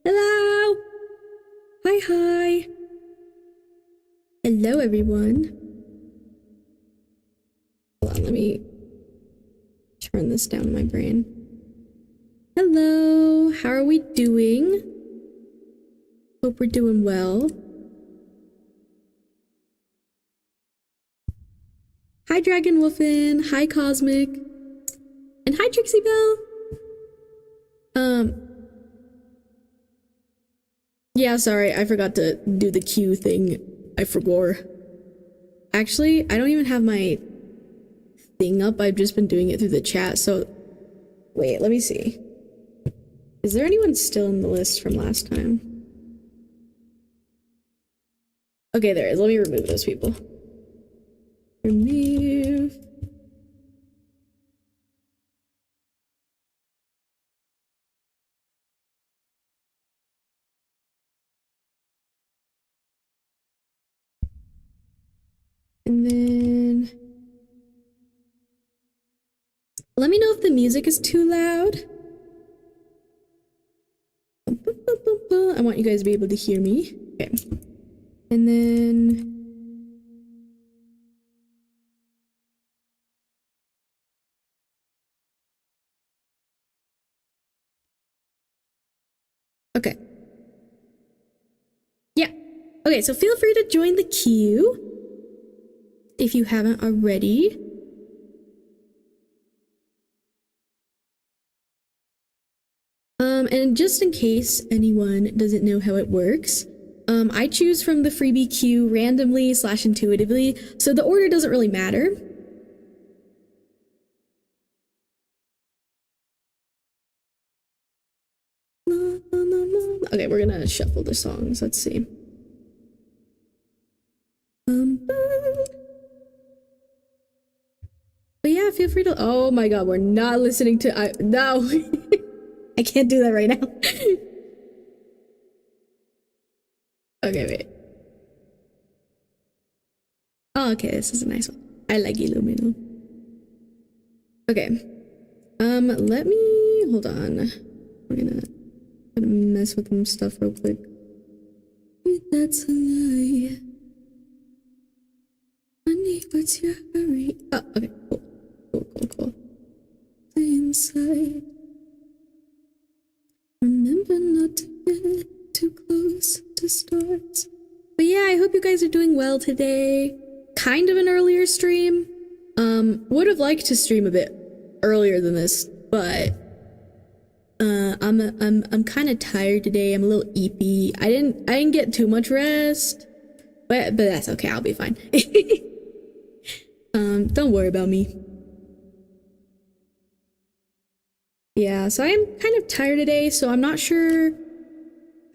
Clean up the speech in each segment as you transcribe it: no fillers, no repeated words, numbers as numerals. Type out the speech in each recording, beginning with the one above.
Hello! Hi. Hello, everyone. Hold on, let me turn this down in my brain. Hello, how are we doing? Hope we're doing well. Hi, Dragon Wolfin. Hi, Cosmic. And hi, Trixie Bell. Yeah, sorry, I forgot to do the Q thing. I forgot. Actually, I don't even have my thing up. I've just been doing it through the chat, so... Wait, let me see. Is there anyone still in the list from last time? Okay, there is. Let me remove those people. Remove... And then... Let me know if the music is too loud. I want you guys to be able to hear me. Okay. And then... Okay. Yeah. Okay, so feel free to join the queue if you haven't already. And just in case anyone doesn't know how it works, I choose from the freebie queue randomly / intuitively, so the order doesn't really matter. Okay, we're gonna shuffle the songs. Let's see. But yeah, feel free to. Oh my god, we're not listening to. No, I can't do that right now. Okay, wait. Oh, okay, this is a nice one. I like Illumino. Okay. Let me hold on. We're gonna mess with some stuff real quick. That's a lie. Honey, what's your hurry? Oh, okay, cool. Stay inside. Remember not to get too close to stars. But yeah, I hope you guys are doing well today. Kind of an earlier stream. Would have liked to stream a bit earlier than this, but I'm kind of tired today. I'm a little eepy. I didn't get too much rest, but that's okay. I'll be fine. Don't worry about me. Yeah, so I'm kind of tired today, so I'm not sure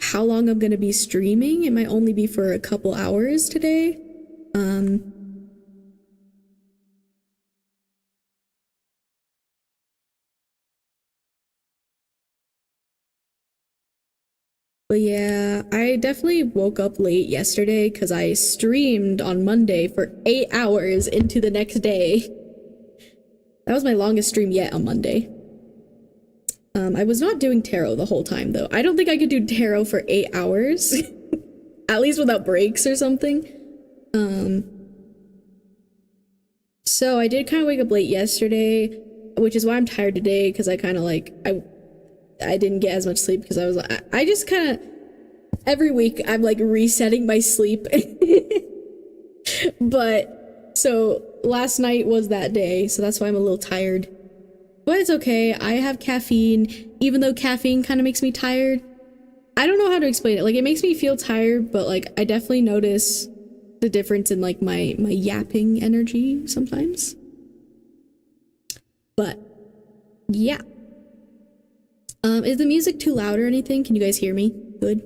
how long I'm gonna be streaming. It might only be for a couple hours today. But yeah, I definitely woke up late yesterday because I streamed on Monday for 8 hours into the next day. That was my longest stream yet on Monday. I was not doing tarot the whole time though. I don't think I could do tarot for 8 hours. At least without breaks or something. So I did kind of wake up late yesterday, which is why I'm tired today, because I kind of like, I didn't get as much sleep because I was like, I just kind of, every week I'm like resetting my sleep. But, so last night was that day, so that's why I'm a little tired. But it's okay, I have caffeine, even though caffeine kind of makes me tired. I don't know how to explain it, like it makes me feel tired, but like I definitely notice the difference in like my yapping energy sometimes. But, yeah. Is the music too loud or anything? Can you guys hear me? Good.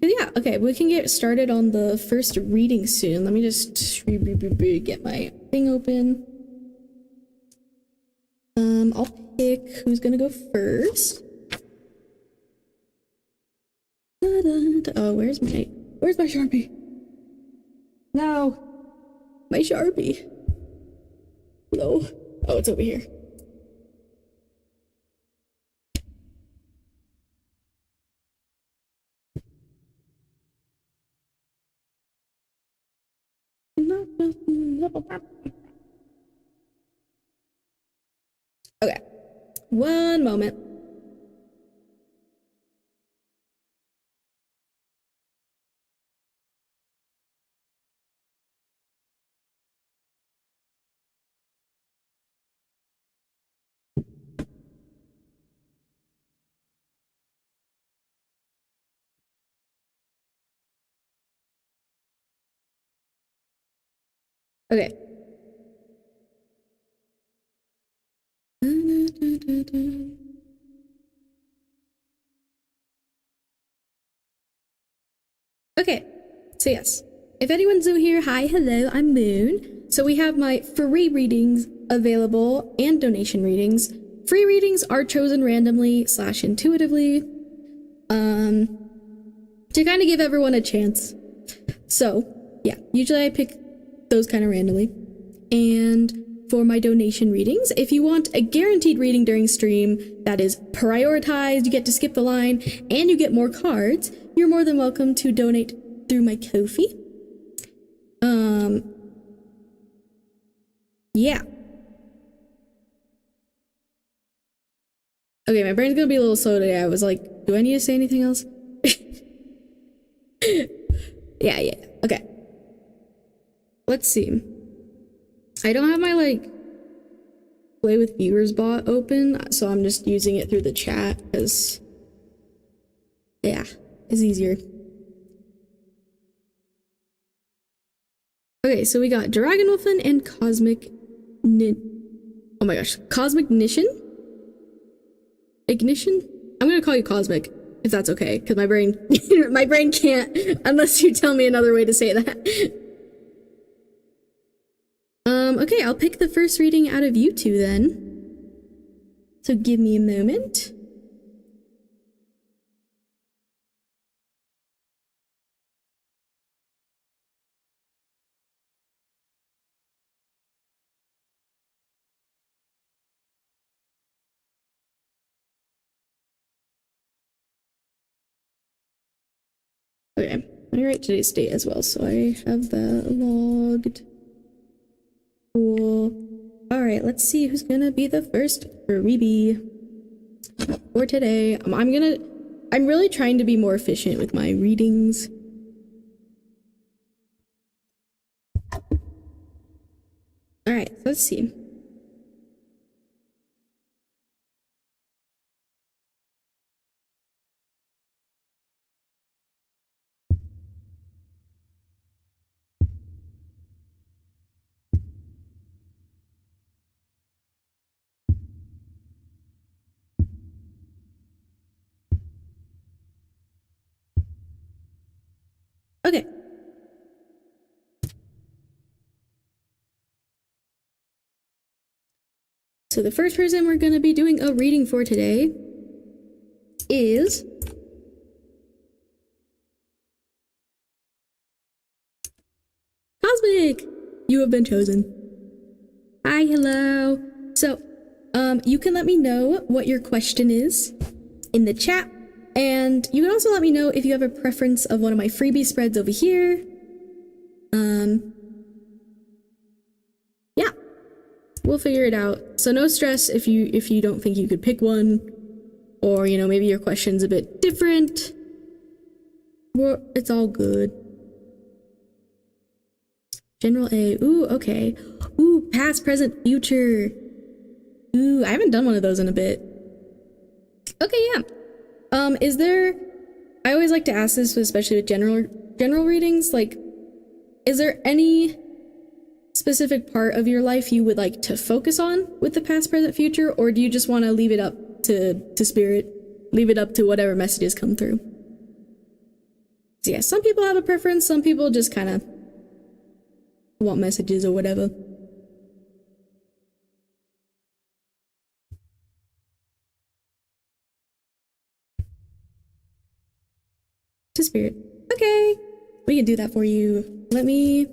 Yeah, okay, we can get started on the first reading soon. Let me just get my thing open. I'll pick who's gonna go first. Oh, where's my Sharpie? No, my Sharpie. No. Oh, it's over here. Okay, one moment. Okay. Okay, so yes, if anyone's new here, hi, hello, I'm Moon. So we have my free readings available and donation readings. Free readings are chosen randomly / intuitively, to kind of give everyone a chance. So yeah, usually I pick those kind of randomly. And for my donation readings, if you want a guaranteed reading during stream that is prioritized, you get to skip the line, and you get more cards, you're more than welcome to donate through my Kofi. Yeah. Okay, my brain's gonna be a little slow today. I was like, do I need to say anything else? Yeah. Okay. Let's see. I don't have my, play with viewers bot open, so I'm just using it through the chat, because, yeah, it's easier. Okay, so we got Dragonwolfen and Cosmic oh my gosh, Cosmic Ignition? I'm gonna call you Cosmic, if that's okay, because my brain can't, unless you tell me another way to say that. Okay, I'll pick the first reading out of you two then. So give me a moment. Okay, I'm gonna write today's date as well, so I have that logged. Cool. Alright, let's see who's gonna be the first freebie for today. I'm really trying to be more efficient with my readings. Alright, let's see. Okay. So the first person we're gonna be doing a reading for today is Cosmic! You have been chosen. Hi, hello. So, you can let me know what your question is in the chat, and you can also let me know if you have a preference of one of my freebie spreads over here. Yeah, we'll figure it out. So no stress if you don't think you could pick one, or maybe your question's a bit different. Well, it's all good. General A. Ooh, okay. Ooh, past, present, future. Ooh, I haven't done one of those in a bit. Okay, yeah. Is there... I always like to ask this, especially with general readings, is there any specific part of your life you would like to focus on with the past, present, future, or do you just want to leave it up to spirit? Leave it up to whatever messages come through? So yeah, some people have a preference, some people just kind of want messages or whatever. To spirit. Okay, we can do that for you. Let me...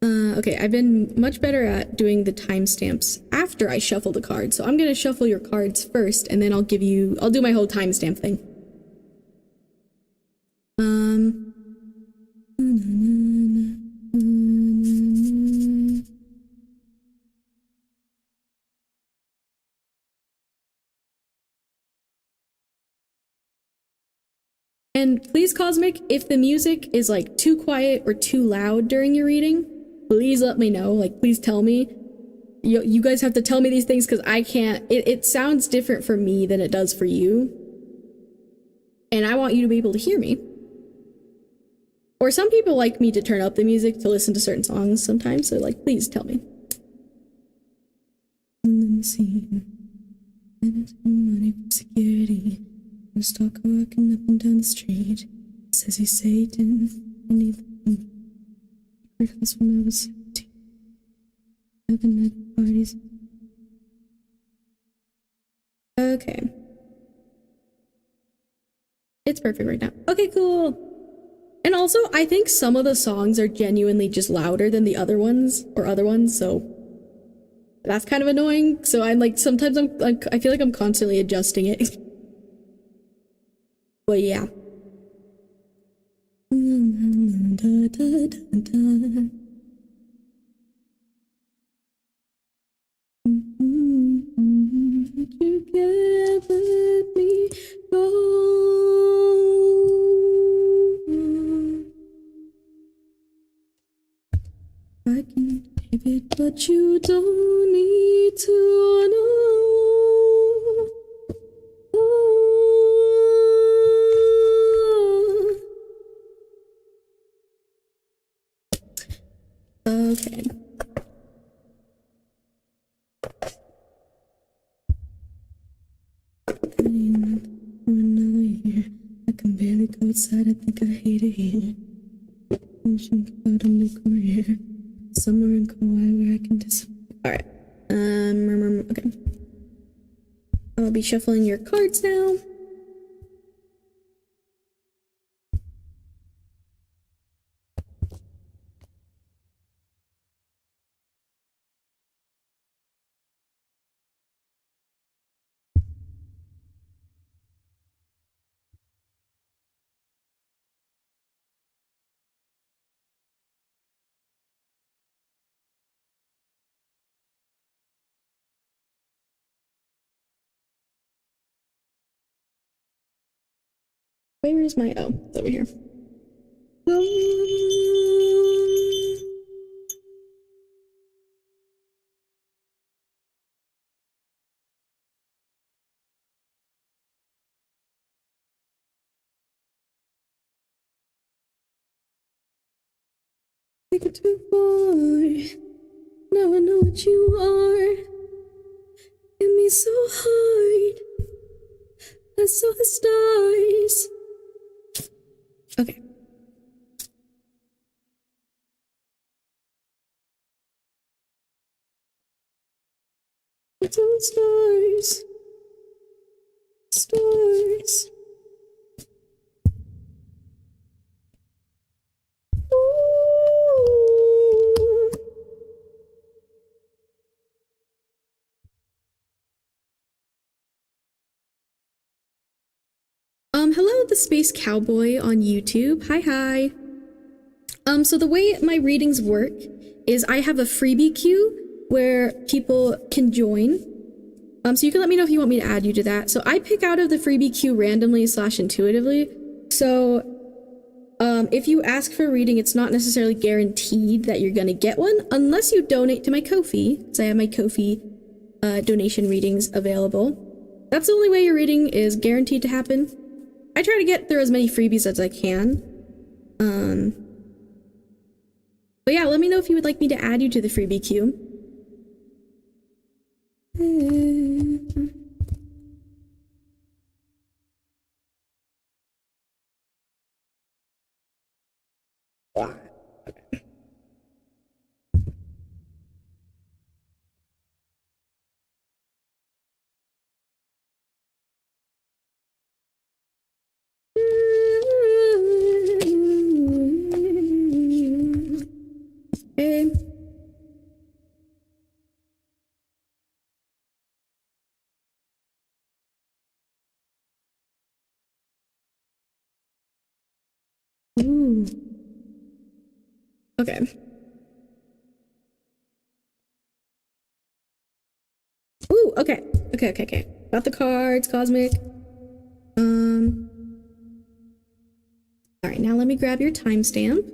okay, I've been much better at doing the timestamps after I shuffle the cards, so I'm gonna shuffle your cards first, and then I'll do my whole timestamp thing. And please, Cosmic, if the music is like too quiet or too loud during your reading, please let me know. Like, please tell me. You guys have to tell me these things because I can't. It sounds different for me than it does for you. And I want you to be able to hear me. Or some people like me to turn up the music to listen to certain songs sometimes, so like, please tell me. Money for security. A stalker walking up and down the street. Says he's Satan. And he when I was 17. Having at parties. Okay. It's perfect right now. Okay, cool. And also, I think some of the songs are genuinely just louder than the other ones, so that's kind of annoying. So I'm like, sometimes I feel like I'm constantly adjusting it. But yeah. You can't let me go. I can give it, but you don't need to know. Okay. For another year, I can barely go outside. I think I hate it here. Think about a new career, somewhere in Kauai where I can All right. Okay. I'll be shuffling your cards now. Where is my, oh, it's over here. Take it too far. Now I know what you are. Hit me so hard. I saw the stars. Okay. I saw the stars. Stars. Ooh. Hello, the Space Cowboy on YouTube. Hi. So the way my readings work is I have a freebie queue where people can join. So you can let me know if you want me to add you to that. So I pick out of the freebie queue randomly / intuitively. So if you ask for a reading, it's not necessarily guaranteed that you're gonna get one unless you donate to my Kofi, because I have my Kofi donation readings available. That's the only way your reading is guaranteed to happen. I try to get through as many freebies as I can. But yeah, let me know if you would like me to add you to the freebie queue. Okay. Ooh. Okay. Ooh, okay. Okay. Got the cards, Cosmic. All right, now let me grab your timestamp.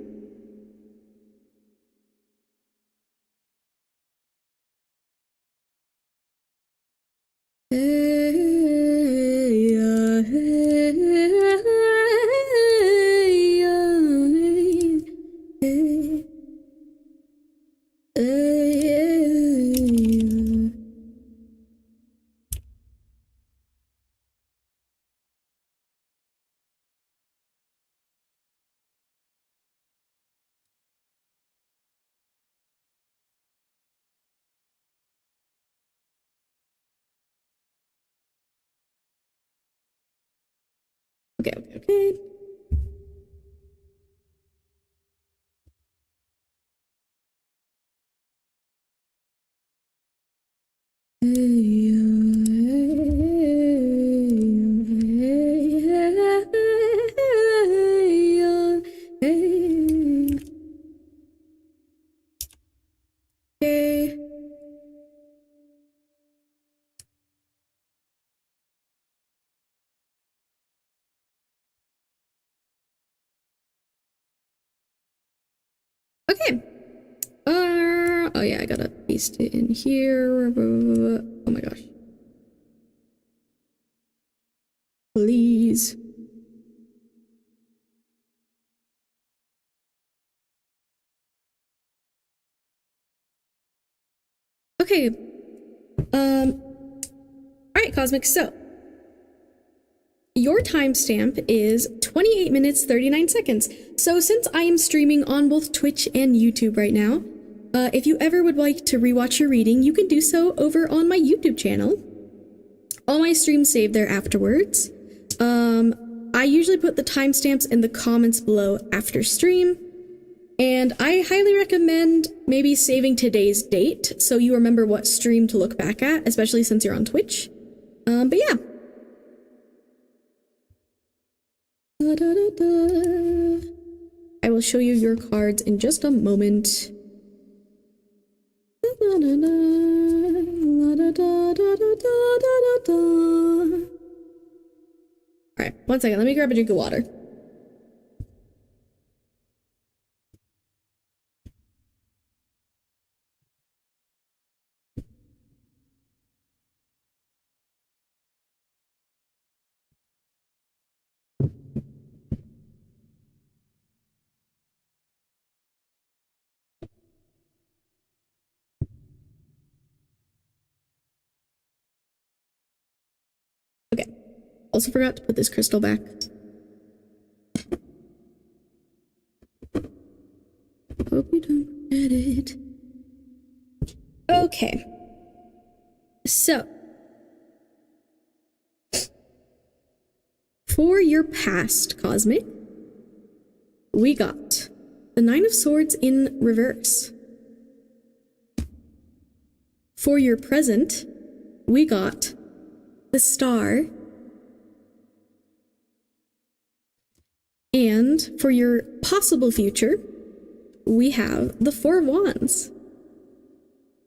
Okay. Okay. Oh yeah, I gotta paste it in here. Oh my gosh. Please. Okay. Alright, Cosmic, so your timestamp is 28 minutes 39 seconds. So since I am streaming on both Twitch and YouTube right now, if you ever would like to rewatch your reading, you can do so over on my YouTube channel. All my streams save there afterwards. I usually put the timestamps in the comments below after stream. And I highly recommend maybe saving today's date so you remember what stream to look back at, especially since you're on Twitch. But yeah. I will show you your cards in just a moment. Alright, one second, let me grab a drink of water. Okay, also forgot to put this crystal back. Hope you don't forget it. Okay. So, for your past, Cosmic, we got the Nine of Swords in reverse. For your present, we got the Star. And for your possible future, we have the Four of Wands.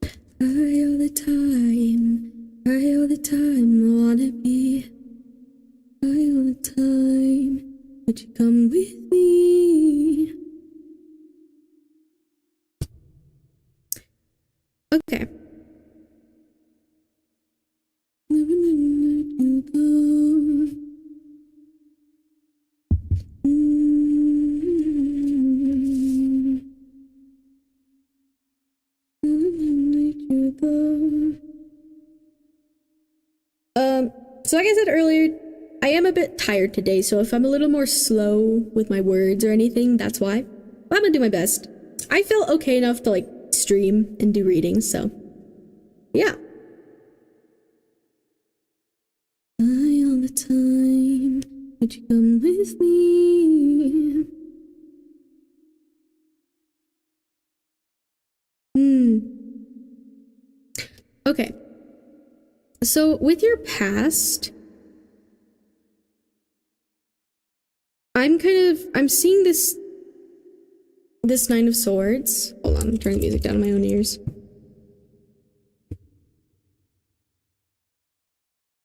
I all the time wanna be. I all the time, would you come with me? Okay. So like I said earlier, I am a bit tired today, so if I'm a little more slow with my words or anything, that's why. But I'm gonna do my best. I feel okay enough to like stream and do readings, so yeah. I all the time, would you come with me? Okay. So with your past, I'm seeing this Nine of Swords. Hold on, I'm turning the music down in my own ears.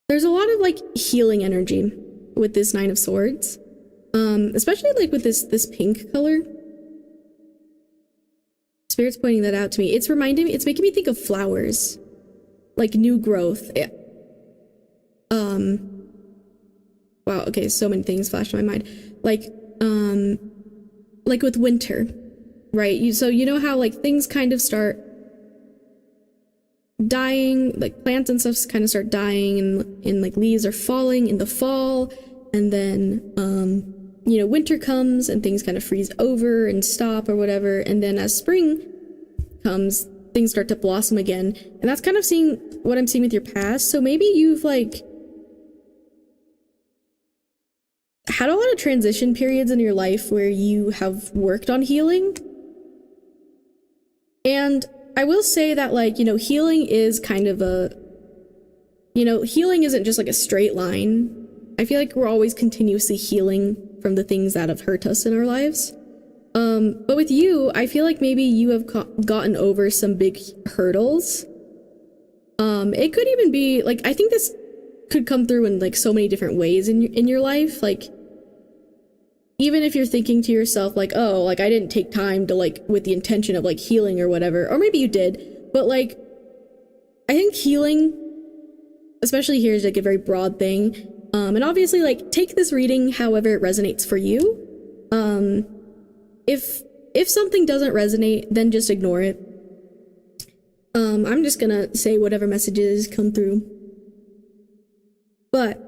There's a lot of like healing energy with this Nine of Swords. Especially like with this pink color. Spirit's pointing that out to me. It's making me think of flowers. Like new growth. Wow, okay, so many things flashed in my mind. Like with winter, right? So you know how like things kind of start dying, like plants and stuff kind of start dying, and like leaves are falling in the fall, and then you know, winter comes and things kind of freeze over and stop or whatever, and then as spring comes, things start to blossom again. And that's kind of what I'm seeing with your past. So maybe you've like had a lot of transition periods in your life where you have worked on healing. And I will say that, like, you know, healing is kind of healing isn't just like a straight line. I feel like we're always continuously healing from the things that have hurt us in our lives. But with you, I feel like maybe you have gotten over some big hurdles. It could even be like, I think this could come through in like so many different ways in your life. Like, even if you're thinking to yourself like, oh, like I didn't take time to like with the intention of like healing or whatever, or maybe you did, but like I think healing, especially here, is like a very broad thing. And obviously like take this reading however it resonates for you. If something doesn't resonate, then just ignore it. I'm just gonna say whatever messages come through. But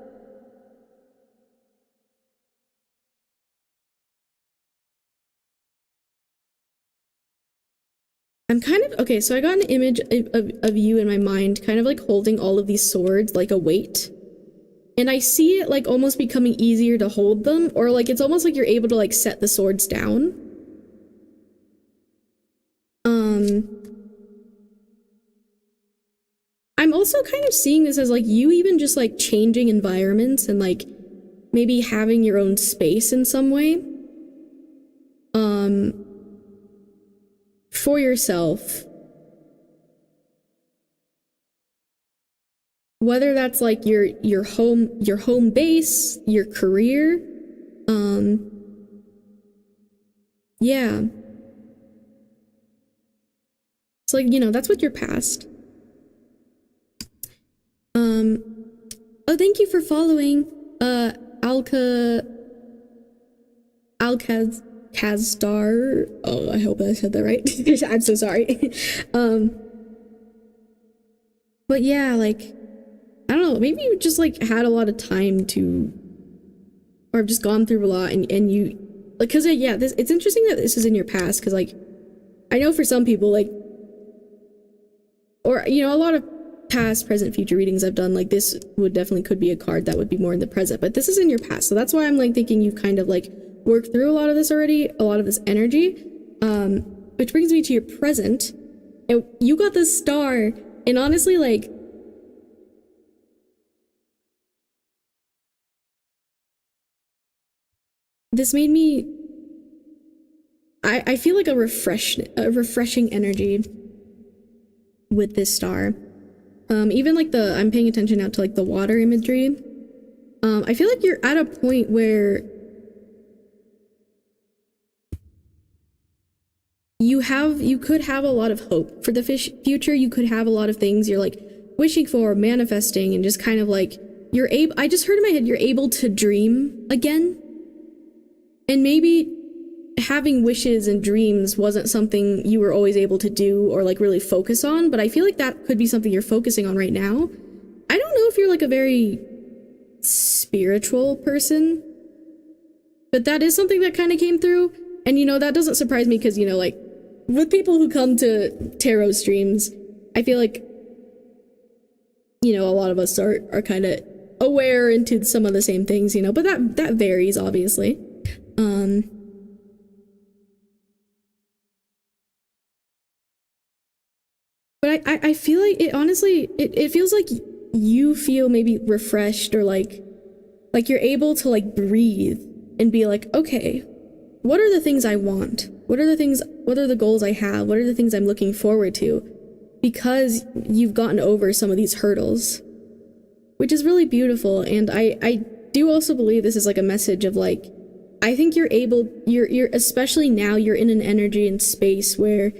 I'm kind of, okay, so I got an image of you in my mind, kind of like holding all of these swords like a weight. And I see it like almost becoming easier to hold them, or like it's almost like you're able to like set the swords down. I'm also kind of seeing this as like you even just like changing environments and like maybe having your own space in some way. For yourself. Whether that's like your home base, your career, yeah. It's like, you know, that's what your past. Oh, thank you for following, Kazdar. Oh, I hope I said that right. I'm so sorry. But yeah, like, I don't know, maybe you just like had a lot of time to, or have just gone through a lot, and you, like, cause yeah, it's interesting that this is in your past, cause like, I know for some people, like, or, you know, a lot of past, present, future readings I've done, like, this could be a card that would be more in the present, but this is in your past, so that's why I'm like thinking you've kind of like worked through a lot of this already, a lot of this energy, which brings me to your present, and you got this star, and honestly, like, this made me, I feel like a refreshing energy with this star. Even like I'm paying attention now to like the water imagery. I feel like you're at a point where you could have a lot of hope for the future. You could have a lot of things you're like wishing for, manifesting, and just kind of like I just heard in my head, you're able to dream again. And maybe having wishes and dreams wasn't something you were always able to do or like really focus on, but I feel like that could be something you're focusing on right now. I don't know if you're like a very spiritual person, but that is something that kind of came through. And you know, that doesn't surprise me because, you know, like with people who come to tarot streams, I feel like, you know, a lot of us are kind of aware into some of the same things, you know, but that varies obviously. But I feel like it honestly, it feels like you feel maybe refreshed, or like you're able to like breathe and be like, okay, what are the things I want? What are the goals I have? What are the things I'm looking forward to? Because you've gotten over some of these hurdles, which is really beautiful. And I do also believe this is like a message of like, I think you're especially now, you're in an energy and space where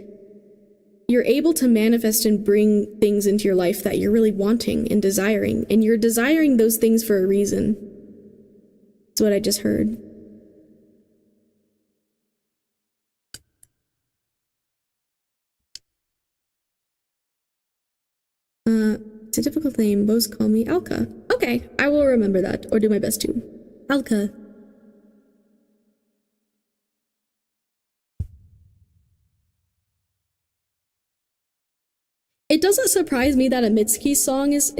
you're able to manifest and bring things into your life that you're really wanting and desiring. And you're desiring those things for a reason. That's what I just heard. It's a difficult name. Most call me Alka. Okay, I will remember that, or do my best to. Alka. It doesn't surprise me that a Mitsuki song is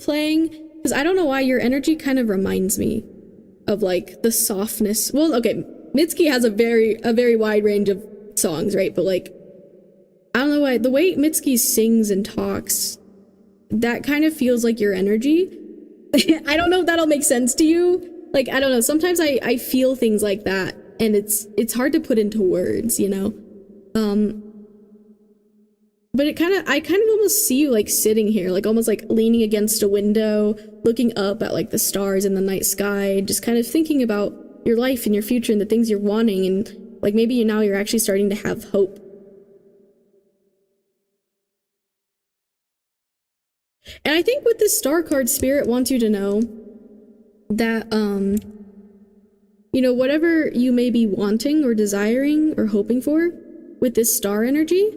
playing, because I don't know why your energy kind of reminds me of like the softness. Well, okay, Mitsuki has a very wide range of songs, right? But like, I don't know why the way Mitsuki sings and talks, that kind of feels like your energy. I don't know if that'll make sense to you. Like, I don't know. Sometimes I feel things like that, and it's hard to put into words, you know? But I kind of almost see you like sitting here, like almost like leaning against a window, looking up at like the stars in the night sky, just kind of thinking about your life and your future and the things you're wanting. And like maybe now you're actually starting to have hope. And I think with this star card, Spirit wants you to know that, you know, whatever you may be wanting or desiring or hoping for with this star energy,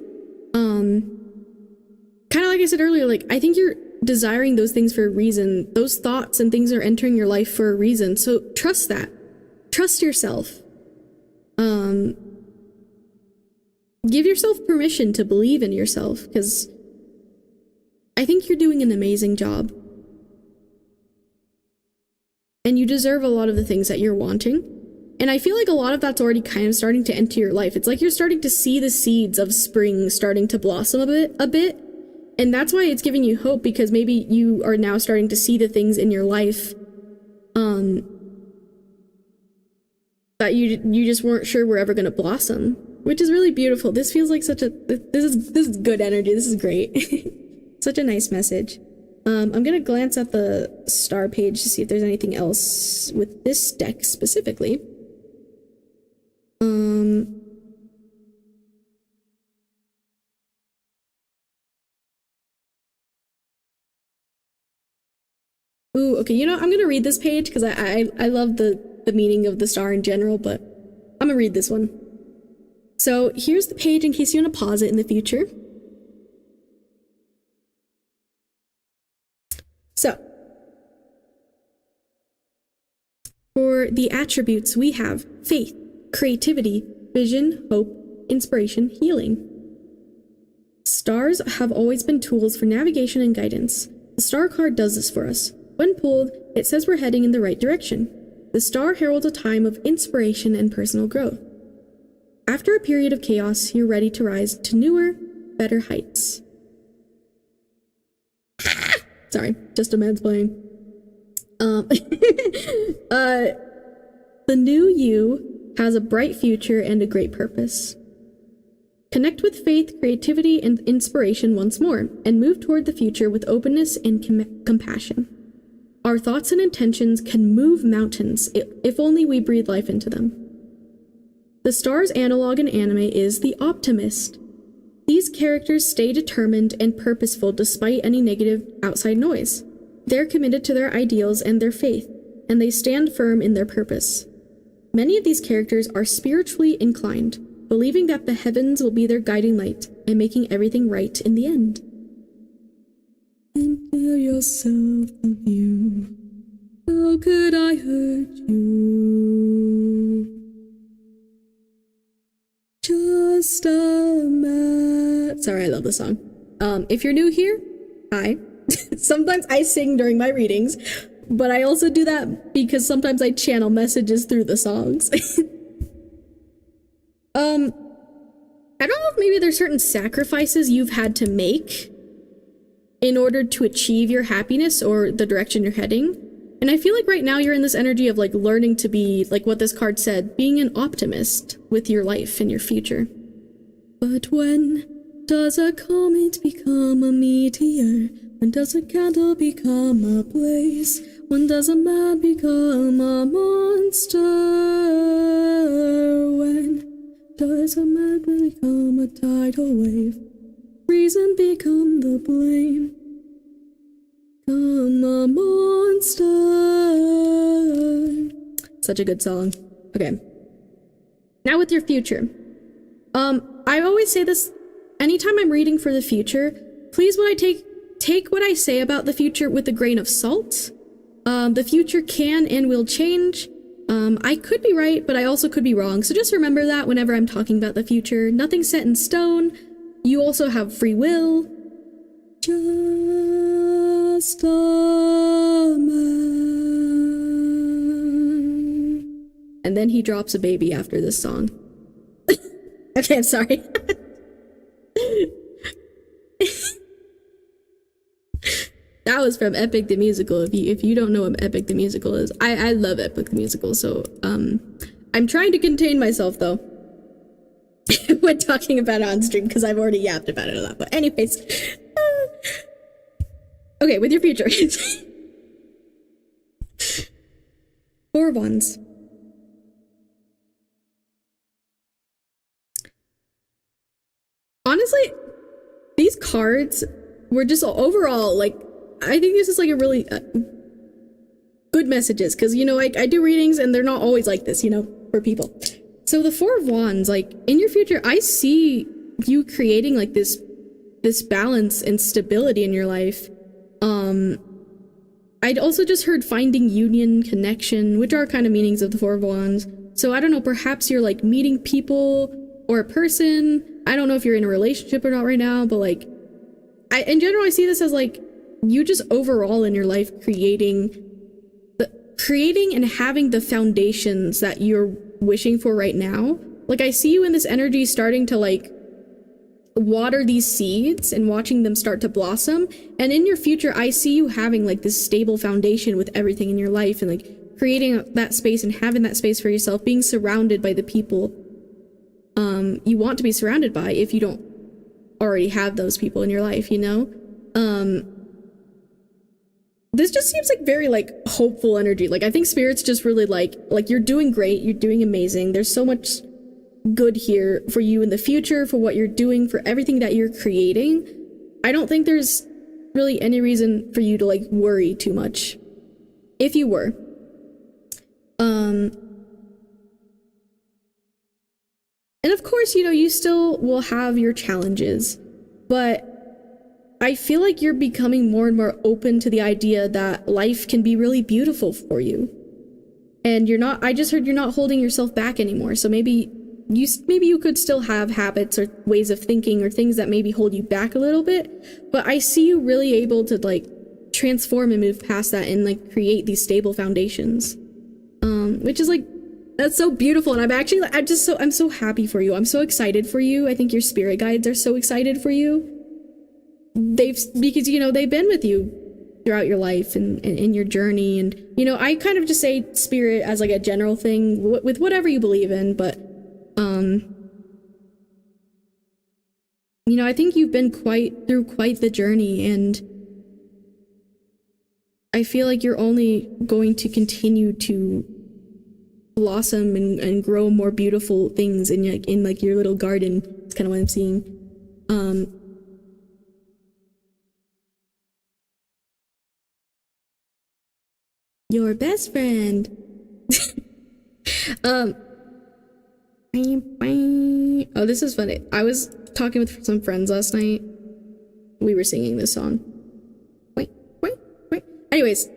kind of like I said earlier, like, I think you're desiring those things for a reason. Those thoughts and things are entering your life for a reason. So trust that. Trust yourself. Give yourself permission to believe in yourself, because I think you're doing an amazing job. And you deserve a lot of the things that you're wanting. And I feel like a lot of that's already kind of starting to enter your life. It's like you're starting to see the seeds of spring starting to blossom a bit. And that's why it's giving you hope, because maybe you are now starting to see the things in your life that you just weren't sure were ever going to blossom, which is really beautiful. This feels like such a this is good energy. This is great. Such a nice message. I'm going to glance at the star page to see if there's anything else with this deck specifically. Ooh, okay, you know, I'm gonna read this page because I love the meaning of the star in general, but I'm gonna read this one. So here's the page in case you want to pause it in the future. So, for the attributes, we have faith, creativity, vision, hope, inspiration, healing. Stars have always been tools for navigation and guidance. The star card does this for us. When pulled, it says we're heading in the right direction. The star heralds a time of inspiration and personal growth. After a period of chaos, you're ready to rise to newer, better heights. Sorry, just a mansplain. The new you has a bright future and a great purpose. Connect with faith, creativity, and inspiration once more, and move toward the future with openness and compassion. Our thoughts and intentions can move mountains if only we breathe life into them. The star's analog in anime is the optimist. These characters stay determined and purposeful despite any negative outside noise. They're committed to their ideals and their faith, and they stand firm in their purpose. Many of these characters are spiritually inclined, believing that the heavens will be their guiding light and making everything right in the end. And tell yourself of you. How could I hurt you? Just a man. Sorry, I love this song. If you're new here, hi. Sometimes I sing during my readings, but I also do that because sometimes I channel messages through the songs. I don't know if maybe there's certain sacrifices you've had to make in order to achieve your happiness or the direction you're heading. And I feel like right now you're in this energy of like learning to be, like what this card said, being an optimist with your life and your future. But when does a comet become a meteor? When does a candle become a blaze? When does a man become a monster? When does a man become a tidal wave? Reason become the blame. Come a monster. Such a good song. Okay. Now with your future. I always say this anytime I'm reading for the future, please when I take what I say about the future with a grain of salt. The future can and will change. I could be right, but I also could be wrong. So just remember that whenever I'm talking about the future. Nothing's set in stone. You also have free will. Just a man. And then he drops a baby after this song. Okay, I'm sorry. That was from Epic the Musical. If you don't know what Epic the Musical is, I love Epic the Musical. So I'm trying to contain myself though when talking about it on stream because I've already yapped about it a lot. But anyways, okay, with your future, Four of Wands. Honestly, these cards were just overall like. I think this is like a really good messages because, you know, I do readings and they're not always like this, you know, for people. So the Four of Wands, like in your future, I see you creating like this balance and stability in your life. I'd also just heard finding union, connection, which are kind of meanings of the Four of Wands. So I don't know, perhaps you're like meeting people or a person. I don't know if you're in a relationship or not right now, but like in general, I see this as like you just overall in your life creating and having the foundations that you're wishing for right now. Like I see you in this energy starting to like water these seeds and watching them start to blossom. And in your future, I see you having like this stable foundation with everything in your life and like creating that space and having that space for yourself, being surrounded by the people you want to be surrounded by if you don't already have those people in your life, you know? This just seems like very like hopeful energy. Like I think Spirit's just really like you're doing great, you're doing amazing. There's so much good here for you in the future, for what you're doing, for everything that you're creating. I don't think there's really any reason for you to like worry too much. If you were. And of course, you know, you still will have your challenges, but I feel like you're becoming more and more open to the idea that life can be really beautiful for you. And I just heard you're not holding yourself back anymore. So maybe you could still have habits or ways of thinking or things that maybe hold you back a little bit. But I see you really able to like transform and move past that and like create these stable foundations. Which is like, that's so beautiful. And I'm so happy for you. I'm so excited for you. I think your spirit guides are so excited for you. Because, you know, they've been with you throughout your life and in your journey. And, you know, I kind of just say spirit as like a general thing with whatever you believe in. But, you know, I think you've been through quite the journey, and I feel like you're only going to continue to blossom and grow more beautiful things in your little garden. It's kind of what I'm seeing. Your best friend. Oh, this is funny. I was talking with some friends last night. We were singing this song. Wait. Anyways,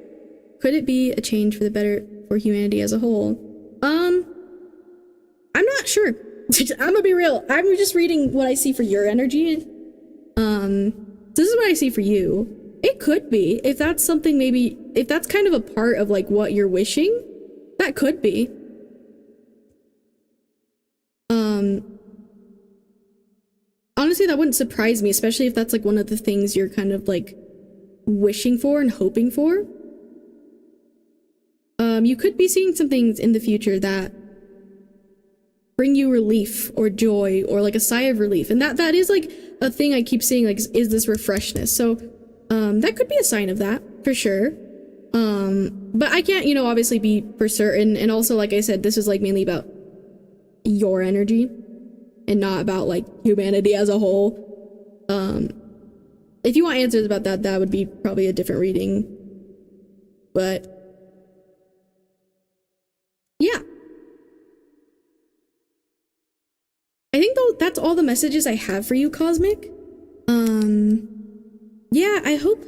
could it be a change for the better for humanity as a whole? I'm not sure. I'm gonna be real. I'm just reading what I see for your energy. This is what I see for you. It could be. If that's something if that's kind of a part of like what you're wishing, that could be. Honestly, that wouldn't surprise me, especially if that's like one of the things you're kind of like wishing for and hoping for. You could be seeing some things in the future that bring you relief or joy or like a sigh of relief. And that is like a thing I keep seeing, like, is this refreshness. So, that could be a sign of that, for sure. But I can't, you know, obviously be for certain. And also, like I said, this is like mainly about your energy and not about like humanity as a whole. If you want answers about that, that would be probably a different reading. But yeah. I think though that's all the messages I have for you, Cosmic. Yeah, I hope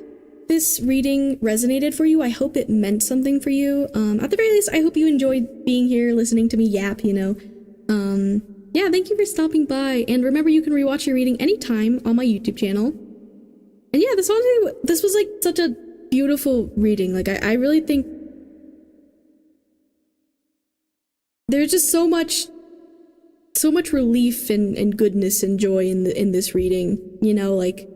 this reading resonated for you. I hope it meant something for you. At the very least, I hope you enjoyed being here, listening to me yap, you know. Yeah, thank you for stopping by. And remember, you can rewatch your reading anytime on my YouTube channel. And yeah, this was like such a beautiful reading. Like, I really think there's just so much relief and goodness and joy in this reading, you know, like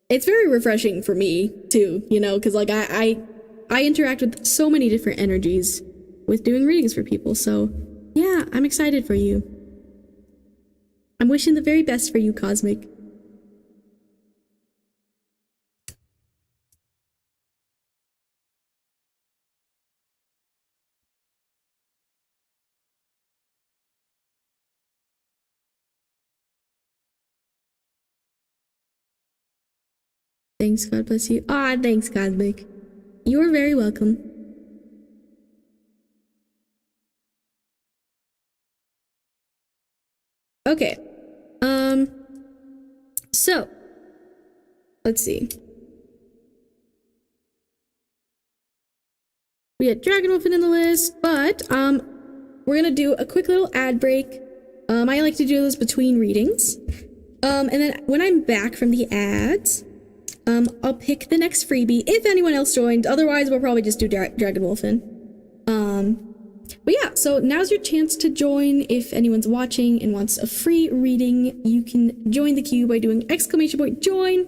it's very refreshing for me too, you know, because like I interact with so many different energies with doing readings for people. So yeah, I'm excited for you. I'm wishing the very best for you, Cosmic. Thanks, God bless you. Ah, thanks, Cosmic. You are very welcome. Okay. So let's see. We had Dragon Wolfen in the list, but we're gonna do a quick little ad break. I like to do this between readings. And then when I'm back from the ads, I'll pick the next freebie if anyone else joined. Otherwise, we'll probably just do Dragon Wolfen. But yeah, so now's your chance to join. If anyone's watching and wants a free reading, you can join the queue by doing !join.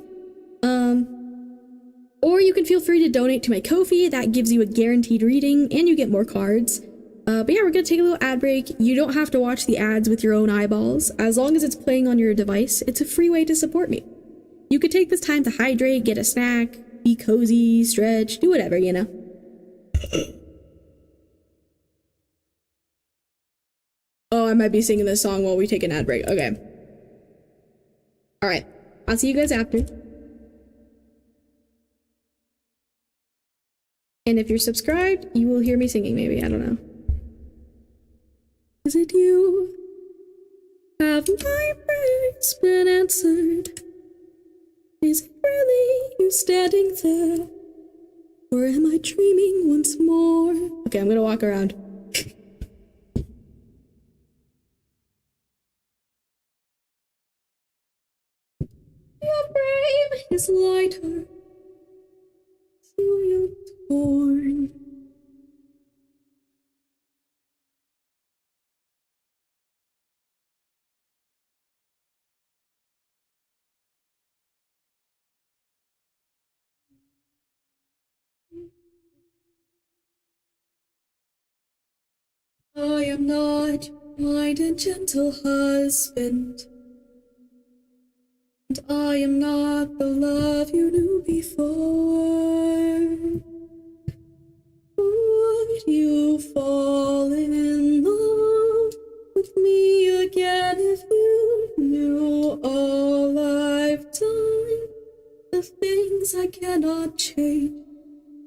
Or you can feel free to donate to my Kofi. That gives you a guaranteed reading and you get more cards. But yeah, we're gonna take a little ad break. You don't have to watch the ads with your own eyeballs. As long as it's playing on your device, it's a free way to support me. You could take this time to hydrate, get a snack, be cozy, stretch, do whatever, you know. Oh, I might be singing this song while we take an ad break. Okay. Alright. I'll see you guys after. And if you're subscribed, you will hear me singing maybe. I don't know. Is it you? Have my prayers been answered? Is it really you standing there? Or am I dreaming once more? Okay, I'm gonna walk around. Your frame is lighter, soiled, torn. I am not your kind and gentle husband, and I am not the love you knew before. Would you fall in love with me again if you knew all I've done? The things I cannot change.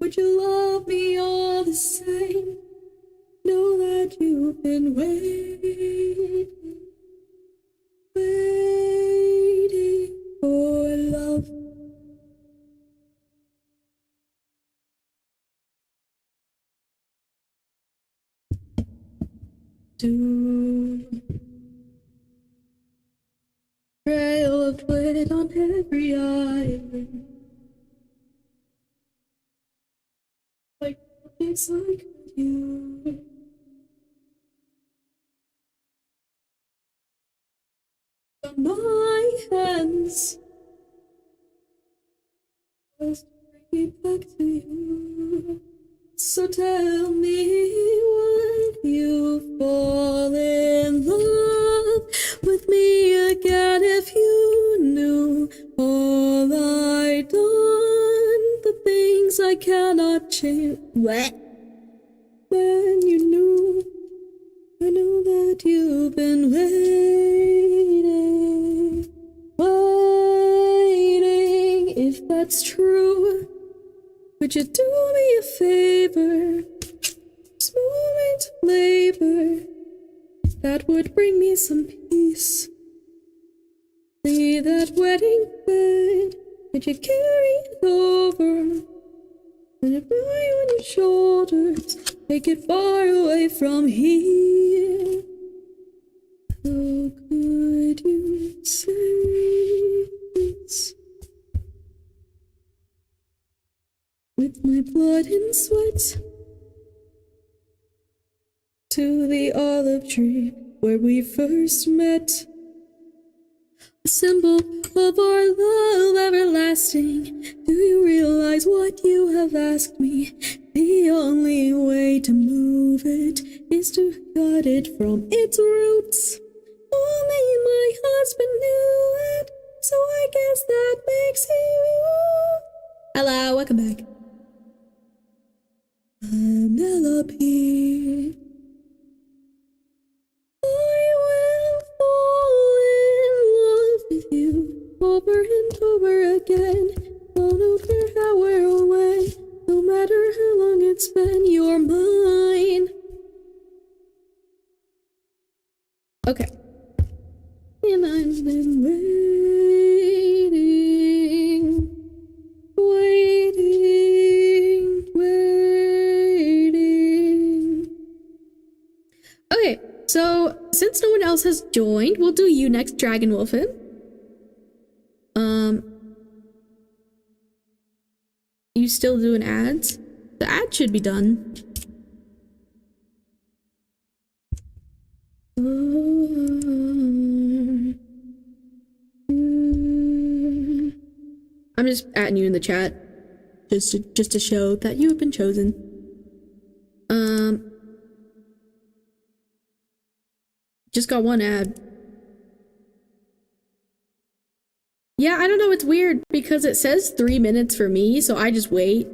Would you love me all the same? Know that you've been waiting for love. To trail of blood on every island, like it's like you. On my hands, just bring me back to you. So tell me, would you fall in love with me again if you knew all I'd done? The things I can't watching. What? When you knew, I know that you've been waiting, waiting. If that's true, would you do me a favor? This moment of labor, that would bring me some peace. Lay that wedding bed, could you carry it over? And it lie on your shoulders, take it far away from here. How could you say this? With my blood and sweat, to the olive tree where we first met. A symbol of our love everlasting. Do you realize what you have asked me? The only way to move it is to cut it from its roots. Only my husband knew it, so I guess that makes you. Hello, welcome back. Penelope, I will fall in love with you over and over again. Oh, no matter how we're away, no matter how long it's been, you're mine. Okay. And I've been waiting, waiting, waiting. Okay, so since no one else has joined, we'll do you next, Dragon Wolfen. You still doing ads? The ad should be done. I'm just adding you in the chat, just to show that you have been chosen. Just got one ad. Yeah, I don't know, it's weird because it says 3 minutes for me, so I just wait.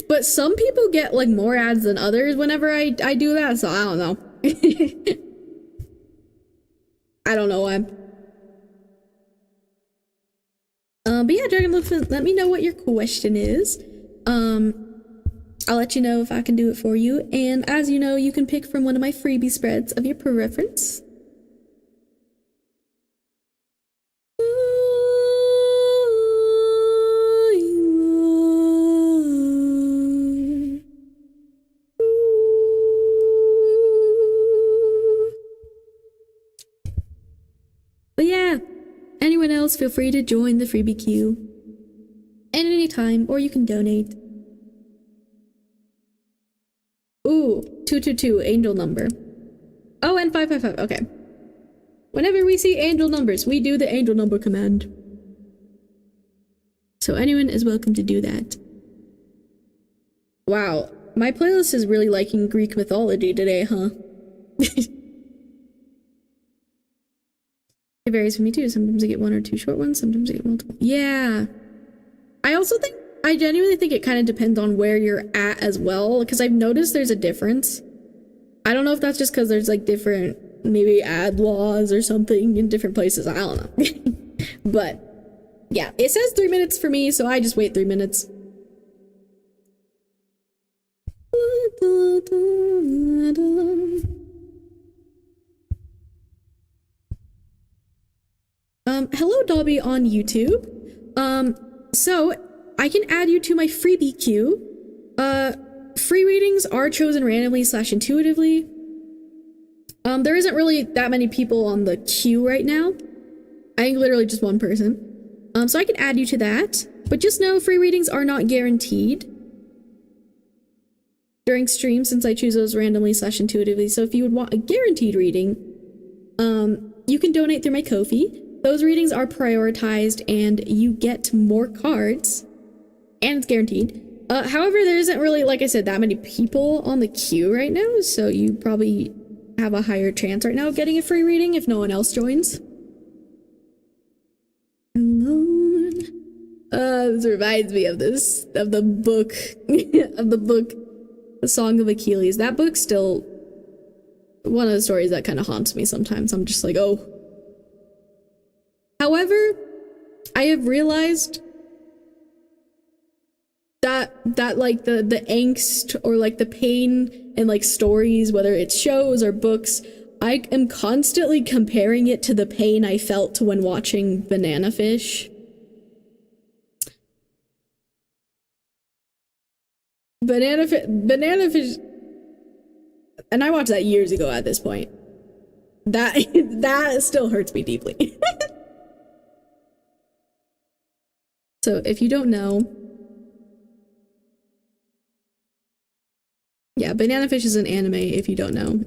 But some people get like more ads than others whenever I do that, so I don't know. I don't know why. But yeah, Dragon Wolfen, let me know what your question is. I'll let you know if I can do it for you. And as you know, you can pick from one of my freebie spreads of your preference. But yeah, anyone else, feel free to join the freebie queue at any time, or you can donate. Ooh, 222, angel number. Oh, and 555, okay. Whenever we see angel numbers, we do the angel number command. So anyone is welcome to do that. Wow, my playlist is really liking Greek mythology today, huh? It varies for me too. Sometimes I get one or two short ones, sometimes I get multiple. Yeah. I also think, I genuinely think it kind of depends on where you're at as well, because I've noticed there's a difference. I don't know if that's just because there's like different, maybe ad laws or something in different places. I don't know. But yeah, it says 3 minutes for me, so I just wait 3 minutes. Hello Dobby on YouTube. So I can add you to my freebie queue. Free readings are chosen randomly / intuitively. There isn't really that many people on the queue right now. I think literally just one person. So I can add you to that, but just know free readings are not guaranteed during stream since I choose those randomly / intuitively. So if you would want a guaranteed reading, you can donate through my Kofi. Those readings are prioritized and you get more cards, and it's guaranteed. However, there isn't really, like I said, that many people on the queue right now, so you probably have a higher chance right now of getting a free reading if no one else joins. Alone This reminds me of the book, The Song of Achilles. That book's still one of the stories that kind of haunts me sometimes. I'm just like, oh. However, I have realized that like the angst or like the pain in like stories, whether it's shows or books, I am constantly comparing it to the pain I felt when watching Banana Fish. Banana Fish, and I watched that years ago at this point. That still hurts me deeply. So if you don't know, yeah, Banana Fish is an anime. If you don't know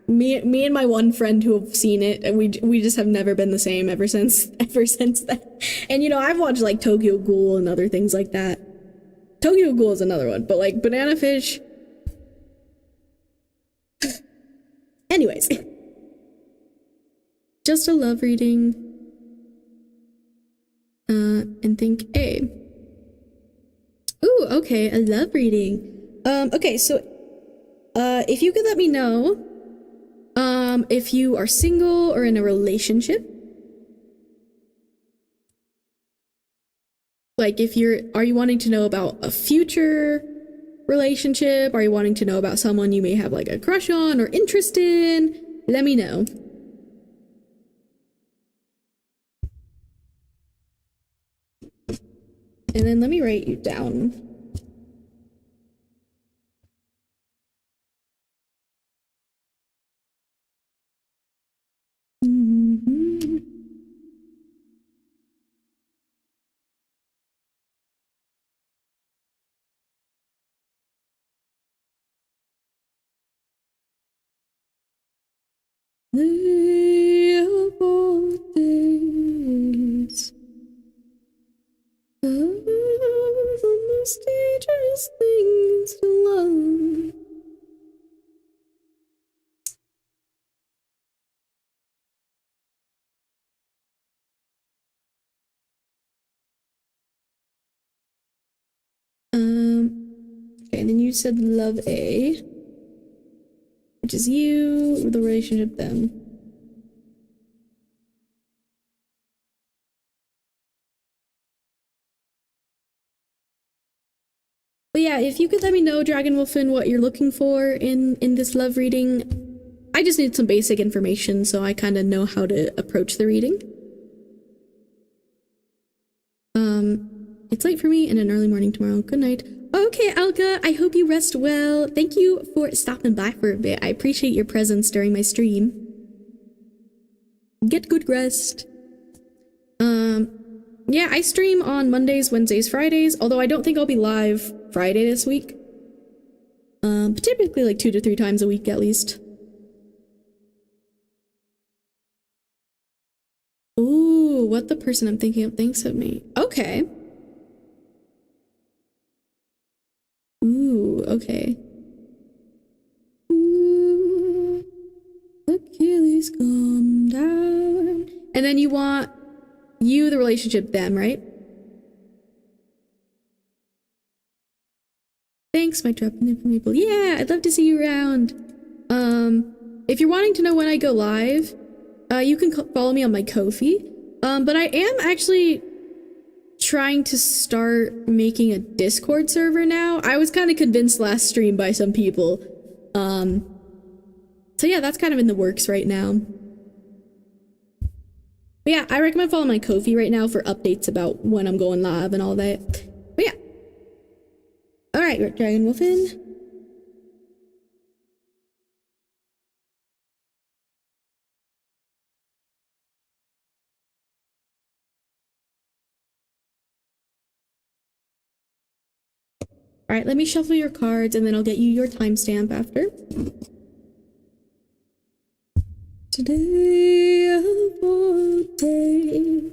me and my one friend who have seen it, and we just have never been the same ever since that. And you know, I've watched like Tokyo Ghoul and other things like that. Tokyo Ghoul is another one, but like Banana Fish. Anyways, just a love reading. And think A. Ooh, okay, a love reading. Okay, so if you could let me know, if you are single or in a relationship. Like are you wanting to know about a future relationship? Are you wanting to know about someone you may have like a crush on or interest in? Let me know. And then let me write you down. Days. The most dangerous things to love. Okay, and then you said love A, which is you, the relationship them. But yeah, if you could let me know, Dragon Wolfin, what you're looking for in this love reading. I just need some basic information so I kind of know how to approach the reading. It's late for me and an early morning tomorrow. Good night. Okay, Alka, I hope you rest well. Thank you for stopping by for a bit. I appreciate your presence during my stream. Get good rest. Yeah, I stream on Mondays, Wednesdays, Fridays, although I don't think I'll be live Friday this week. But typically like 2 to 3 times a week at least. Ooh, what the person I'm thinking of thinks of me. Okay. Ooh, okay. Ooh, Achilles come down. And then you want you, the relationship, them, right? Thanks, my dropping people. Yeah, I'd love to see you around. If you're wanting to know when I go live, you can follow me on my Kofi. But I am actually trying to start making a Discord server now. I was kind of convinced last stream by some people. So yeah, that's kind of in the works right now. But yeah, I recommend following my Kofi right now for updates about when I'm going live and all that. But yeah. Alright, Dragon Wolfin. Alright, let me shuffle your cards and then I'll get you your timestamp after. Today of all days.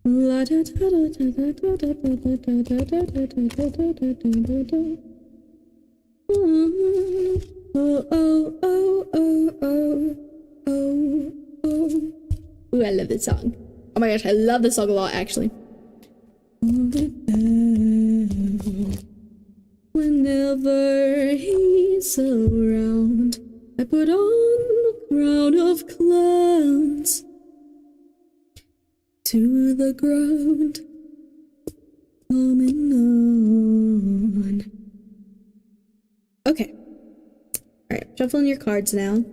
Oh, oh, oh, oh, oh, oh, oh. Ooh, I love this song. Oh my gosh, I love this song a lot, actually. Whenever he's around, I put on a crown of clowns to the ground, coming on. Okay. Alright, shuffling your cards now.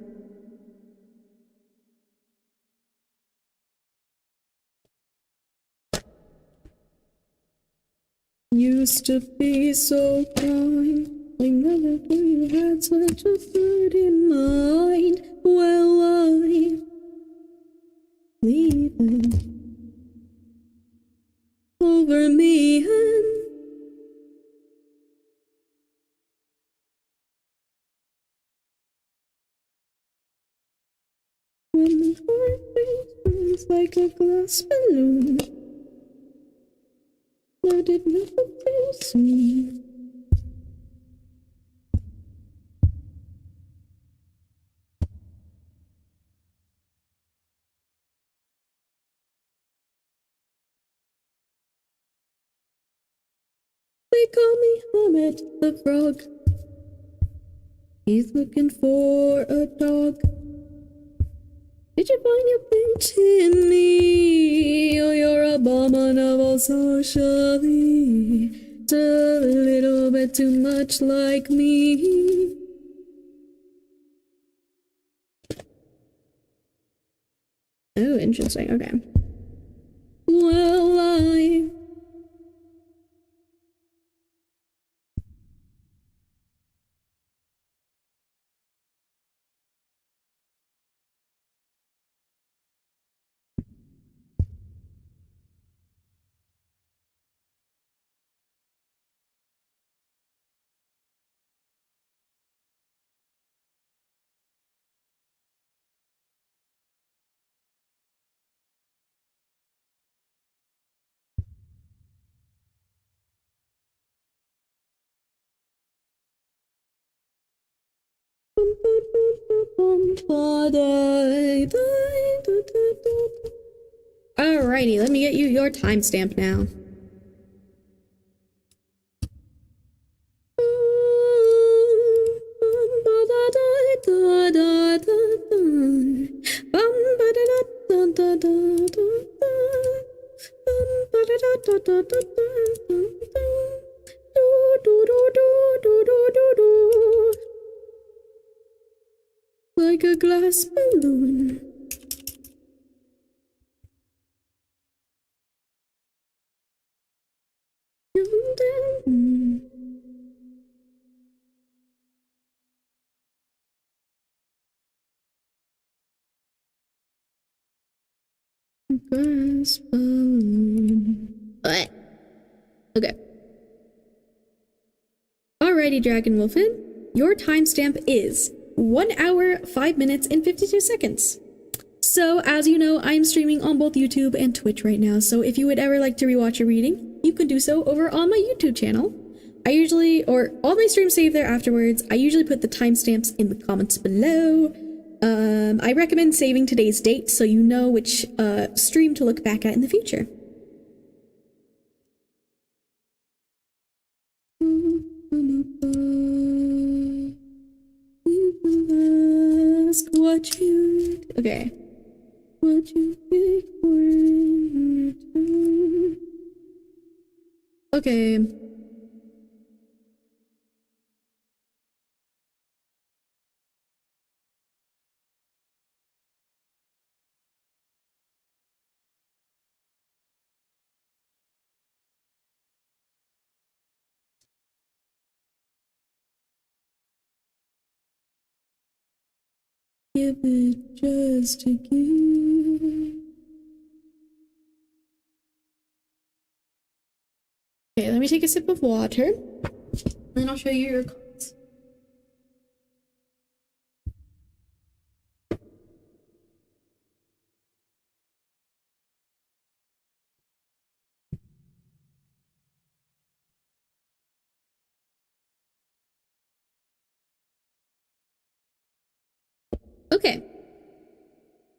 Used to be so kind. I never knew you had such a pretty mind. Well, I'm leaving over me and when the heart burns like a glass balloon. Let it never feel soon. They call me Hermit the Frog. He's looking for a dog. Did you find your bitch in me? Oh, you're abominable socially. It's a little bit too much like me. Oh, interesting. Okay. Well, I Alrighty, let me get you your timestamp now. Like a glass balloon. Glass balloon. What? Okay. Alrighty, Dragon Wolfen. Your timestamp is 1 hour, 5 minutes, and 52 seconds. So, as you know, I'm streaming on both YouTube and Twitch right now, so if you would ever like to rewatch a reading, you can do so over on my YouTube channel. All my streams save there afterwards. I usually put the timestamps in the comments below. I recommend saving today's date so you know which stream to look back at in the future. Ask what you... Okay. What you think in return? Okay. Give it just to give. Okay, let me take a sip of water. Then I'll show you your cards. Okay.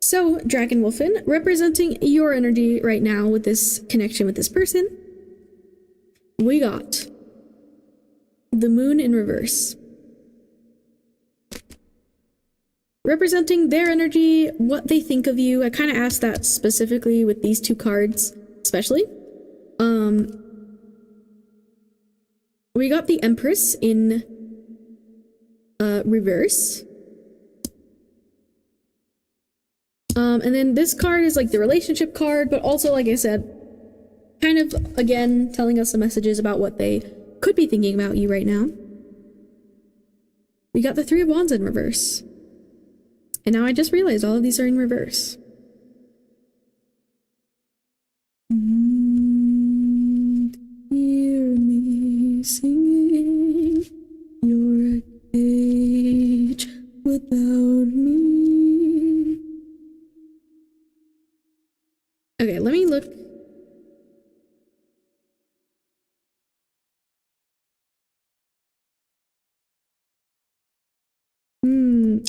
So, Dragon Wolfen, representing your energy right now with this connection with this person, we got the moon in reverse. Representing their energy, what they think of you. I kind of asked that specifically with these two cards, especially. We got the Empress in reverse. And then this card is like the relationship card, but also, like I said, kind of, again, telling us some messages about what they could be thinking about you right now. We got the Three of Wands in reverse. And now I just realized all of these are in reverse. Hear me singing, you're a cage without me. Okay, let me look.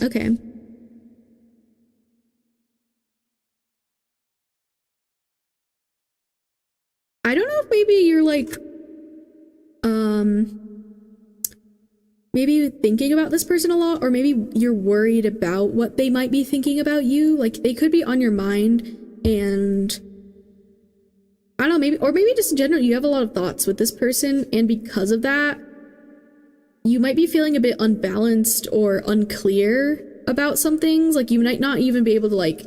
Okay. I don't know if maybe you're like, maybe thinking about this person a lot, or maybe you're worried about what they might be thinking about you. Like, they could be on your mind, and I don't know, maybe, or maybe just in general, you have a lot of thoughts with this person, and because of that, you might be feeling a bit unbalanced or unclear about some things. Like, you might not even be able to, like,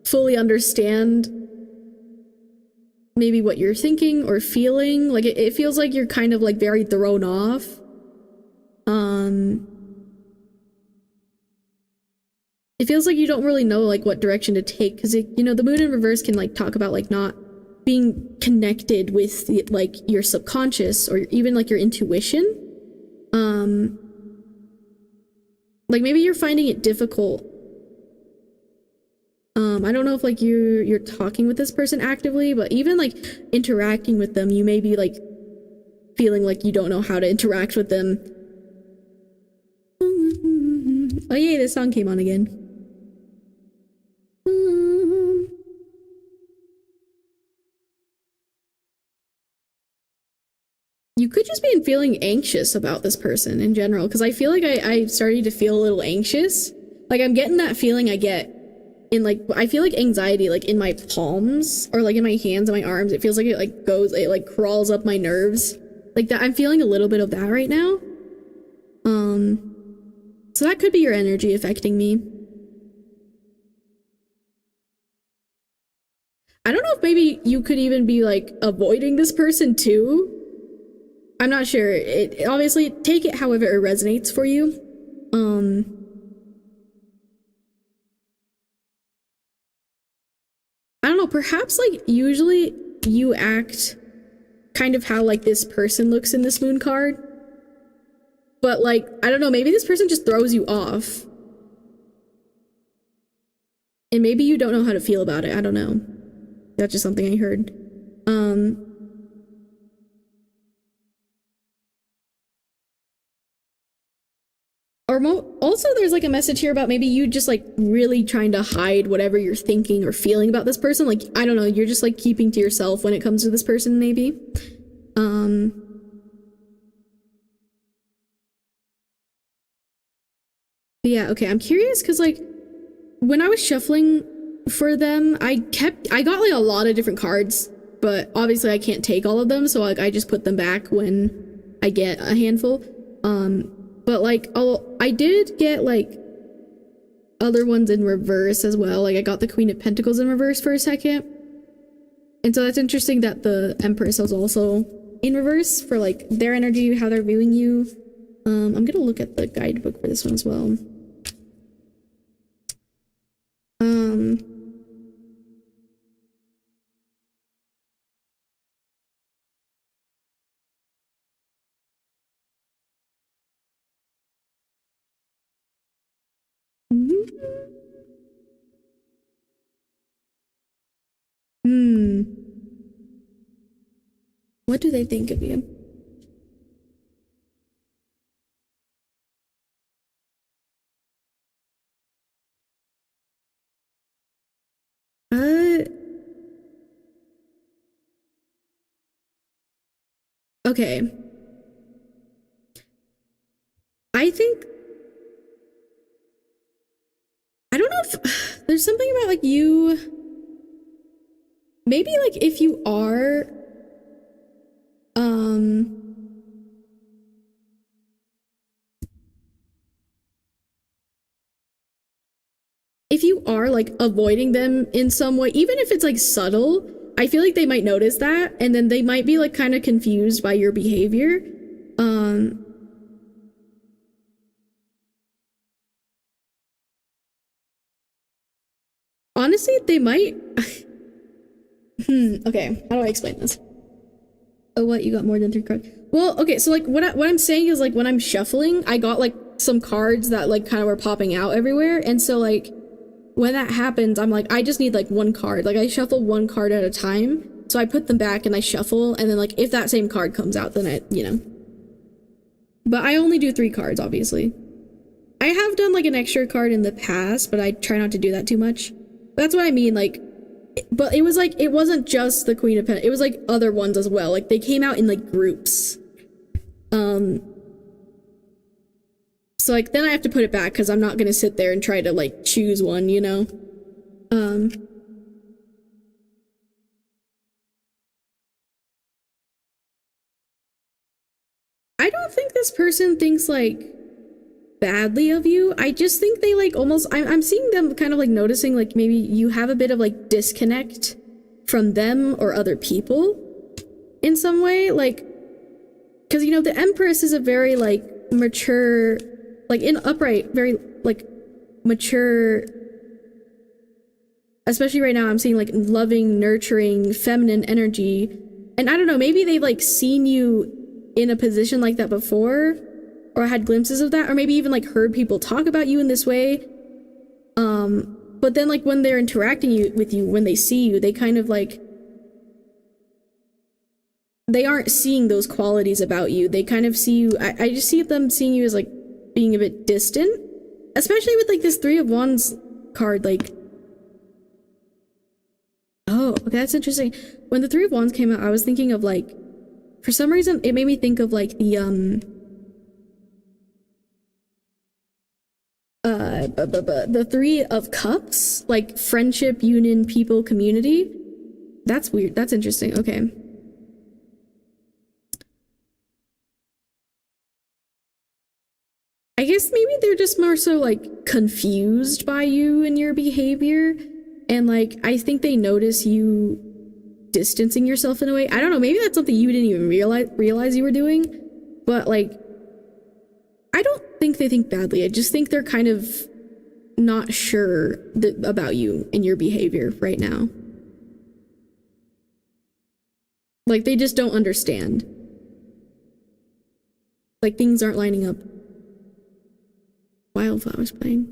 fully understand maybe what you're thinking or feeling. Like, it feels like you're kind of, like, very thrown off. It feels like you don't really know, like, what direction to take, because, you know, the moon in reverse can, like, talk about, like, not being connected with, like, your subconscious or even, like, your intuition. Like, maybe you're finding it difficult. I don't know if, like, you're talking with this person actively, but even, like, interacting with them, you may be, like, feeling like you don't know how to interact with them. Oh, yay, this song came on again. You could just be feeling anxious about this person in general, because I feel like I started to feel a little anxious. Like, I'm getting that feeling I get in, like, I feel like anxiety, like, in my palms, or, like, in my hands and my arms. It feels like it, like, goes, it, like, crawls up my nerves. Like, that, I'm feeling a little bit of that right now. So that could be your energy affecting me. I don't know if maybe you could even be, like, avoiding this person too. I'm not sure. It obviously, take it however it resonates for you. I don't know, perhaps, like, usually you act kind of how, like, this person looks in this moon card. But, like, I don't know, maybe this person just throws you off. And maybe you don't know how to feel about it. I don't know. That's just something I heard. Or also, there's, like, a message here about maybe you just, like, really trying to hide whatever you're thinking or feeling about this person. Like, I don't know, you're just, like, keeping to yourself when it comes to this person, maybe. But yeah, okay, I'm curious, because, like, when I was shuffling for them, I got, like, a lot of different cards, but obviously I can't take all of them, so, like, I just put them back when I get a handful. But, like, I did get, like, other ones in reverse as well. Like, I got the Queen of Pentacles in reverse for a second. And so that's interesting that the Empress was also in reverse for, like, their energy, how they're viewing you. I'm gonna look at the guidebook for this one as well. What do they think of you? Okay. I think, I don't know if there's something about like you, maybe like if you are, if you are like avoiding them in some way, even if it's like subtle, I feel like they might notice that and then they might be like kind of confused by your behavior. Honestly, they might. Okay, how do I explain this? Oh, what? You got more than 3 cards? Well, okay, so like what I'm saying is like when I'm shuffling, I got like some cards that like kind of were popping out everywhere, and so like when that happens, I'm like, I just need like 1 card. Like I shuffle 1 card at a time. So I put them back and I shuffle, and then like if that same card comes out, then I, you know. But I only do 3 cards, obviously. I have done like an extra card in the past, but I try not to do that too much. But that's what I mean, like, but it was like, it wasn't just the Queen of Pentacles, it was like other ones as well. Like they came out in like groups. So like then I have to put it back because I'm not gonna sit there and try to like choose one, you know? I don't think this person thinks like badly of you. I just think they like almost, I'm seeing them kind of like noticing like maybe you have a bit of like disconnect from them or other people in some way, like, because you know the Empress is a very like mature, like in upright, very like mature, especially right now I'm seeing like loving, nurturing, feminine energy. And I don't know, maybe they've like seen you in a position like that before, or had glimpses of that, or maybe even like heard people talk about you in this way. But then like when they're interacting with you, when they see you, they kind of like, they aren't seeing those qualities about you. They kind of see you, I just see them seeing you as like being a bit distant, especially with like this 3 of Wands card. Like, oh, okay, that's interesting. When the 3 of Wands came out, I was thinking of like, for some reason it made me think of like the 3 of Cups, like friendship, union, people, community. That's weird. That's interesting. Okay. I guess maybe they're just more so like confused by you and your behavior. And like, I think they notice you distancing yourself in a way. I don't know, maybe that's something you didn't even realize you were doing. But like, I don't think they think badly. I just think they're kind of not sure about you and your behavior right now. Like, they just don't understand. Like, things aren't lining up. Wildflowers playing.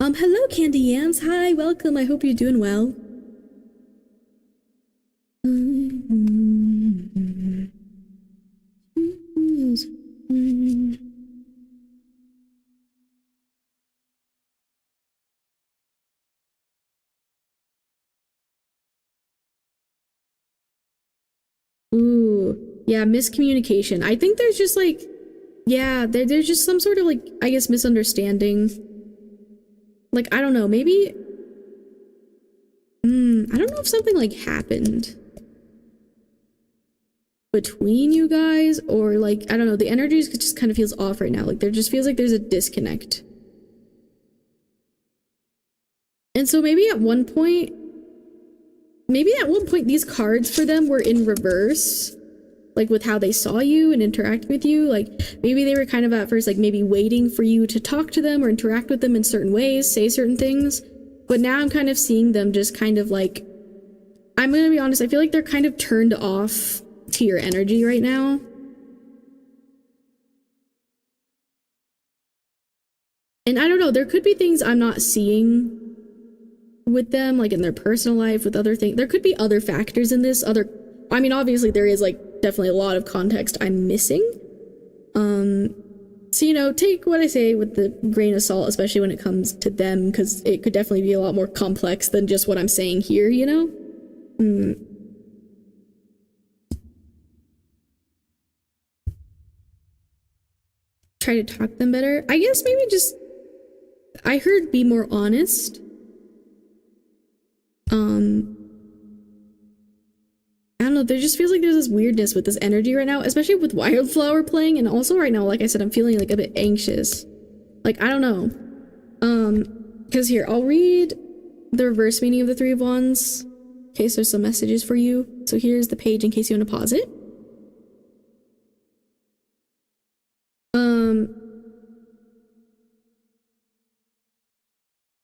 Hello, Candy Yams. Hi, welcome. I hope you're doing well. Ooh, yeah, miscommunication. I think there's just like, yeah, there's just some sort of like, I guess, misunderstanding. Like, I don't know, maybe, I don't know if something like happened between you guys, or like, I don't know, the energy just kind of feels off right now. Like, there just feels like there's a disconnect. And so maybe at one point these cards for them were in reverse, like with how they saw you and interact with you. Like maybe they were kind of at first like maybe waiting for you to talk to them or interact with them in certain ways, say certain things. But now I'm kind of seeing them just kind of like, I'm gonna be honest, I feel like they're kind of turned off to your energy right now. And I don't know, there could be things I'm not seeing with them, like in their personal life, with other things. There could be other factors in this, I mean, obviously there is like definitely a lot of context I'm missing. So, you know, take what I say with the grain of salt, especially when it comes to them, because it could definitely be a lot more complex than just what I'm saying here, you know? try to talk to them better. I guess maybe just, I heard be more honest. I don't know, there just feels like there's this weirdness with this energy right now, especially with Wildflower playing, and also right now, like I said, I'm feeling like a bit anxious. Like, I don't know. Because here, I'll read the reverse meaning of the Three of Wands in case there's some messages for you. So here's the page in case you want to pause it.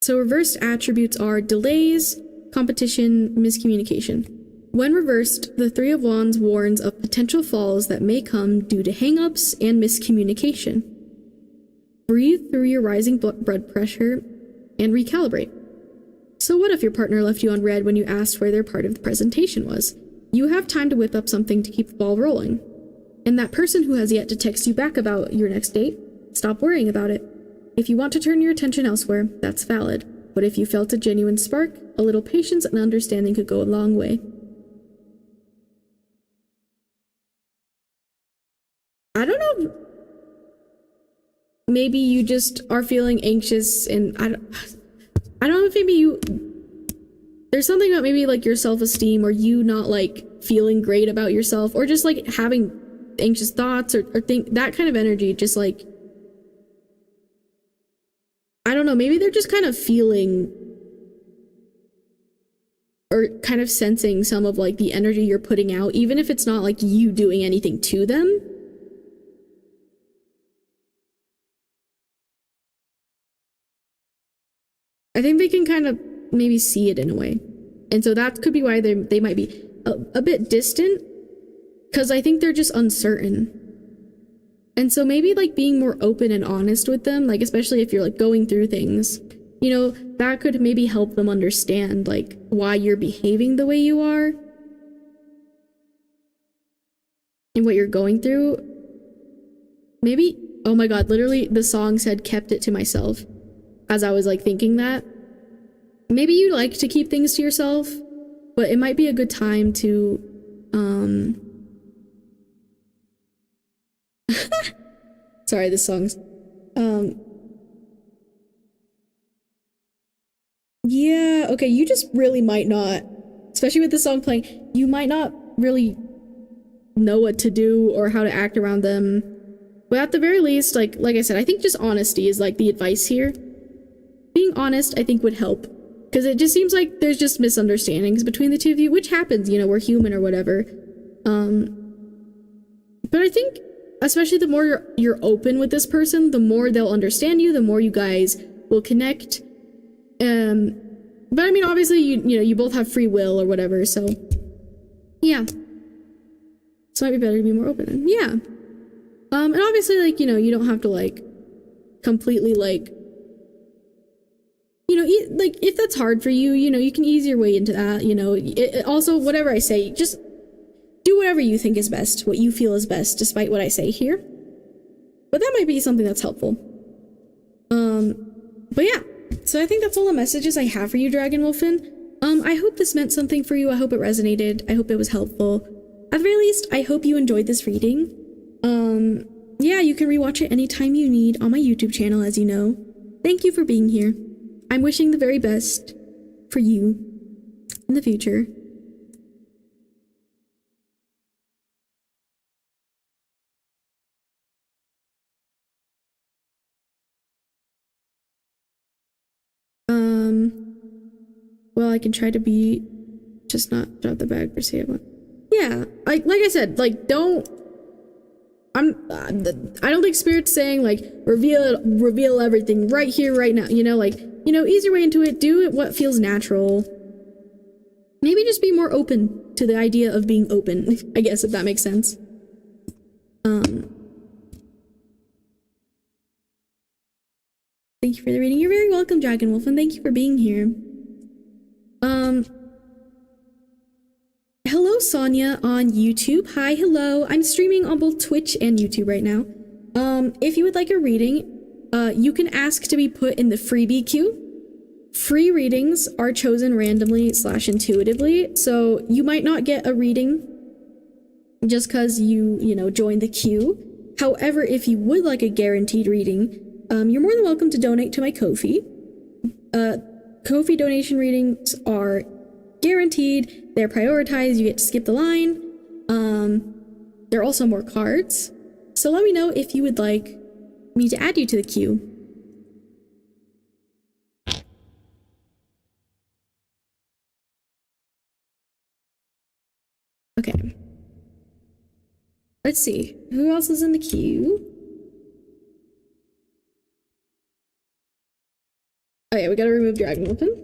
So reversed attributes are delays, competition, miscommunication. When reversed, the Three of Wands warns of potential falls that may come due to hang-ups and miscommunication. Breathe through your rising blood pressure and recalibrate. So what if your partner left you on red when you asked where their part of the presentation was? You have time to whip up something to keep the ball rolling. And that person who has yet to text you back about your next date, stop worrying about it. If you want to turn your attention elsewhere, that's valid. But if you felt a genuine spark, a little patience and understanding could go a long way. I don't know. Maybe you just are feeling anxious, and I don't know if maybe there's something about maybe like your self-esteem, or you not like feeling great about yourself, or just like having anxious thoughts or think that kind of energy, just like, I don't know, maybe they're just kind of feeling or kind of sensing some of like the energy you're putting out, even if it's not like you doing anything to them. I think they can kind of maybe see it in a way. And so that could be why they might be a bit distant, because I think they're just uncertain. And so maybe like being more open and honest with them, like especially if you're like going through things, you know, that could maybe help them understand like why you're behaving the way you are and what you're going through. Maybe, oh my god, literally the song said kept it to myself as I was like thinking that. Maybe you like to keep things to yourself, but it might be a good time to sorry, this song's yeah, okay, you just really might not, especially with the song playing, you might not really know what to do or how to act around them. But at the very least, like I said, I think just honesty is like the advice here. Being honest, I think, would help, because it just seems like there's just misunderstandings between the two of you, which happens, you know, we're human or whatever. But I think, especially the more you're open with this person, the more they'll understand you, the more you guys will connect. But I mean, obviously, you know, you both have free will or whatever, so yeah. So it might be better to be more open. Yeah. And obviously, like, you know, you don't have to like completely like, you know, like if that's hard for you, you know, you can ease your way into that, you know. Also, whatever I say, just do whatever you think is best, what you feel is best, despite what I say here. But that might be something that's helpful. But yeah, so I think that's all the messages I have for you, Dragon Wolfen. I hope this meant something for you. I hope it resonated. I hope it was helpful. At the very least, I hope you enjoyed this reading. Yeah, you can rewatch it anytime you need on my YouTube channel, as you know. Thank you for being here. I'm wishing the very best for you in the future. Well, I can try to be, just not drop the bag per se. Yeah, like I said, like, don't, I don't think Spirit's saying, like, reveal everything right here, right now, you know, like, you know, ease your way into it, do it what feels natural. Maybe just be more open to the idea of being open, I guess, if that makes sense. Thank you for the reading. You're very welcome, Dragon Wolf, and thank you for being here. Hello, Sonia on YouTube. Hi, hello. I'm streaming on both Twitch and YouTube right now. If you would like a reading, you can ask to be put in the freebie queue. Free readings are chosen randomly / intuitively, so you might not get a reading just because you know, joined the queue. However, if you would like a guaranteed reading, you're more than welcome to donate to my Kofi. Kofi donation readings are guaranteed. They're prioritized. You get to skip the line. There are also more cards. So let me know if you would like me to add you to the queue. Okay. Let's see. Who else is in the queue? Oh yeah, we gotta remove Dragon Weapon.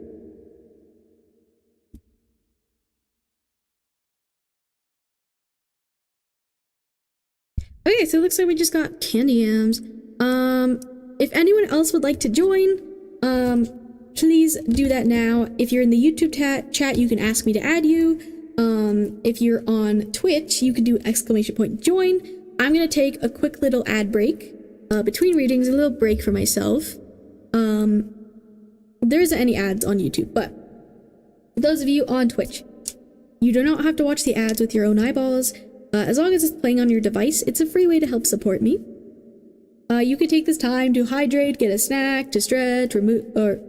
Okay, so it looks like we just got candy yams. If anyone else would like to join, please do that now. If you're in the YouTube chat, you can ask me to add you. If you're on Twitch, you can do !join. I'm gonna take a quick little ad break between readings, a little break for myself. There isn't any ads on YouTube, but for those of you on Twitch, you do not have to watch the ads with your own eyeballs. As long as it's playing on your device, it's a free way to help support me. You could take this time to hydrate, get a snack, to stretch, remove, or...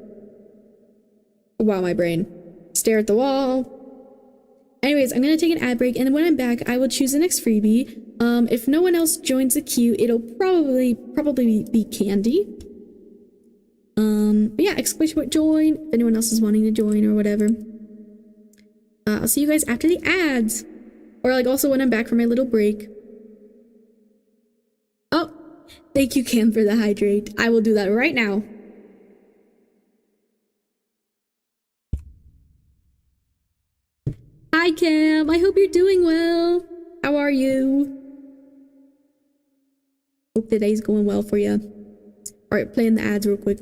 Wow, my brain. Stare at the wall. Anyways, I'm gonna take an ad break, and then when I'm back, I will choose the next freebie. If no one else joins the queue, it'll probably be Candy. But yeah, !join, if anyone else is wanting to join or whatever. I'll see you guys after the ads. Or like also when I'm back from my little break. Oh, thank you, Cam, for the hydrate. I will do that right now. Hi, Cam. I hope you're doing well. How are you? Hope today's going well for you. All right, playing the ads real quick.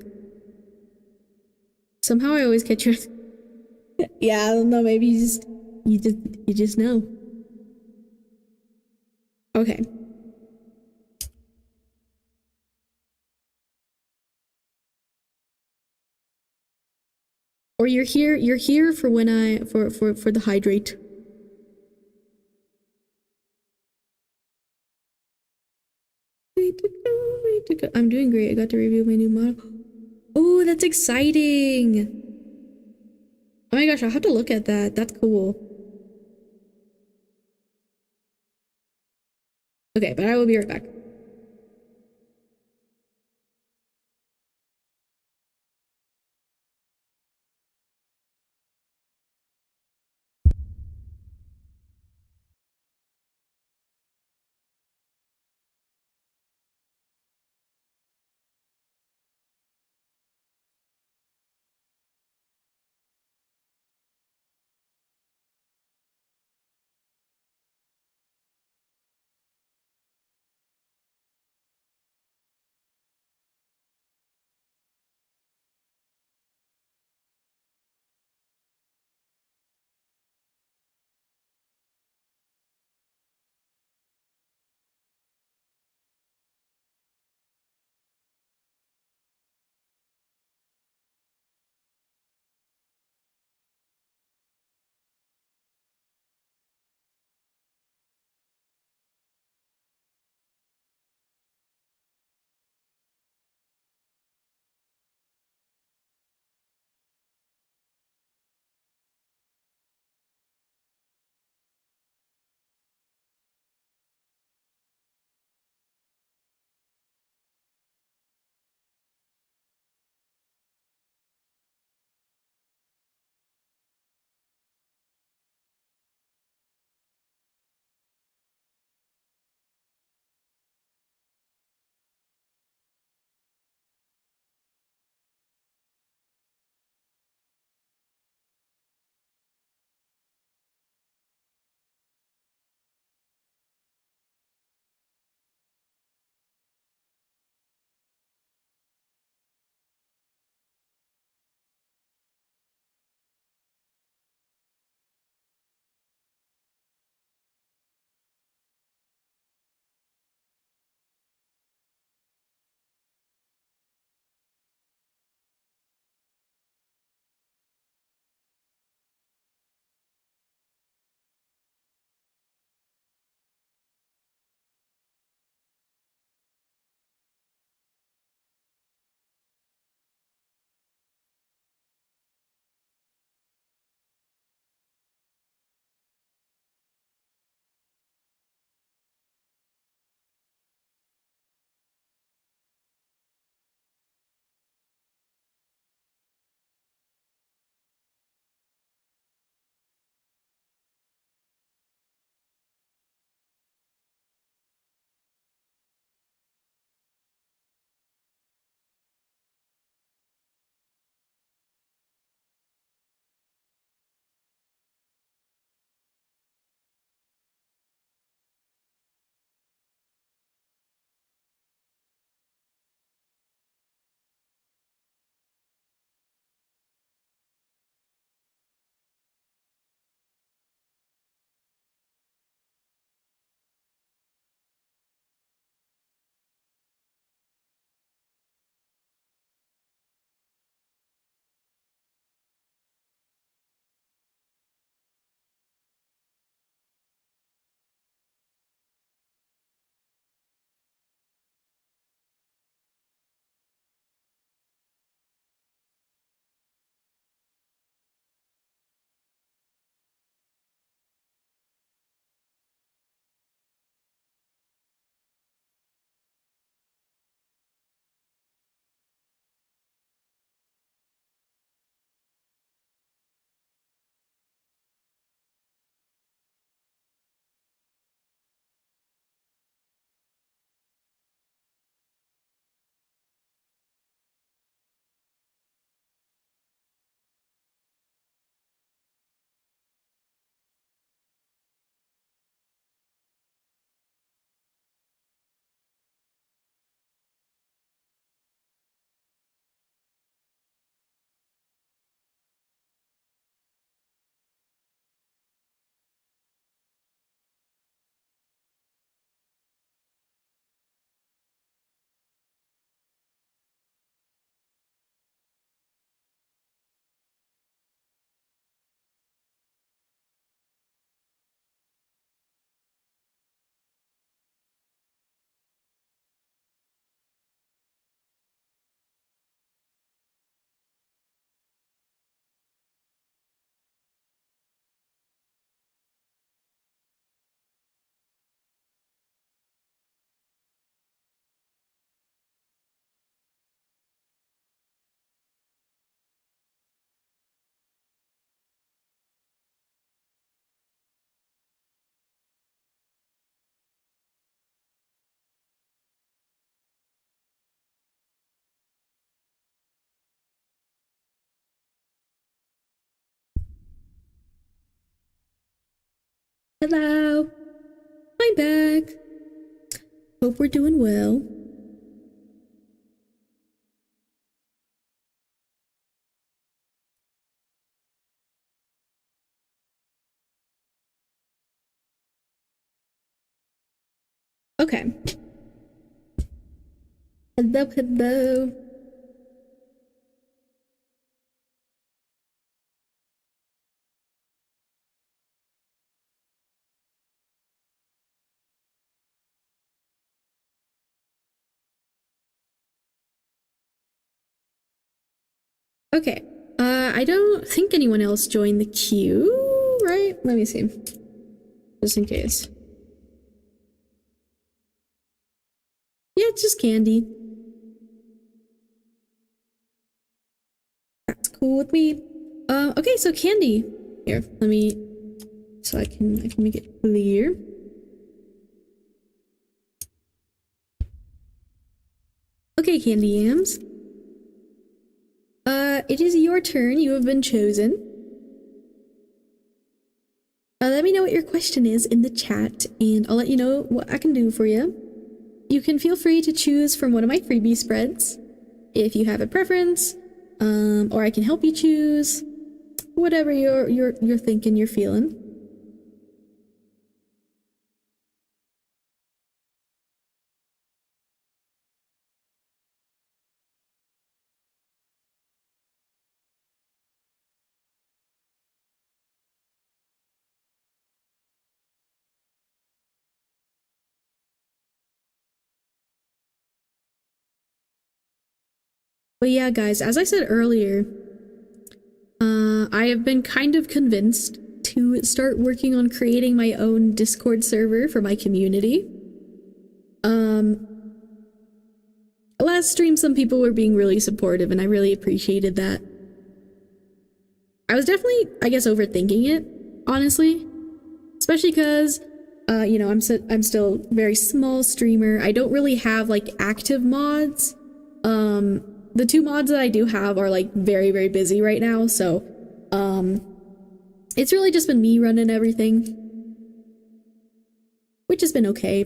Somehow I always catch your... Yeah, I don't know. Maybe you just know. Okay. Or you're here for when for the hydrate. I'm doing great. I got to review my new model. Oh, that's exciting. Oh my gosh, I'll have to look at that. That's cool. Okay, but I will be right back. Hello. I'm back. Hope we're doing well. Okay. Hello, hello. Okay. I don't think anyone else joined the queue, right? Let me see. Just in case. Yeah, it's just Candy. That's cool with me. Okay, so Candy. Here, let me so I can make it clear. Okay, Candy Yams. It is your turn. You have been chosen. Let me know what your question is in the chat, and I'll let you know what I can do for you. You can feel free to choose from one of my freebie spreads, if you have a preference, or I can help you choose, whatever you're thinking, you're feeling. But yeah, guys, as I said earlier, I have been kind of convinced to start working on creating my own Discord server for my community. Last stream, some people were being really supportive, and I really appreciated that. I was definitely, I guess, overthinking it, honestly. Especially because, you know, I'm still a very small streamer. I don't really have, like, active mods. The two mods that I do have are, like, very, very busy right now, so, it's really just been me running everything. Which has been okay.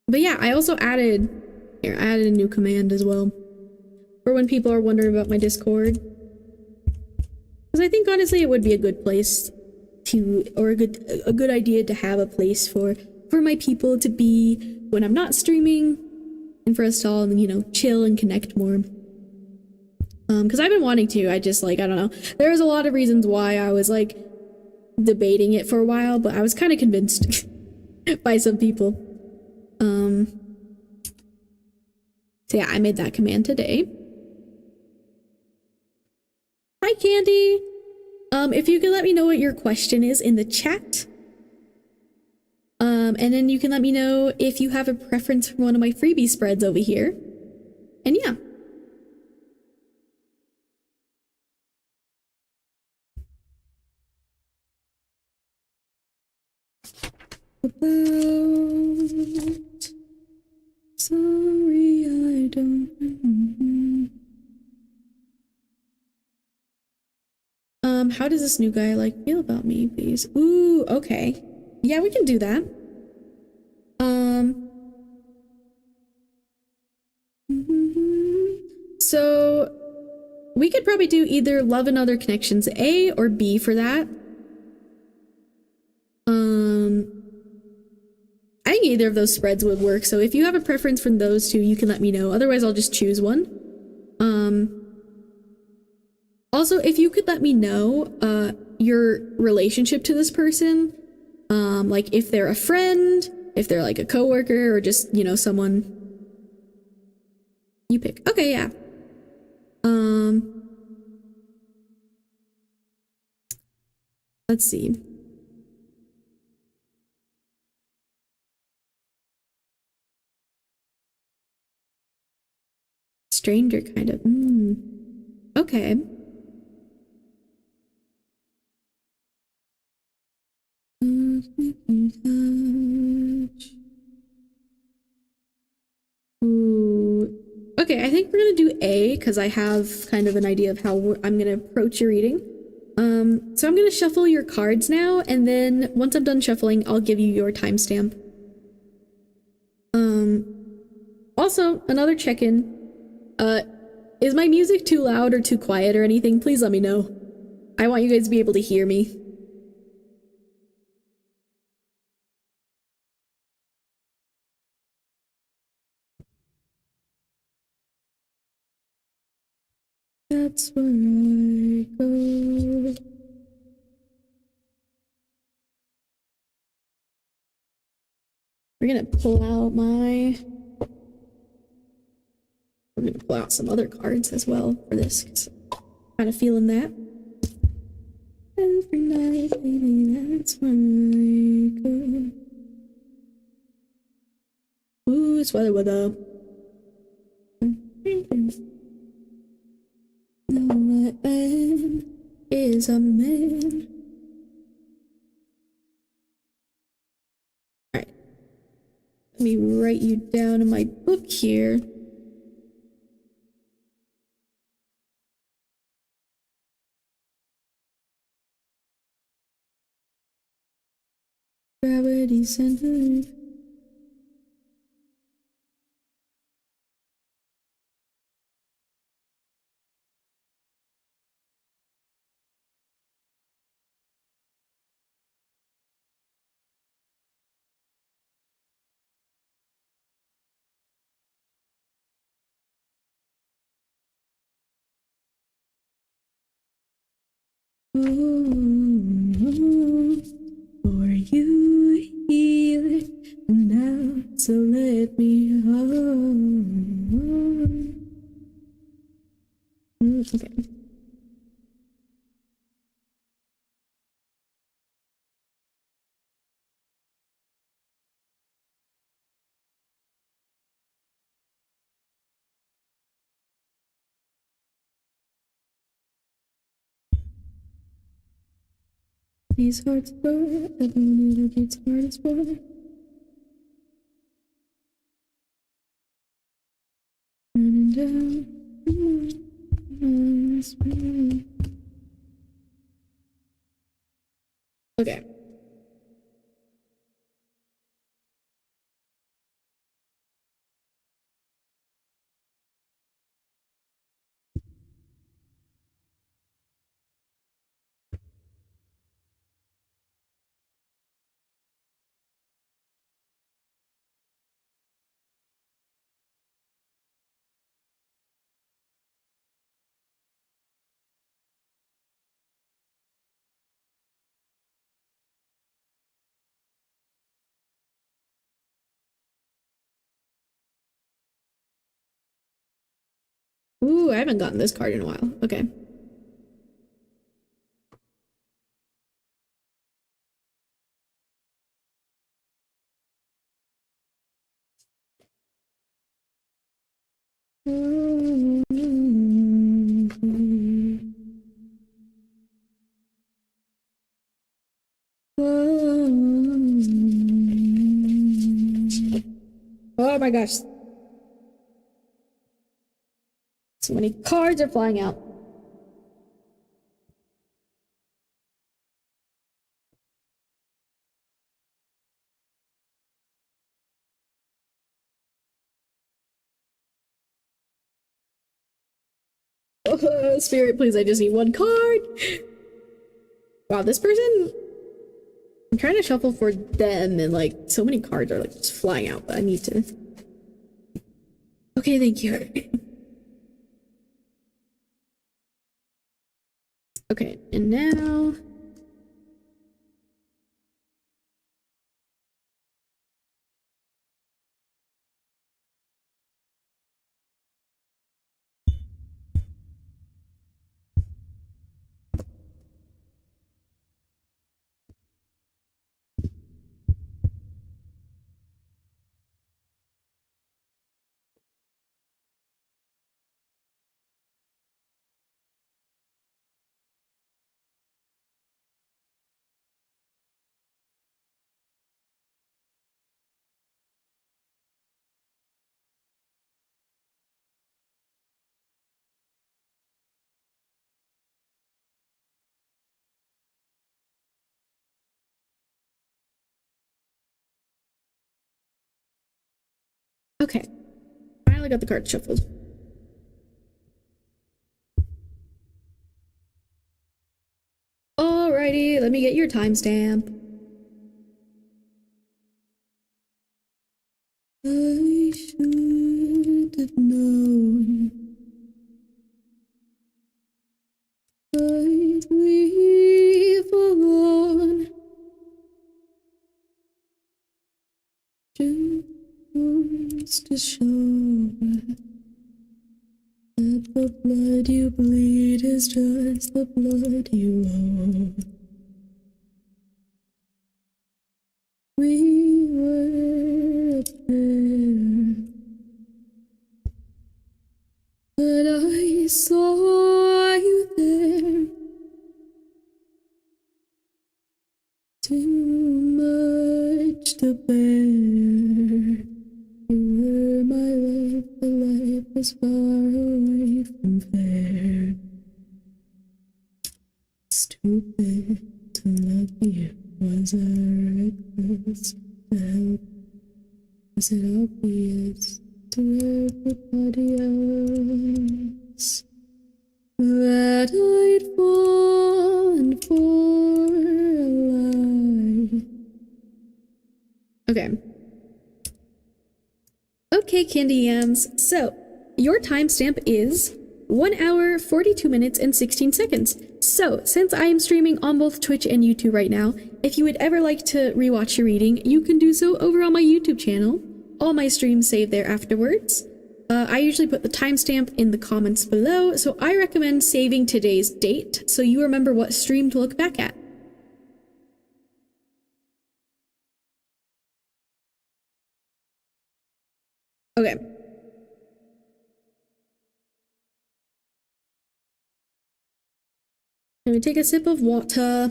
But yeah, I also added a new command as well. For when people are wondering about my Discord. Because I think honestly it would be a good place to, or a good idea to have a place for my people to be when I'm not streaming, and for us to all, you know, chill and connect more. Because I've been wanting to, I just, like, I don't know. There was a lot of reasons why I was, like, debating it for a while, but I was kind of convinced by some people. So yeah, I made that command today. Hi, Candy! If you can let me know what your question is in the chat. And then you can let me know if you have a preference for one of my freebie spreads over here. And yeah. Sorry, I don't. How does this new guy, like, feel about me, please? Ooh, okay. Yeah, we can do that. So we could probably do either Love and Other Connections A or B for that. I think either of those spreads would work, so if you have a preference from those two, you can let me know. Otherwise, I'll just choose one. Also, if you could let me know, your relationship to this person, like if they're a friend, if they're like a coworker, or just, you know, someone you pick. Okay, yeah. Let's see. Stranger, kind of. Okay. Ooh. Okay, I think we're gonna do A, because I have kind of an idea of how I'm gonna approach your reading. So I'm gonna shuffle your cards now, and then once I'm done shuffling, I'll give you your timestamp. Also, another check-in. Is my music too loud or too quiet or anything? Please let me know. I want you guys to be able to hear me. That's where I go. We're gonna pull out we're gonna pull out some other cards as well for this, 'cause I'm kind of feeling that. Every night, baby, that's where I go. Ooh, it's weather. No, my man is a man. Alright. Let me write you down in my book here. Gravity center. Oh, for you here now, so let me on. Okay. These hearts for everyone who beats hardest for. Running down. Okay. Ooh, I haven't gotten this card in a while. Okay. Oh my gosh. So many cards are flying out. Oh, Spirit, please, I just need one card. Wow, this person, I'm trying to shuffle for them and like so many cards are like just flying out, but I need to. Okay, thank you. Okay, and now Okay. Finally got the cards shuffled. Alrighty, let me get your timestamp. I should have known I'd leave alone. Just to show that the blood you bleed is just the blood you owe. We were up there, but I saw you there. Too much to bear. You were my life, but life was far away from fair. Stupid to love you. Was I reckless to help? Was it obvious to everybody else that I'd fallen for a lie? Okay. Okay, Candy Yams. So, your timestamp is 1 hour, 42 minutes, and 16 seconds. So, since I am streaming on both Twitch and YouTube right now, if you would ever like to rewatch your reading, you can do so over on my YouTube channel. All my streams save there afterwards. I usually put the timestamp in the comments below, so I recommend saving today's date so you remember what stream to look back at. Okay. Let me take a sip of water.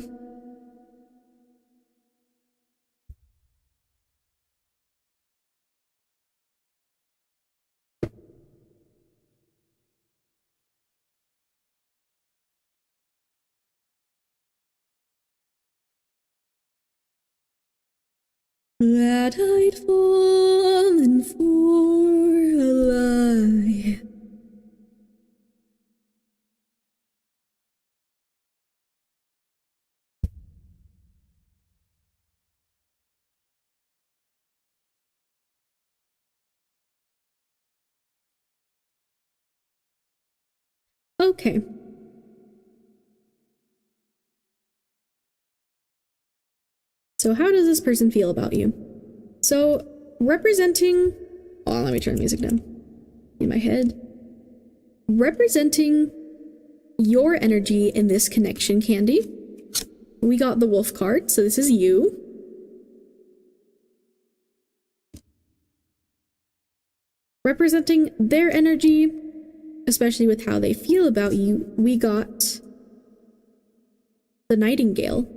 That I'd fallen for a lie. Okay. So how does this person feel about you? So, representing... Oh, let me turn the music down. In my head. Representing your energy in this connection, Candy. We got the wolf card, so this is you. Representing their energy, especially with how they feel about you, we got the nightingale.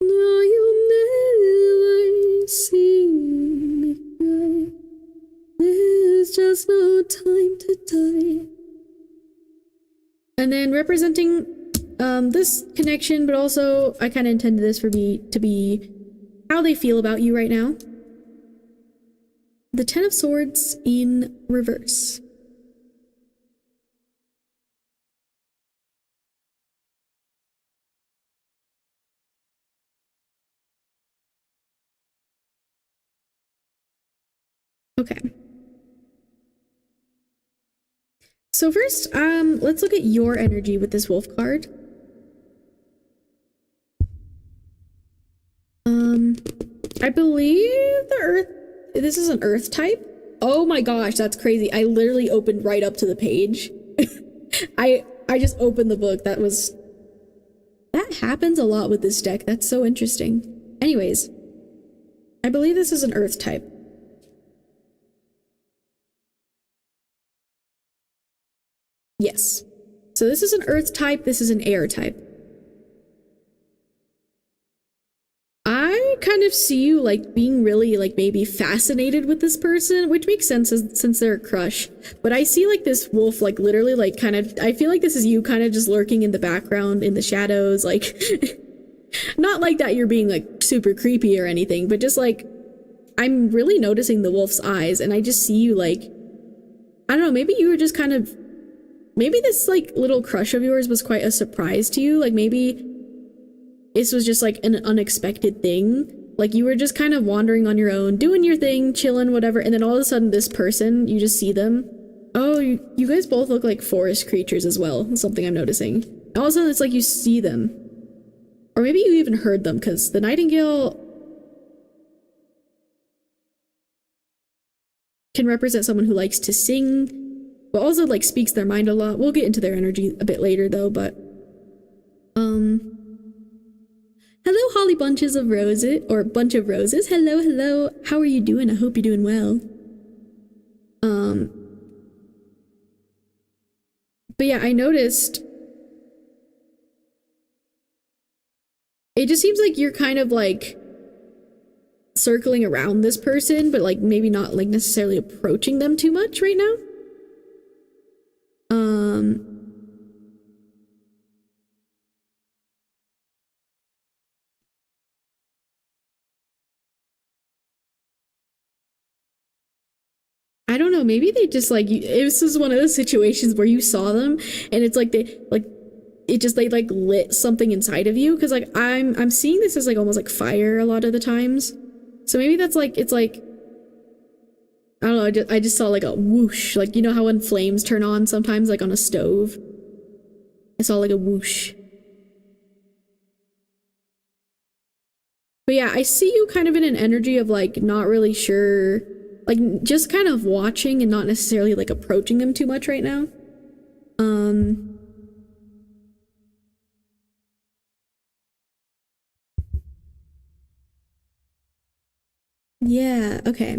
No, you'll never see me cry. There's just no time to die. And then representing this connection, but also I kind of intended this for to be how they feel about you right now. The Ten of Swords in reverse. Okay. So first, let's look at your energy with this wolf card. I believe the earth, this is an earth type. Oh my gosh, that's crazy. I literally opened right up to the page. I just opened the book. That happens a lot with this deck. That's so interesting. Anyways, I believe this is an earth type. Yes. So this is an earth type, this is an air type. I kind of see you like being really like maybe fascinated with this person, which makes sense since they're a crush. But I see like this wolf like literally like kind of, I feel like this is you kind of just lurking in the background in the shadows, like not like that you're being like super creepy or anything, but just like I'm really noticing the wolf's eyes, and I just see you like, I don't know, maybe you were just kind of, maybe this like little crush of yours was quite a surprise to you. Like maybe this was just like an unexpected thing. Like you were just kind of wandering on your own, doing your thing, chilling, whatever. And then all of a sudden this person, you just see them. Oh, you guys both look like forest creatures as well. That's something I'm noticing. All of a sudden it's like you see them. Or maybe you even heard them, because the nightingale can represent someone who likes to sing, but also like speaks their mind a lot. We'll get into their energy a bit later though, but hello, Holly Bunches of Roses, or Bunch of Roses. Hello, hello. How are you doing? I hope you're doing well. But yeah, I noticed it just seems like you're kind of like circling around this person, but like maybe not like necessarily approaching them too much right now. I don't know, maybe they just like, this is one of those situations where you saw them and it's like they like lit something inside of you, because like I'm seeing this as like almost like fire a lot of the times. So maybe that's like, it's like, I don't know, I just saw like a whoosh, like you know how when flames turn on sometimes like on a stove? I saw like a whoosh. But yeah, I see you kind of in an energy of like not really sure, like just kind of watching and not necessarily like approaching them too much right now. Yeah, okay.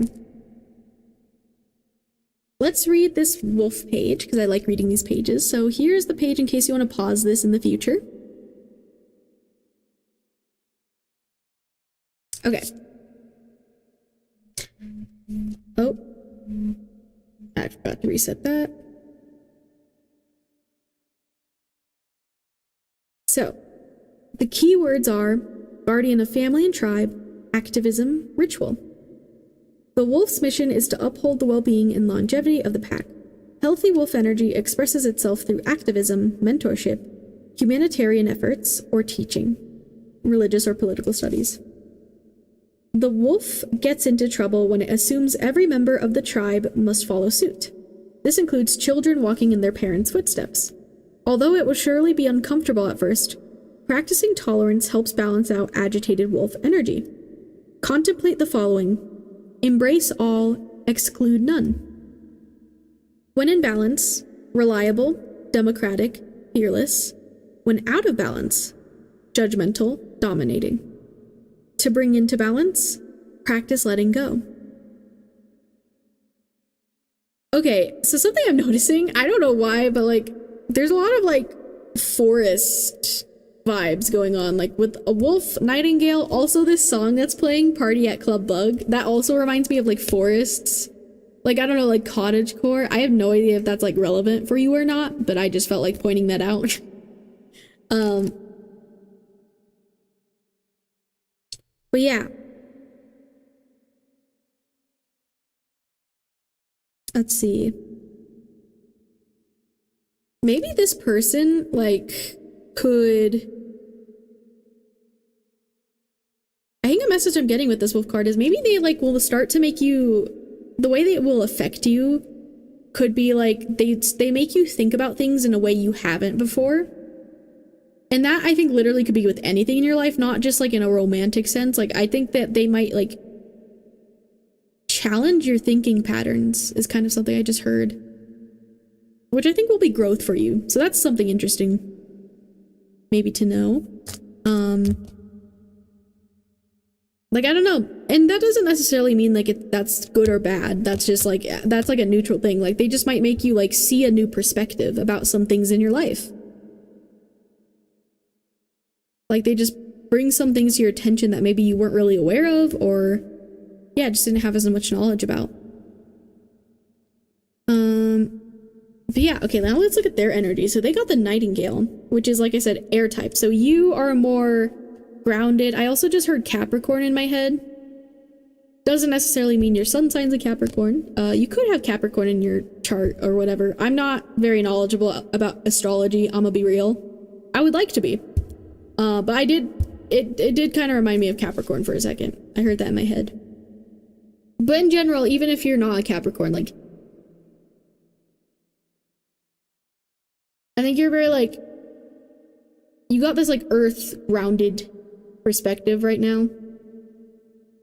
Let's read this wolf page, because I like reading these pages. So here's the page in case you want to pause this in the future. Okay. Oh. I forgot to reset that. So, the key words are guardian of family and tribe, activism, ritual. The wolf's mission is to uphold the well-being and longevity of the pack. Healthy wolf energy expresses itself through activism, mentorship, humanitarian efforts, or teaching, religious or political studies. The wolf gets into trouble when it assumes every member of the tribe must follow suit. This includes children walking in their parents' footsteps. Although it will surely be uncomfortable at first, practicing tolerance helps balance out agitated wolf energy. Contemplate the following: embrace all, exclude none. When in balance, reliable, democratic, fearless. When out of balance, judgmental, dominating. To bring into balance, practice letting go. Okay, so something I'm noticing, I don't know why, but like, there's a lot of like forest vibes going on, like with a wolf, nightingale. Also this song that's playing, Party at Club Bug, that also reminds me of like forests. Like, I don't know, like cottagecore. I have no idea if that's like relevant for you or not, but I just felt like pointing that out. But yeah. Let's see. Maybe this person, like, could... I think a message I'm getting with this wolf card is maybe they, like, will start to make you... The way they will affect you could be, like, they make you think about things in a way you haven't before. And that, I think, literally could be with anything in your life, not just, like, in a romantic sense. Like, I think that they might, like, challenge your thinking patterns is kind of something I just heard. Which I think will be growth for you. So that's something interesting maybe to know. Like, I don't know. And that doesn't necessarily mean, like, that's good or bad. That's just, like, that's, like, a neutral thing. Like, they just might make you, like, see a new perspective about some things in your life. Like, they just bring some things to your attention that maybe you weren't really aware of, or, yeah, just didn't have as much knowledge about. But yeah, okay, now let's look at their energy. So they got the Nightingale, which is, like I said, air type. So you are more grounded. I also just heard Capricorn in my head. Doesn't necessarily mean your sun sign's a Capricorn. You could have Capricorn in your chart or whatever. I'm not very knowledgeable about astrology, I'm gonna be real. I would like to be. But I did, it did kind of remind me of Capricorn for a second. I heard that in my head. But in general, even if you're not a Capricorn, like, I think you're very, like, you got this, like, earth-grounded perspective right now,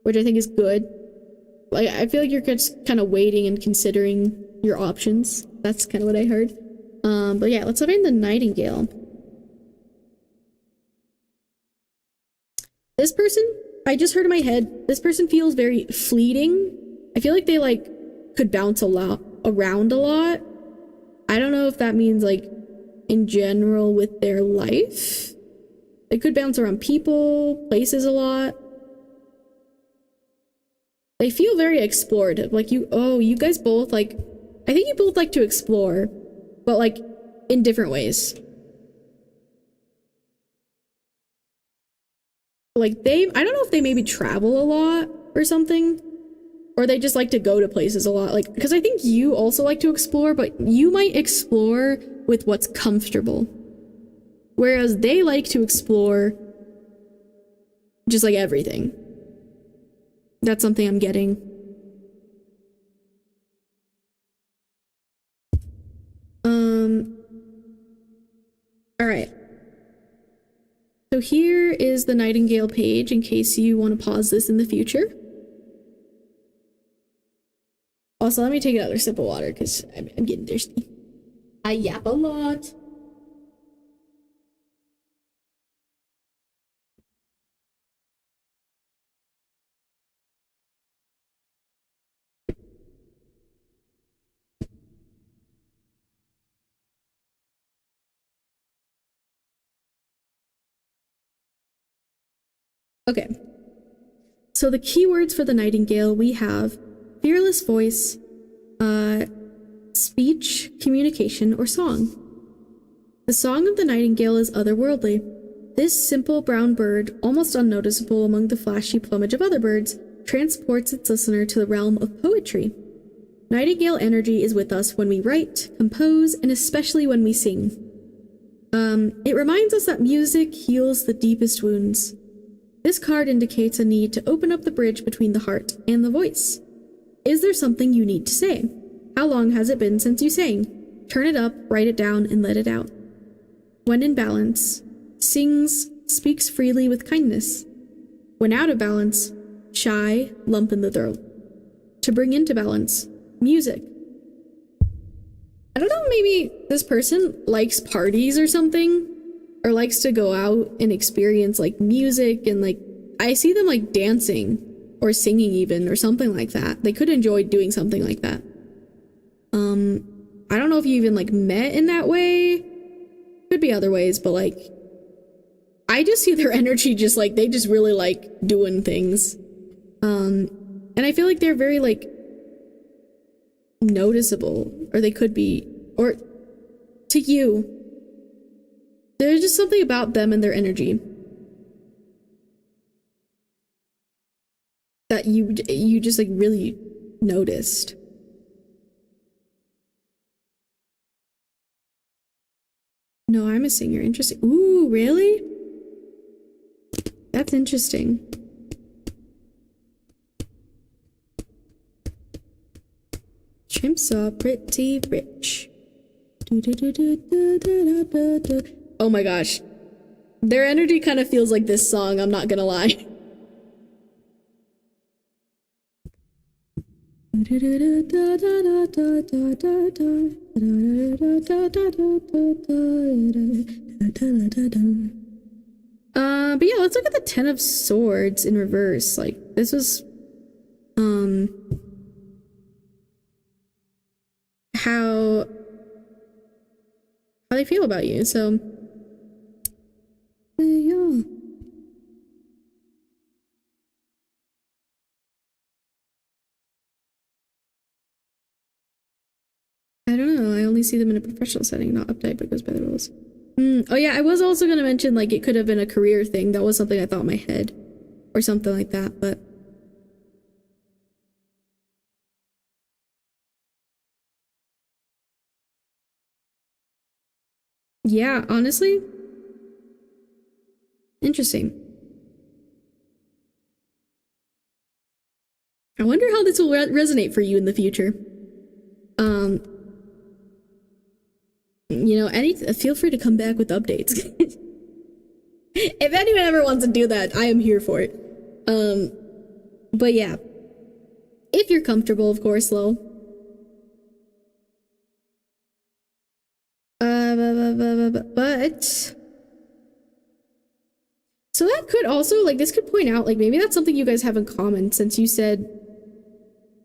which I think is good. Like, I feel like you're just kind of waiting and considering your options. That's kind of what I heard. But yeah, let's find the Nightingale. This person, I just heard in my head, this person feels very fleeting. I feel like they, like, could bounce around a lot. I don't know if that means, like, in general with their life. They could bounce around people, places a lot. They feel very explorative. Like, you guys both, like, I think you both like to explore, but, like, in different ways. Like, I don't know if they maybe travel a lot or something, or they just like to go to places a lot. Like, because I think you also like to explore, but you might explore with what's comfortable. Whereas they like to explore just, like, everything. That's something I'm getting. All right. So here is the Nightingale page in case you want to pause this in the future. Also, let me take another sip of water because I'm getting thirsty. I yap a lot. Okay. So the keywords for the Nightingale, we have fearless voice, speech, communication, or song. The song of the Nightingale is otherworldly. This simple brown bird, almost unnoticeable among the flashy plumage of other birds, transports its listener to the realm of poetry. Nightingale energy is with us when we write, compose, and especially when we sing. It reminds us that music heals the deepest wounds. This card indicates a need to open up the bridge between the heart and the voice. Is there something you need to say? How long has it been since you sang? Turn it up, write it down, and let it out. When in balance, sings, speaks freely with kindness. When out of balance, shy, lump in the throat. To bring into balance, music. I don't know, maybe this person likes parties or something, or likes to go out and experience, like, music, and, like, I see them, like, dancing or singing even or something like that. They could enjoy doing something like that. I don't know if you even, like, met in that way. Could be other ways, but, like, I just see their energy just, like, they just really like doing things. And I feel like they're very, like, noticeable, or they could be, or to you. There's just something about them and their energy that you just, like, really noticed. No, I'm a singer. Interesting. Ooh, really? That's interesting. Chimps are pretty rich. Oh my gosh. Their energy kind of feels like this song, I'm not gonna lie. But yeah, let's look at the Ten of Swords in reverse. Like, this was, how they feel about you, so, yeah. I don't know, I only see them in a professional setting, not uptight, but goes by the rules. Oh yeah, I was also gonna mention, like, it could have been a career thing. That was something I thought in my head. Or something like that, but Yeah, honestly, interesting. I wonder how this will resonate for you in the future. Um, you know, feel free to come back with updates. If anyone ever wants to do that, I am here for it. But yeah, if you're comfortable, of course, Lo. But so that could also, like, this could point out, like, maybe that's something you guys have in common, since you said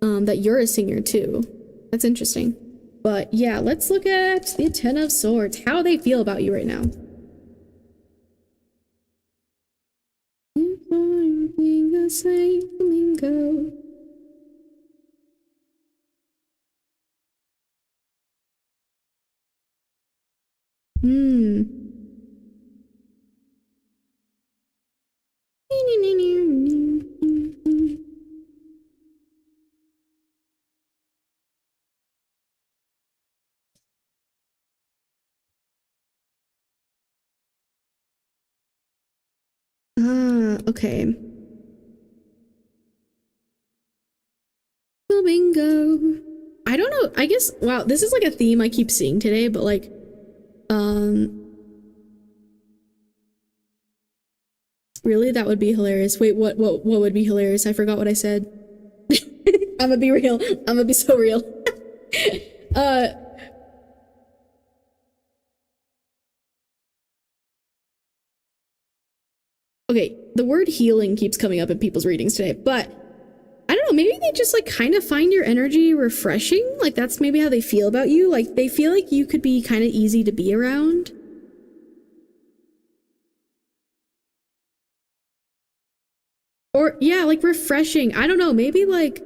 that you're a singer too. That's interesting. But yeah, let's look at the Ten of Swords, how they feel about you right now. Okay. Bingo. I don't know. I guess, wow, this is like a theme I keep seeing today, but like, really? That would be hilarious. Wait, what would be hilarious? I forgot what I said. I'm gonna be real. I'm gonna be so real. Okay, the word healing keeps coming up in people's readings today, but I don't know, maybe they just like kind of find your energy refreshing. Like that's maybe how they feel about you. Like they feel like you could be kind of easy to be around. Or yeah, like refreshing. I don't know, maybe like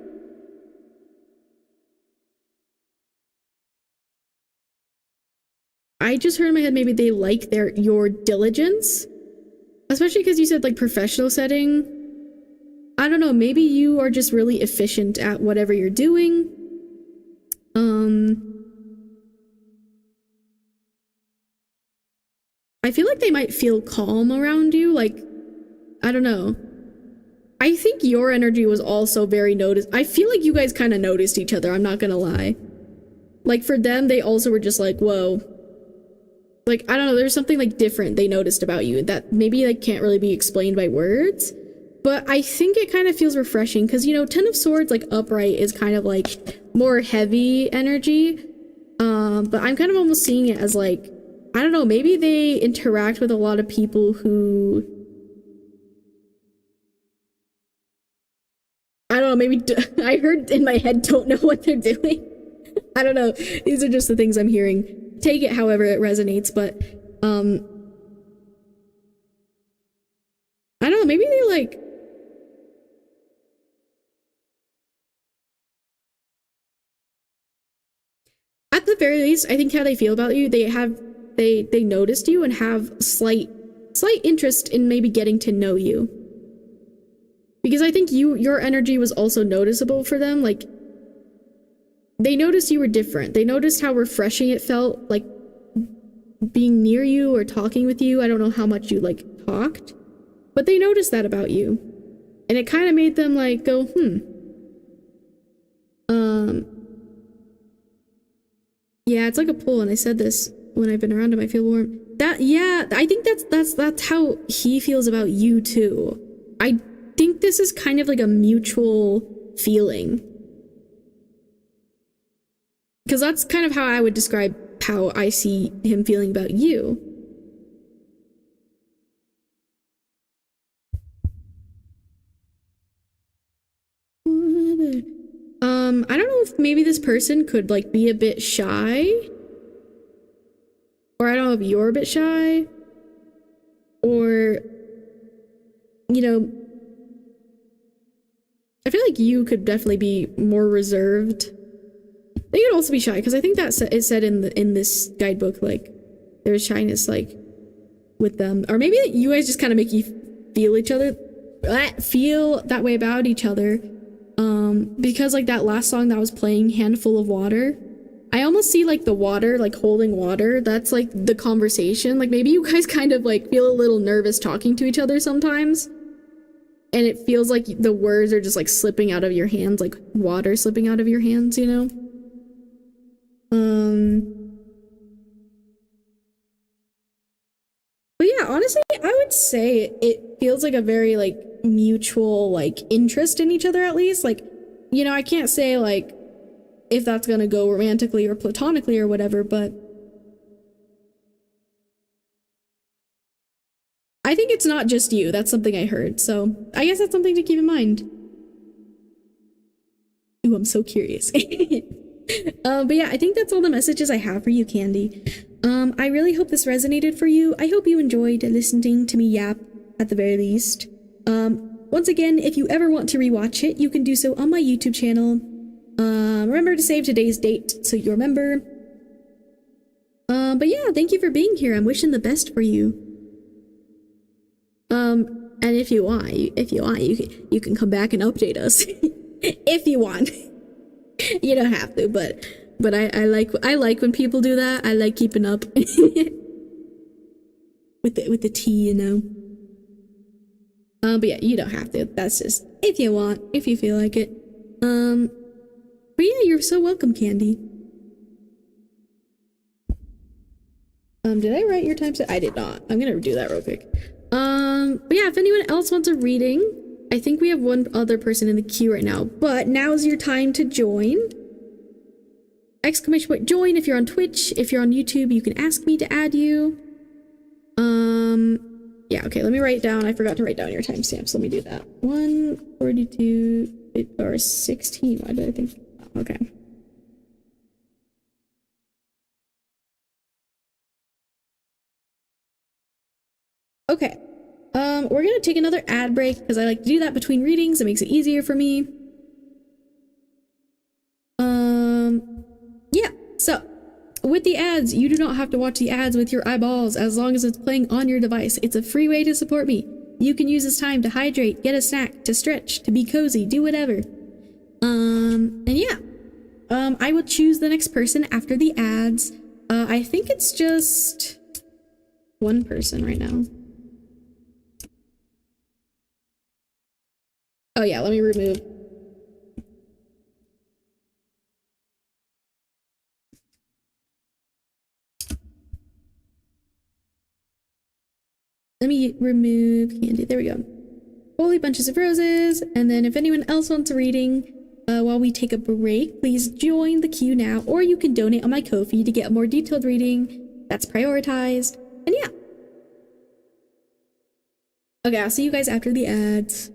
I just heard in my head maybe they like your diligence. Especially because you said like professional setting. I don't know, maybe you are just really efficient at whatever you're doing. I feel like they might feel calm around you, like, I don't know. I think your energy was also very noticed. I feel like you guys kind of noticed each other, I'm not gonna lie. Like for them, they also were just like, whoa. Like, I don't know, there's something like different they noticed about you that maybe like can't really be explained by words. But I think it kind of feels refreshing because, you know, Ten of Swords, like upright, is kind of like more heavy energy. But I'm kind of almost seeing it as like, I don't know, maybe they interact with a lot of people who, I don't know, maybe I heard in my head don't know what they're doing. I don't know. These are just the things I'm hearing. Take it however it resonates, but I don't know, maybe they like, at the very least, I think how they feel about you, they noticed you and have slight interest in maybe getting to know you. Because I think your energy was also noticeable for them. Like, they noticed you were different. They noticed how refreshing it felt, like, being near you or talking with you. I don't know how much you, like, talked. But they noticed that about you. And it kind of made them, like, go, yeah, it's like a pull, and I said this when I've been around him, I feel warm. Yeah, I think that's how he feels about you, too. I think this is kind of like a mutual feeling. Because that's kind of how I would describe how I see him feeling about you. I don't know if maybe this person could like be a bit shy. Or I don't know if you're a bit shy. Or, you know, I feel like you could definitely be more reserved. They could also be shy, because I think that it said in this guidebook, like, there's shyness, like, with them. Or maybe you guys just kind of make you feel that way about each other. Because, like, that last song that was playing, Handful of Water, I almost see like the water, like holding water. That's like the conversation. Like maybe you guys kind of like feel a little nervous talking to each other sometimes. And it feels like the words are just like slipping out of your hands, like water slipping out of your hands, you know? But yeah, honestly, I would say it feels like a very like mutual like interest in each other at least. Like, you know, I can't say like if that's gonna go romantically or platonically or whatever, but I think it's not just you. That's something I heard. So I guess that's something to keep in mind. Ooh, I'm so curious. But yeah, I think that's all the messages I have for you, Candy. I really hope this resonated for you. I hope you enjoyed listening to me yap at the very least. Once again, if you ever want to rewatch it, you can do so on my YouTube channel. Remember to save today's date so you remember. But yeah, thank you for being here. I'm wishing the best for you. And if you want, you can come back and update us. If you want. You don't have to, but I like when people do that. I like keeping up with the tea, you know. But yeah, you don't have to. That's just if you want, if you feel like it. But yeah, you're so welcome, Candy. Did I write your timestamp? I did not. I'm gonna do that real quick. But yeah, if anyone else wants a reading, I think we have one other person in the queue right now. But now's your time to join. Exclamation point join if you're on Twitch. If you're on YouTube, you can ask me to add you. Yeah, okay, let me write down. I forgot to write down your timestamps. Let me do that. 1:42 or 16. Why did I think? Oh, okay. Okay. We're gonna take another ad break because I like to do that between readings. It makes it easier for me. Yeah. So, with the ads, you do not have to watch the ads with your eyeballs as long as it's playing on your device. It's a free way to support me. You can use this time to hydrate, get a snack, to stretch, to be cozy, do whatever. And yeah. I will choose the next person after the ads. I think it's just one person right now. Oh yeah, let me remove. Let me remove Candy. There we go. Holy bunches of roses. And then if anyone else wants a reading while we take a break, please join the queue now. Or you can donate on my Kofi to get a more detailed reading that's prioritized. And yeah. Okay, I'll see you guys after the ads.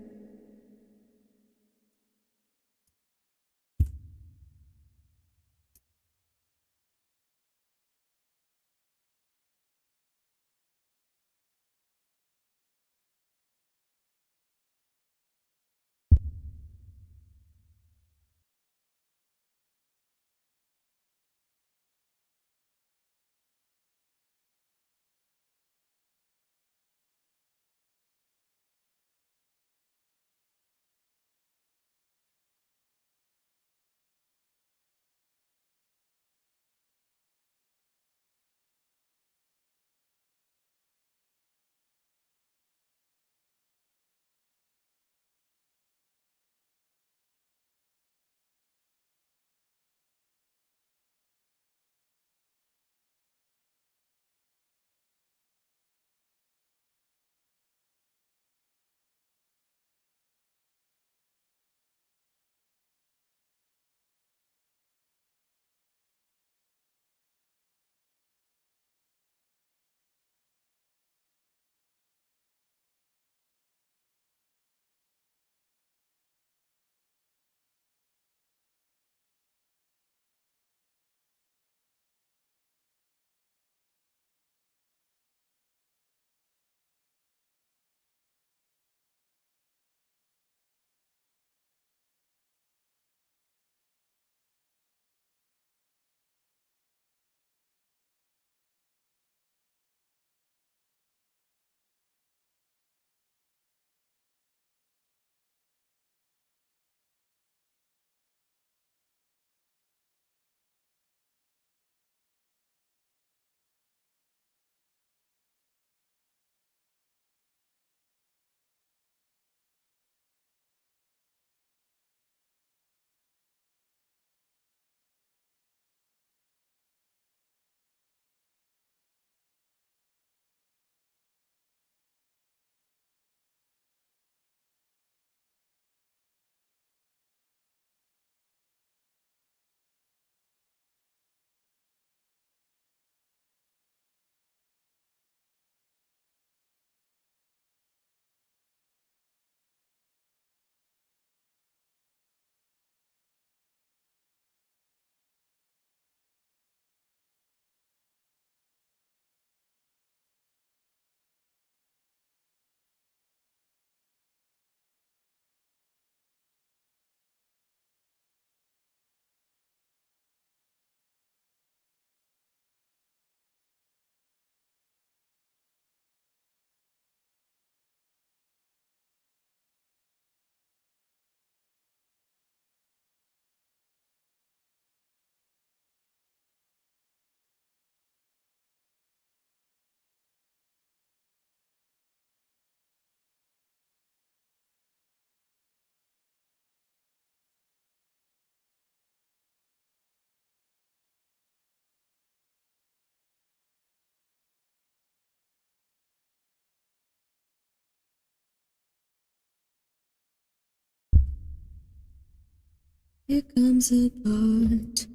Here comes a thought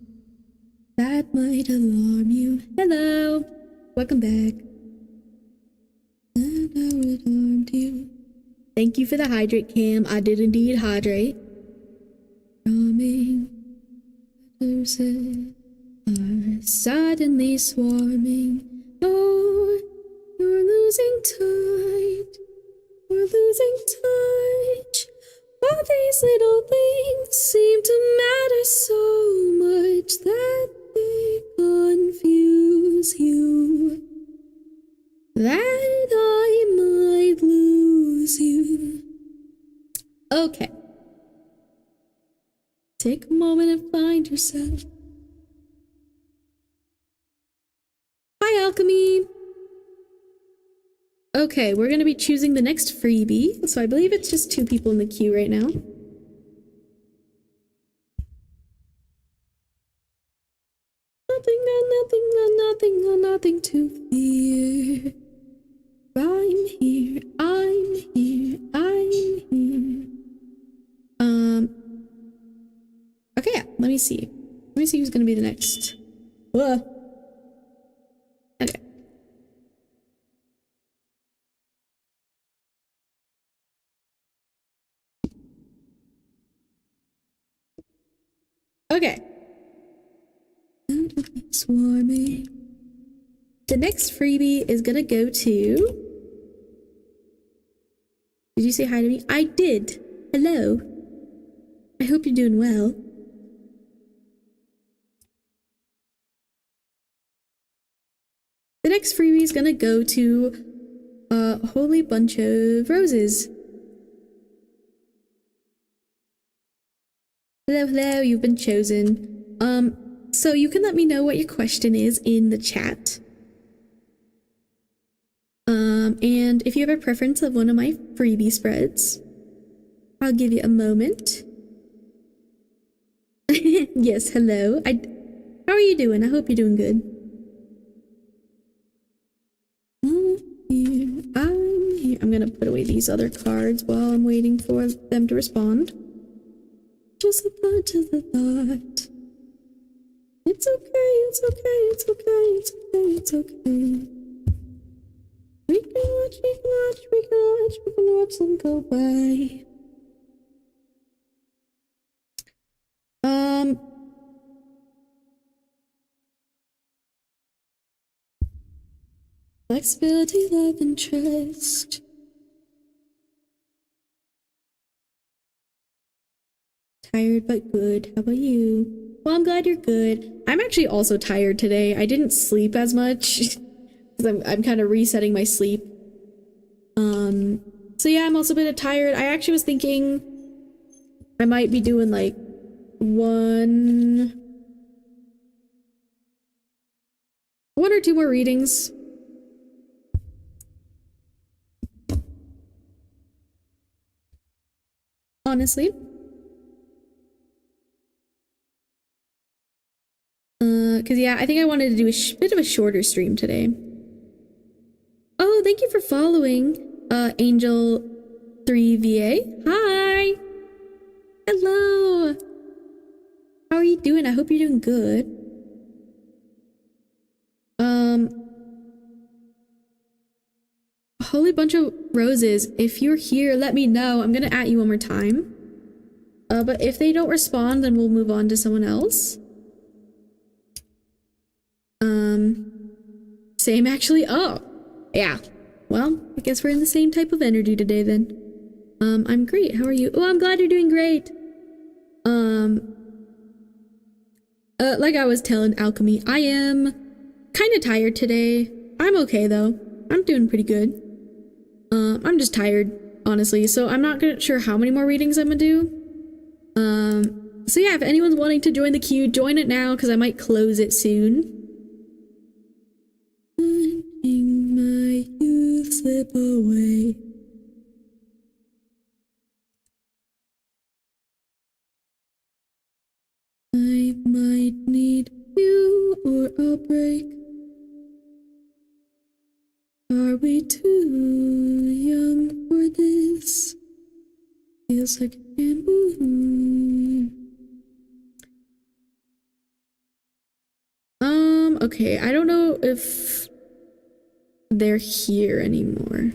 that might alarm you. Hello, welcome back. And I would harm you. Thank you for the hydrate cam. I did indeed hydrate. Charming letters are suddenly swarming. Oh, you're losing touch. We're losing touch. All these little things seem to matter so much that they confuse you. That I might lose you. Okay. Take a moment and find yourself. Hi, Alchemy. Okay, we're gonna be choosing the next freebie. So I believe it's just 2 people in the queue right now. Nothing to fear. I'm here. Okay, yeah, let me see. Let me see who's gonna be the next. Okay. Okay. Swarming. The next freebie is gonna go to... Did you say hi to me? I did. Hello. I hope you're doing well. The next freebie is gonna go to a whole bunch of roses. Hello, you've been chosen. So you can let me know what your question is in the chat. And if you have a preference of one of my freebie spreads, I'll give you a moment. Yes, hello. How are you doing? I hope you're doing good. I'm here. I'm gonna put away these other cards while I'm waiting for them to respond. Just a thought. It's okay. We can watch them go by. Flexibility, love, and trust. Tired but good. How about you? Well, I'm glad you're good. I'm actually also tired today. I didn't sleep as much because I'm kind of resetting my sleep. So yeah, I'm also a bit tired. I actually was thinking I might be doing like one or two more readings. Honestly. Cause yeah, I think I wanted to do a bit of a shorter stream today. Oh, thank you for following, Angel3VA. Hi! Hello! How are you doing? I hope you're doing good. A whole bunch of roses. If you're here, let me know. I'm gonna at you one more time. But if they don't respond, then we'll move on to someone else. Same actually. Oh, yeah. Well, I guess we're in the same type of energy today then. I'm great. How are you? Oh, I'm glad you're doing great. Like I was telling Alchemy, I am kind of tired today. I'm okay though. I'm doing pretty good. I'm just tired, honestly. So I'm not sure how many more readings I'm gonna do. So yeah, if anyone's wanting to join the queue, join it now because I might close it soon. Letting my youth slip away. I might need you or I'll break. Are we too young for this? Feels like I can't move. Okay, I don't know if they're here anymore.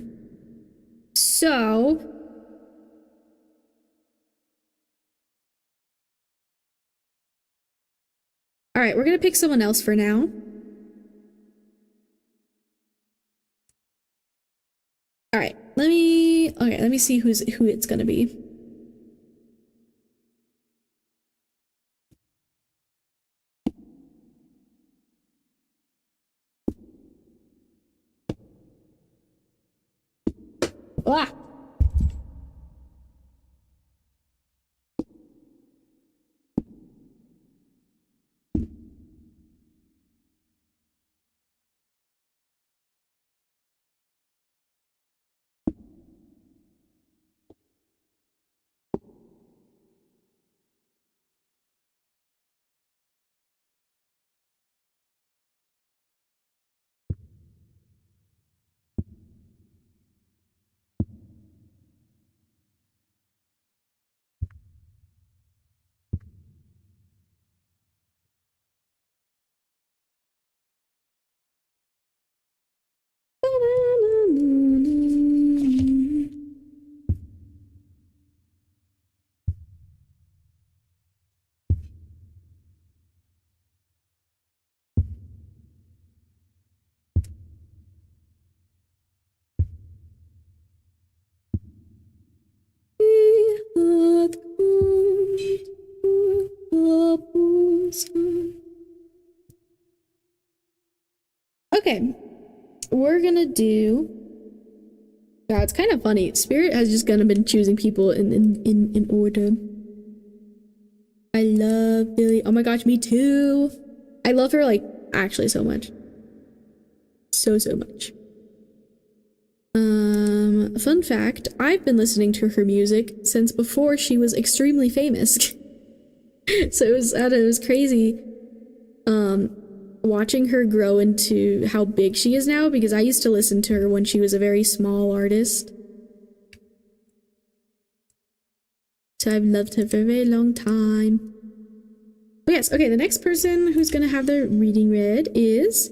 So all right, we're gonna pick someone else for now. All right, let me see who it's gonna be. Ah. Okay, we're gonna do. Yeah, it's kind of funny. Spirit has just kind of been choosing people in order. I love Billy. Oh my gosh, me too. I love her like actually so much. So much. Fun fact, I've been listening to her music since before she was extremely famous. So it was crazy watching her grow into how big she is now, because I used to listen to her when she was a very small artist. So I've loved her for a very long time. But yes, okay, the next person who's gonna have their reading read is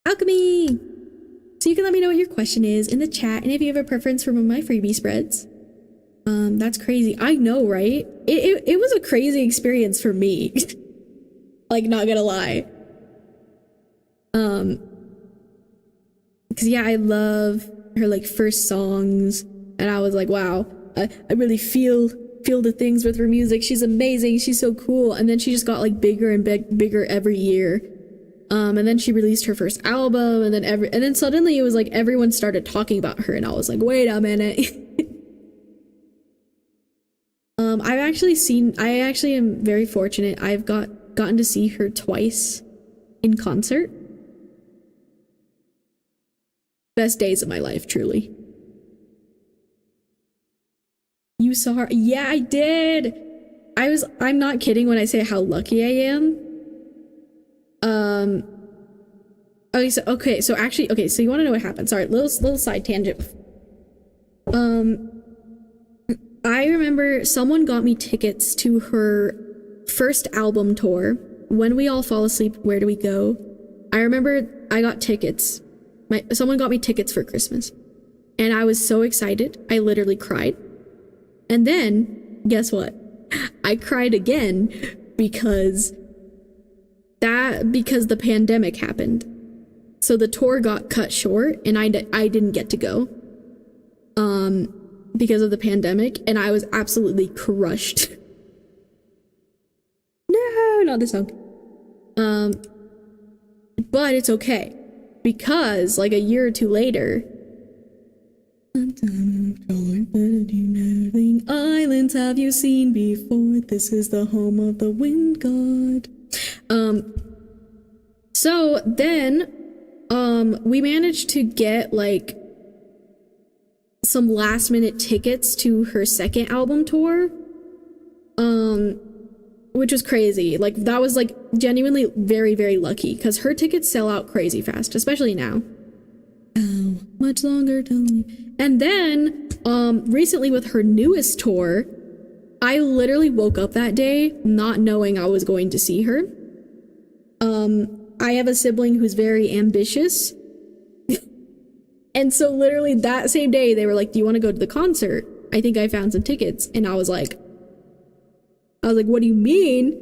Alchemy! So you can let me know what your question is in the chat, and if you have a preference for one of my freebie spreads. That's crazy. I know, right? It was a crazy experience for me. Like, not gonna lie. Because yeah, I love her like first songs, and I was like, wow, I really feel the things with her music. She's amazing. She's so cool. And then she just got like bigger and bigger every year. And then she released her first album, and then suddenly it was like everyone started talking about her, and I was like, wait a minute. I actually am very fortunate. I've gotten to see her twice in concert. Best days of my life, truly. You saw her? Yeah, I did. I'm not kidding when I say how lucky I am. Okay, so you want to know what happened? Sorry, little side tangent. I remember someone got me tickets to her first album tour. When We All Fall Asleep, Where Do We Go? I remember I got tickets. Someone got me tickets for Christmas. And I was so excited. I literally cried. And then, guess what? I cried again because the pandemic happened. So the tour got cut short, and I didn't get to go. Because of the pandemic, and I was absolutely crushed. No, not this song. But it's okay, because like a year or two later, islands have you seen before? This is the home of the wind god. So then, we managed to get like some last minute tickets to her second album tour, which was crazy. Like, that was like genuinely very, very lucky, because her tickets sell out crazy fast, especially now. How much longer till we... And then, recently with her newest tour, I literally woke up that day not knowing I was going to see her. I have a sibling who's very ambitious. And so literally that same day, they were like, do you want to go to the concert? I think I found some tickets. And I was like, what do you mean?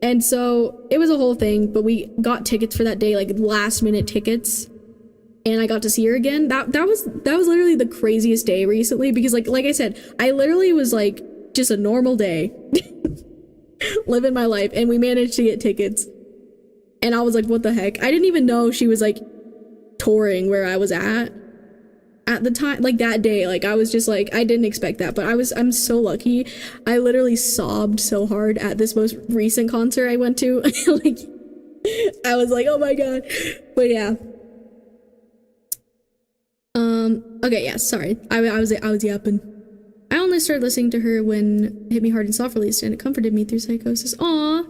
And so it was a whole thing, but we got tickets for that day, like last minute tickets. And I got to see her again. That was literally the craziest day recently because like I said, I literally was like just a normal day living my life, and we managed to get tickets. And I was like, what the heck? I didn't even know she was like touring where I was at the time, like that day. Like I was just like, I didn't expect that, but I'm so lucky. I literally sobbed so hard at this most recent concert I went to. Like I was like, oh my god. But yeah. Okay, yeah, sorry. I was yapping. I only started listening to her when Hit Me Hard and Soft released, and it comforted me through psychosis. Aw,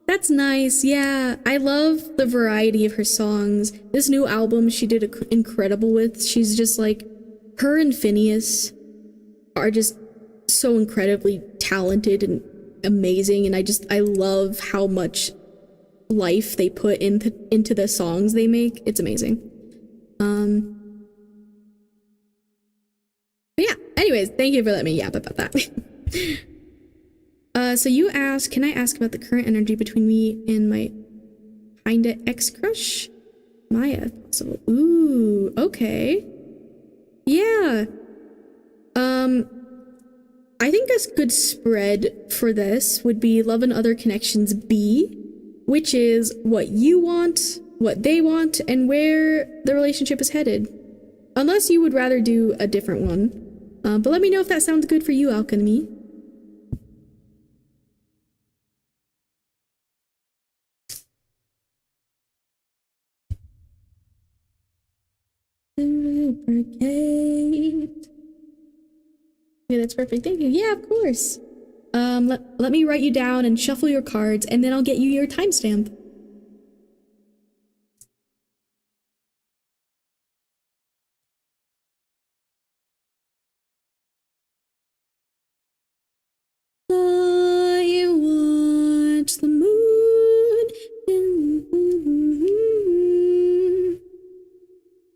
that's nice. Yeah, I love the variety of her songs. This new album she did incredible with. She's just like, her and Phineas are just so incredibly talented and amazing, and I love how much life they put into the songs they make. It's amazing. But yeah, anyways, thank you for letting me yap about that. So you asked, can I ask about the current energy between me and my kinda ex-crush? Maya, if possible. Ooh, okay. Yeah. I think a good spread for this would be Love and Other Connections B, which is what you want, what they want, and where the relationship is headed. Unless you would rather do a different one. But let me know if that sounds good for you, Alchemy. Lubricate. Okay, that's perfect. Thank you. Yeah, of course. Let me write you down and shuffle your cards, and then I'll get you your timestamp. I watch the moon.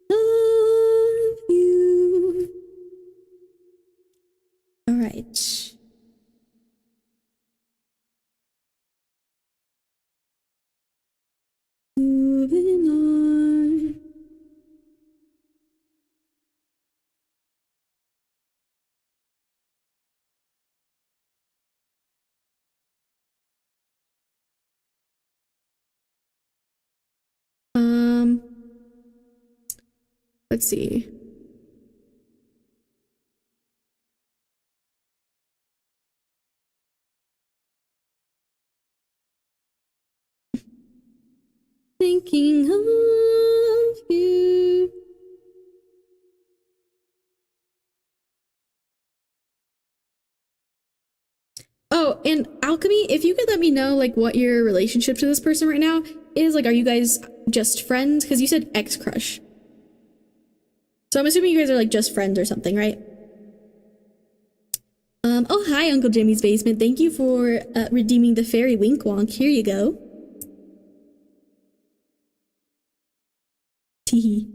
Love you. All right. Moving on. Let's see. Thinking of you. Oh, and Alchemy, if you could let me know like what your relationship to this person right now is, like, are you guys just friends? Because you said ex-crush. So I'm assuming you guys are like just friends or something, right? Oh hi, Uncle Jimmy's Basement. Thank you for redeeming the fairy wink wonk. Here you go. Teehee.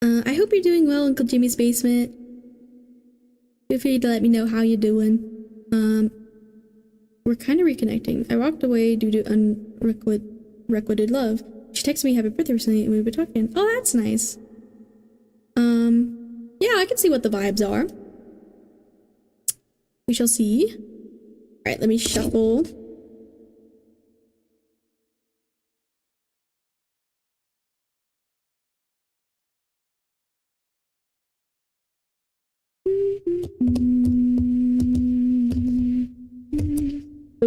I hope you're doing well, Uncle Jimmy's Basement. Feel free to let me know how you're doing. We're kind of reconnecting. I walked away due to unrequited love. She texted me happy birthday recently and we've been talking. Oh, that's nice. Yeah, I can see what the vibes are. We shall see. All right, let me shuffle.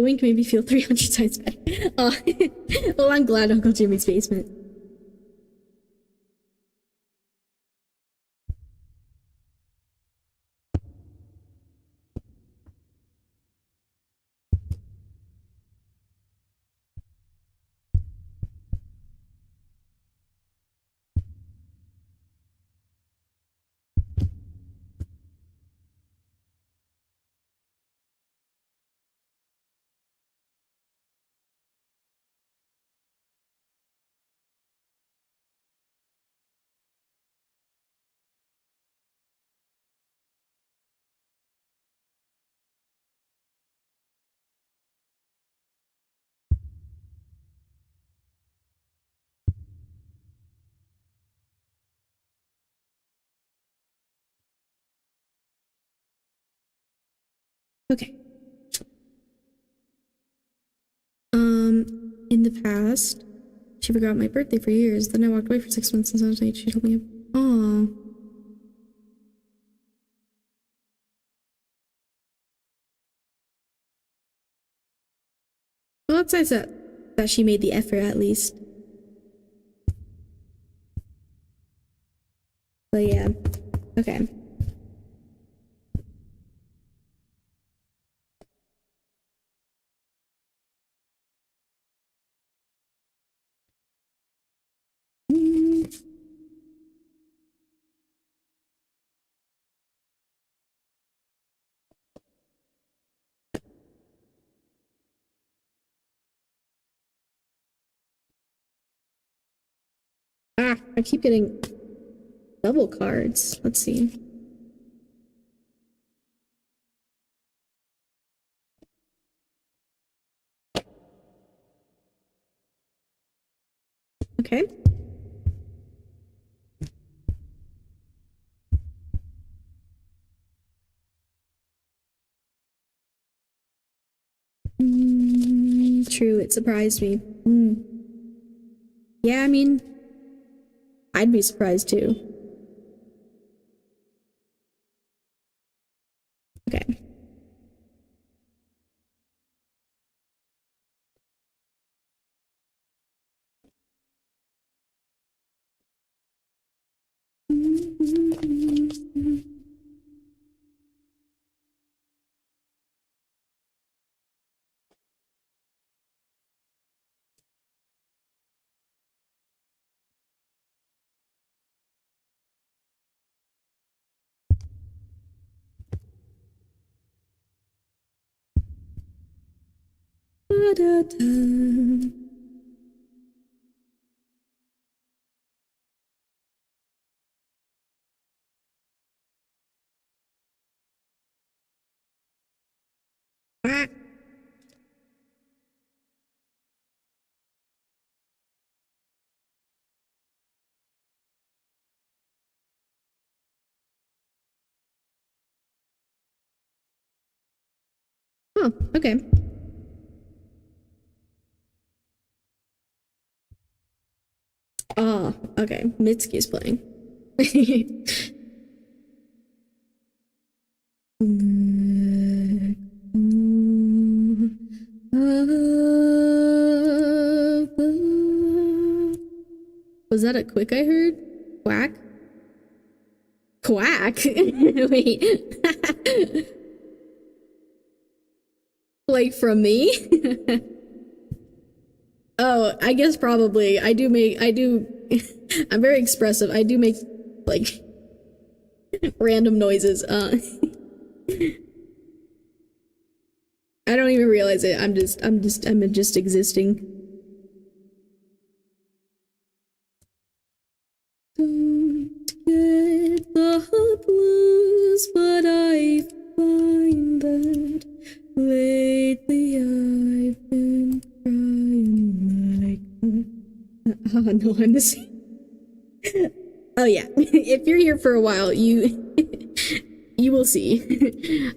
wink made me feel 300 times better. Well, I'm glad Uncle Jimmy's basement. Okay. In the past, she forgot my birthday for years. Then I walked away for 6 months since I was 8. She told me, "Aw." Well, it's nice that she made the effort at least. But yeah, okay. Ah, I keep getting double cards. Let's see. Okay. True, it surprised me. Yeah, I mean, I'd be surprised too. Okay. Ah. Oh, okay. Oh, okay. Mitsuki's playing. Was that a quick I heard? Quack? Quack? Wait. Like from me? Oh, I guess probably. I'm very expressive. I do make, like, random noises. I don't even realize it. I'm just existing. Don't get the blues, but I find that lately I've been crying like. Oh no, I'm the same. Oh yeah, if you're here for a while, you you will see.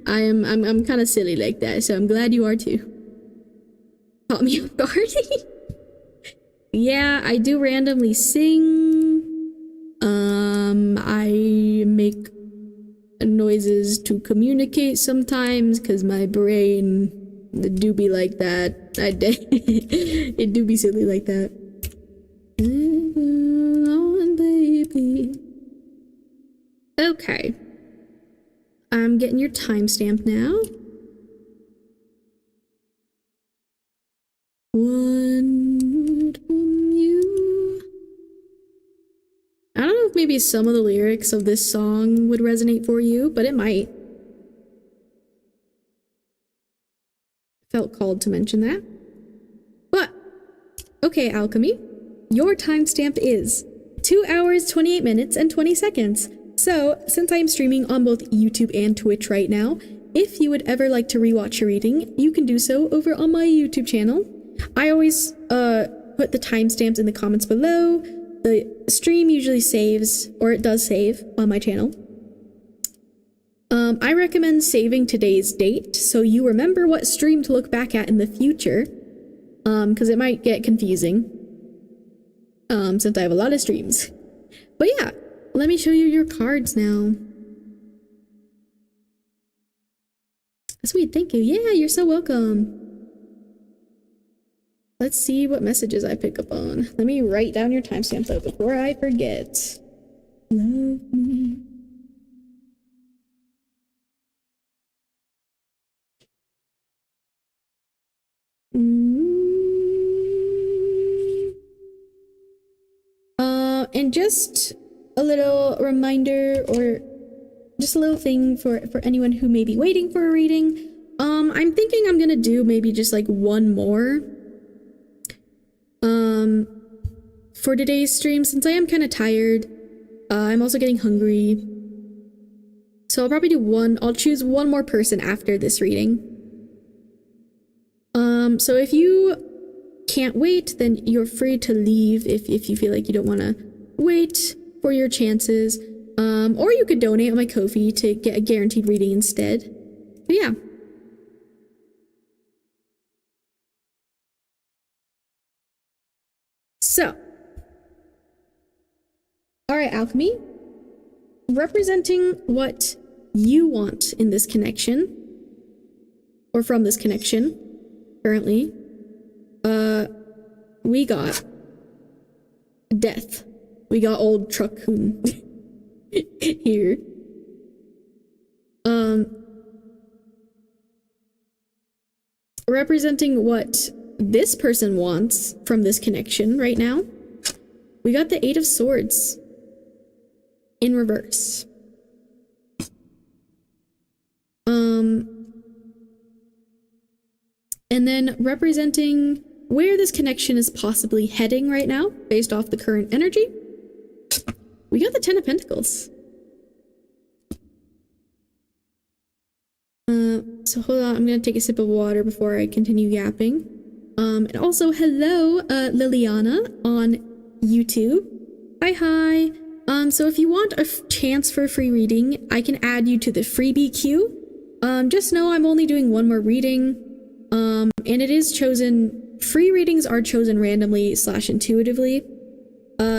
I'm kind of silly like that, so I'm glad you are too. Caught me off guard. Yeah, I do randomly sing. I make noises to communicate sometimes because my brain It do be like that. It do be silly like that. On, baby. Okay. I'm getting your timestamp now. One from you. I don't know if maybe some of the lyrics of this song would resonate for you, but it might. Felt called to mention that. But, okay, Alchemy. Your timestamp is 2 hours, 28 minutes, and 20 seconds. So, since I am streaming on both YouTube and Twitch right now, if you would ever like to rewatch your reading, you can do so over on my YouTube channel. I always put the timestamps in the comments below. The stream usually saves, or it does save, on my channel. I recommend saving today's date so you remember what stream to look back at in the future, because it might get confusing, since I have a lot of streams. But yeah, let me show you your cards now. Sweet, thank you. Yeah, you're so welcome. Let's see what messages I pick up on. Let me write down your timestamp though before I forget. Love me. And just a little reminder, or just a little thing for anyone who may be waiting for a reading. I'm thinking I'm gonna do maybe just like one more for today's stream, since I am kind of tired. I'm also getting hungry, so I'll probably do one. I'll choose one more person after this reading. So if you can't wait, then you're free to leave if you feel like you don't want to wait for your chances. Or you could donate on my Kofi to get a guaranteed reading instead. But yeah. So. Alright, Alchemy. Representing what you want in this connection, or from this connection, currently, we got death. We got old Truckcoon here. Representing what this person wants from this connection right now, we got the Eight of Swords in reverse. And then representing where this connection is possibly heading right now, based off the current energy, we got the Ten of Pentacles. So hold on, I'm gonna take a sip of water before I continue yapping. And also, hello, Liliana on YouTube. Hi. So if you want a chance for a free reading, I can add you to the freebie queue. Just know I'm only doing one more reading. And it is chosen, free readings are chosen randomly / intuitively.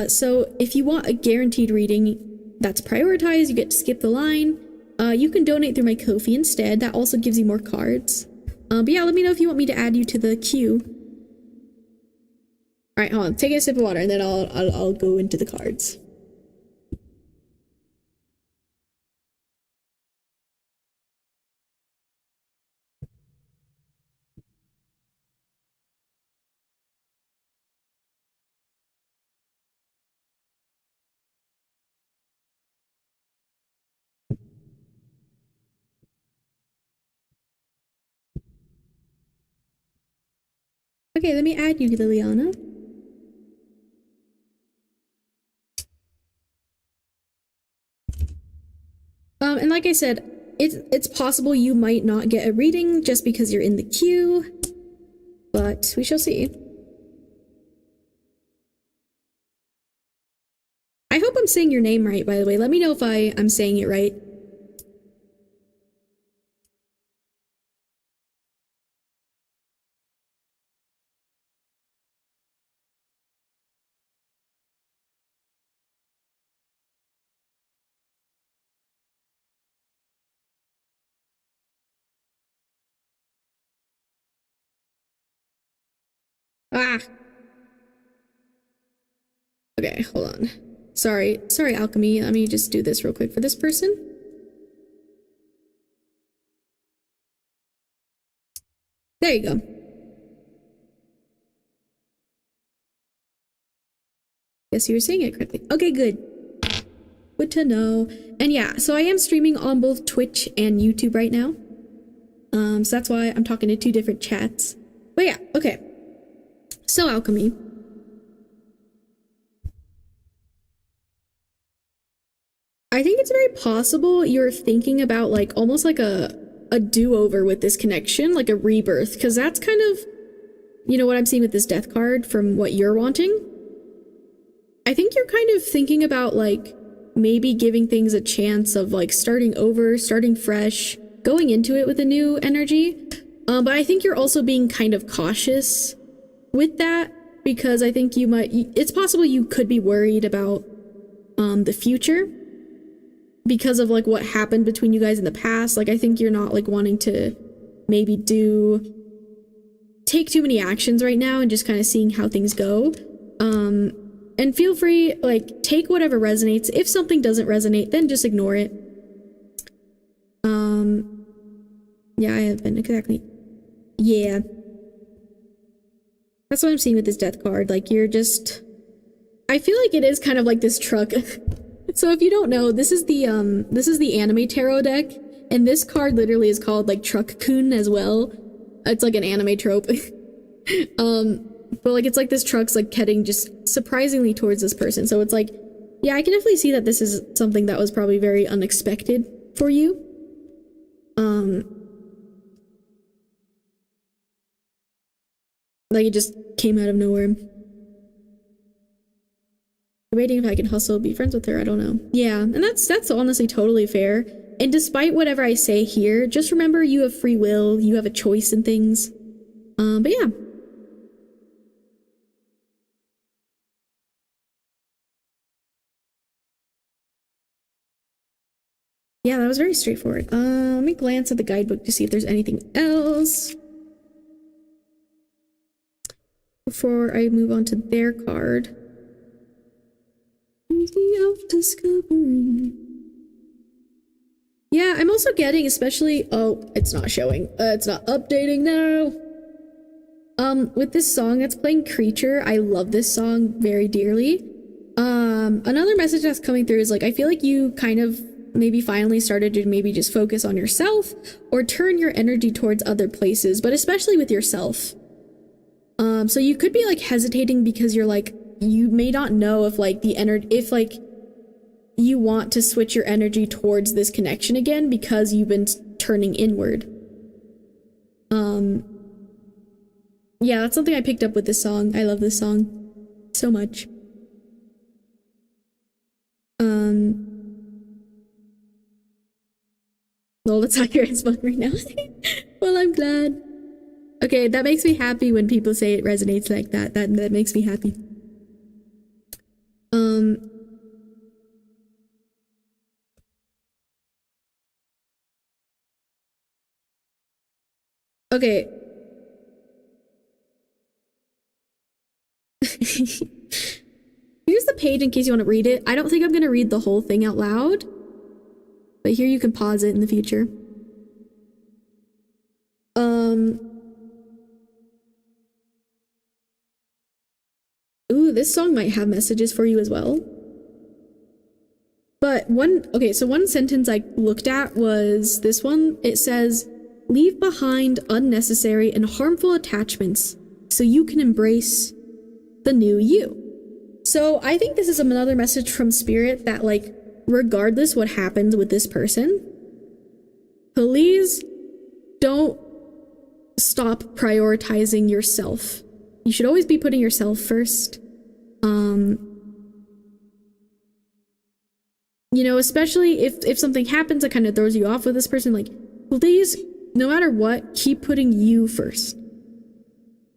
So if you want a guaranteed reading that's prioritized, you get to skip the line. You can donate through my Kofi instead. That also gives you more cards. But yeah, let me know if you want me to add you to the queue. All right, hold on. Take a sip of water, and then I'll go into the cards. Okay, let me add you, Liliana. And like I said, it's possible you might not get a reading just because you're in the queue, but we shall see. I hope I'm saying your name right, by the way. Let me know if I'm saying it right. Ah. Okay, hold on. Sorry, Alchemy. Let me just do this real quick for this person. There you go. Guess you were saying it correctly. Okay, good. Good to know. And yeah, so I am streaming on both Twitch and YouTube right now. So that's why I'm talking to two different chats. But yeah, okay. So Alchemy. I think it's very possible you're thinking about like almost like a do-over with this connection, like a rebirth, because that's kind of, you know, what I'm seeing with this death card from what you're wanting. I think you're kind of thinking about like maybe giving things a chance of like starting over, starting fresh, going into it with a new energy. But I think you're also being kind of cautious with that because I think you might, it's possible you could be worried about the future because of like what happened between you guys in the past. Like I think you're not like wanting to maybe take too many actions right now and just kind of seeing how things go. And feel free, like, take whatever resonates. If something doesn't resonate, then just ignore it. Yeah, I have been, exactly. Yeah. That's what I'm seeing with this death card. Like, you're just... I feel like it is kind of like this truck. So if you don't know, this is the anime tarot deck, and this card literally is called, like, Truck-kun as well. It's like an anime trope. But like it's like this truck's like heading just surprisingly towards this person. So it's like, yeah, I can definitely see that this is something that was probably very unexpected for you. Like it just came out of nowhere. Debating if I can hustle, be friends with her, I don't know. Yeah, and that's honestly totally fair. And despite whatever I say here, just remember you have free will, you have a choice in things. But yeah. Yeah, that was very straightforward. Let me glance at the guidebook to see if there's anything else before I move on to their card. Of discovery. Yeah, I'm also getting especially... Oh, it's not showing. It's not updating now. With this song that's playing Creature, I love this song very dearly. Another message that's coming through is like, I feel like you kind of maybe finally started to maybe just focus on yourself or turn your energy towards other places, but especially with yourself. So you could be like hesitating because you're like, you may not know if like the energy, if like you want to switch your energy towards this connection again because you've been turning inward. Yeah, that's something I picked up with this song. I love this song so much. Well, that's accurate as fuck right now. Well, I'm glad. Okay, that makes me happy when people say it resonates like that. That makes me happy. Okay. Here's the page in case you want to read it. I don't think I'm going to read the whole thing out loud. But here you can pause it in the future. Ooh, this song might have messages for you as well. But so one sentence I looked at was this one. It says, leave behind unnecessary and harmful attachments so you can embrace the new you. So I think this is another message from Spirit that like, regardless what happens with this person, please don't stop prioritizing yourself. You should always be putting yourself first. You know, especially if something happens that kind of throws you off with this person, like, please, no matter what, keep putting you first.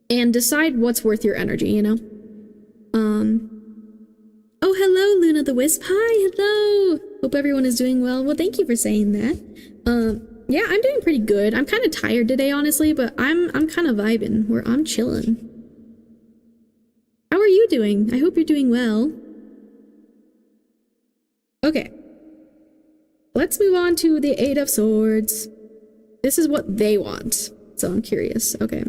And decide what's worth your energy, you know? Oh, hello, Luna the Wisp. Hi, hello. Hope everyone is doing well. Well, thank you for saying that. Yeah, I'm doing pretty good. I'm kind of tired today, honestly, but I'm kind of vibing. I'm chilling. you doing? I hope you're doing well. Okay. Let's move on to the Eight of Swords. This is what they want. So I'm curious. Okay.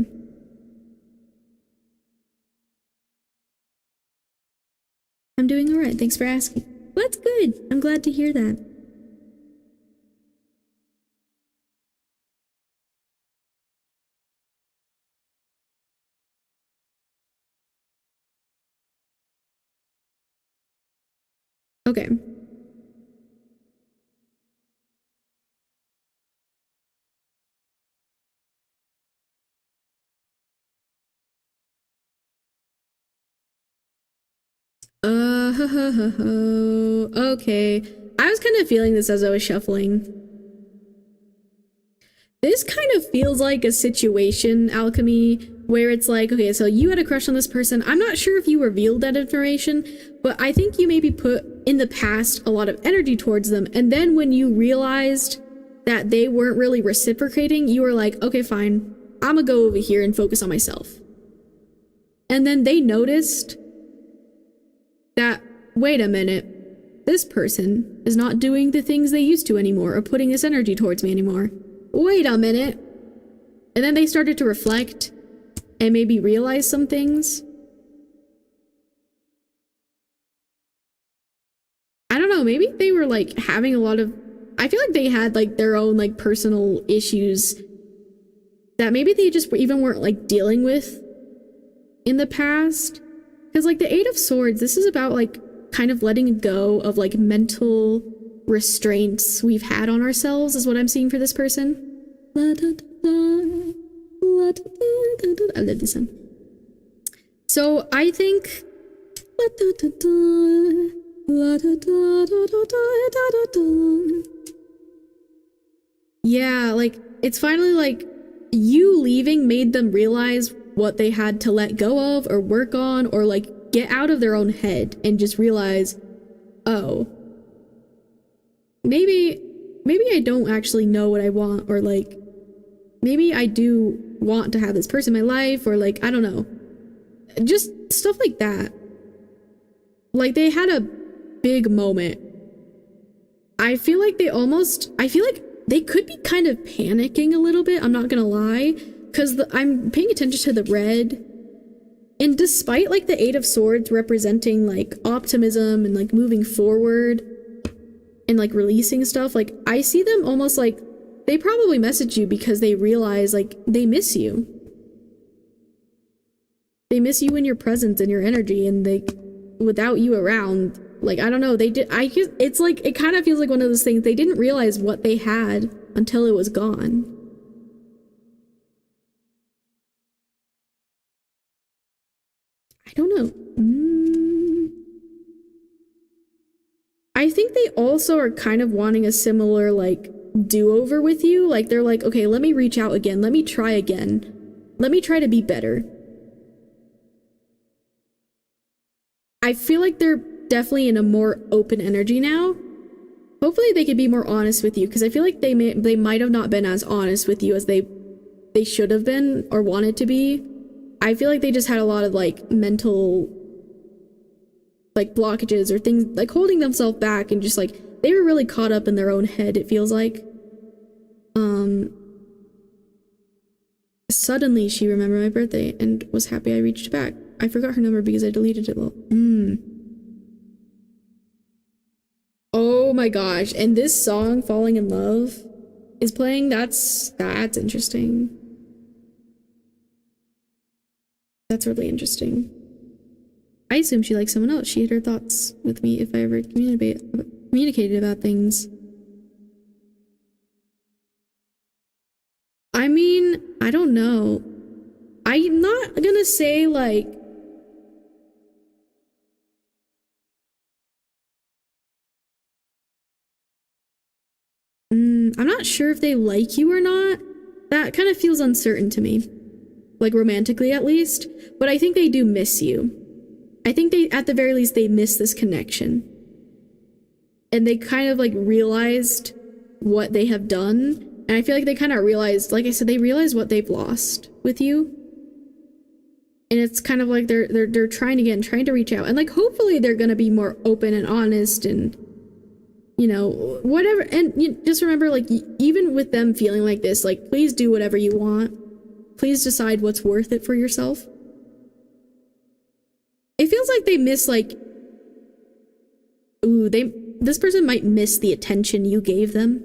I'm doing alright. Thanks for asking. Well, that's good. I'm glad to hear that. Okay. Okay. I was kind of feeling this as I was shuffling. This kind of feels like a situation, Alchemy, where it's like, okay, so you had a crush on this person. I'm not sure if you revealed that information, but I think you maybe put in the past a lot of energy towards them. And then when you realized that they weren't really reciprocating, you were like, okay, fine. I'm gonna go over here and focus on myself. And then they noticed that, wait a minute, this person is not doing the things they used to anymore or putting this energy towards me anymore. Wait a minute. And then they started to reflect and maybe realize some things. I don't know, maybe they were like having a lot of, I feel like they had like their own like personal issues that maybe they just even weren't like dealing with in the past. Because like the Eight of Swords, this is about like kind of letting go of like mental restraints we've had on ourselves is what I'm seeing for this person. I love this song. So I think yeah, like it's finally like you leaving made them realize what they had to let go of or work on or like get out of their own head and just realize, oh, maybe I don't actually know what I want, or like maybe I do want to have this person in my life, or like I don't know, just stuff like that. Like they had a big moment. I feel like they could be kind of panicking a little bit, I'm not gonna lie, because I'm paying attention to the red, and despite like the Eight of Swords representing like optimism and like moving forward and like releasing stuff, like I see them almost like they probably message you because they realize like they miss you. They miss you in your presence and your energy, and they, without you around, like I don't know, it's like it kind of feels like one of those things, they didn't realize what they had until it was gone. I don't know. I think they also are kind of wanting a similar like do-over with you. Like they're like, okay, let me reach out again. Let me try again. Let me try to be better. I feel like they're definitely in a more open energy now. Hopefully they could be more honest with you, because I feel like they might have not been as honest with you as they should have been or wanted to be. I feel like they just had a lot of like mental like blockages or things, like holding themselves back, and just like they were really caught up in their own head, it feels like. Suddenly she remembered my birthday and was happy I reached back. I forgot her number because I deleted it. Well, oh my gosh, and this song Falling in Love is playing. That's interesting. That's really interesting. I assume she likes someone else. She had her thoughts with me if I ever communicated about things. I mean, I don't know. I'm not gonna say like I'm not sure if they like you or not. That kind of feels uncertain to me. Like romantically at least. But I think they do miss you. I think they, at the very least, they miss this connection. And they kind of like realized what they have done. And I feel like they kind of realized, like I said, they realized what they've lost with you. And it's kind of like they're trying again, trying to reach out, and like hopefully they're gonna be more open and honest and whatever. And just remember, like, even with them feeling like this, like, please do whatever you want. Please decide what's worth it for yourself. It feels like they miss, like, ooh, this person might miss the attention you gave them.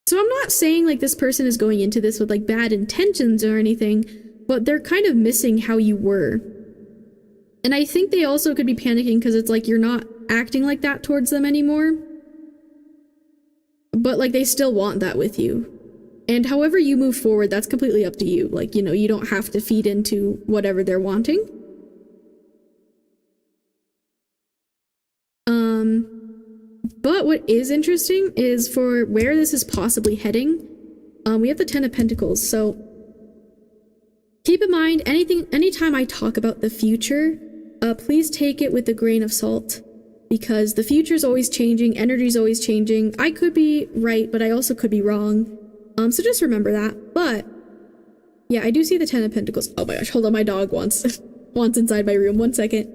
So I'm not saying like this person is going into this with like bad intentions or anything, but they're kind of missing how you were. And I think they also could be panicking because it's like you're not acting like that towards them anymore. But like they still want that with you. And however you move forward, that's completely up to you. Like, you don't have to feed into whatever they're wanting. But what is interesting is for where this is possibly heading, we have the Ten of Pentacles. So keep in mind, anytime I talk about the future, please take it with a grain of salt, because the future is always changing, energy is always changing. I could be right, but I also could be wrong. So just remember that. But yeah, I do see the Ten of Pentacles. Oh my gosh, hold on, my dog wants inside my room. 1 second.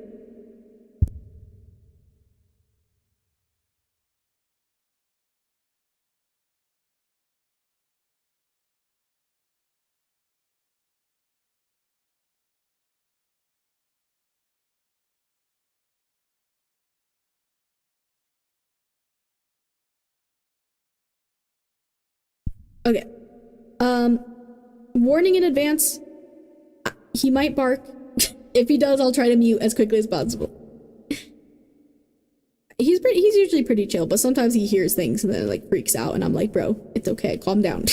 Okay. Warning in advance. He might bark. If he does, I'll try to mute as quickly as possible. He's usually pretty chill, but sometimes he hears things and then like freaks out, and I'm like, bro, it's okay, calm down.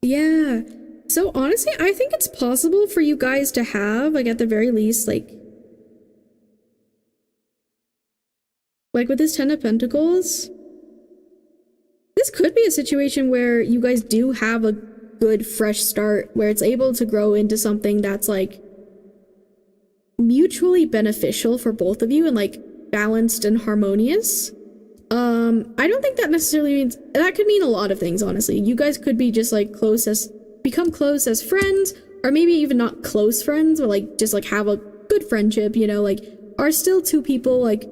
Yeah. So honestly, I think it's possible for you guys to have, like, at the very least, like with this Ten of Pentacles, this could be a situation where you guys do have a good fresh start, where it's able to grow into something that's like mutually beneficial for both of you and like balanced and harmonious. I don't think that necessarily means, that could mean a lot of things, honestly. You guys could be just like become close as friends, or maybe even not close friends, but like just like have a good friendship, like are still two people like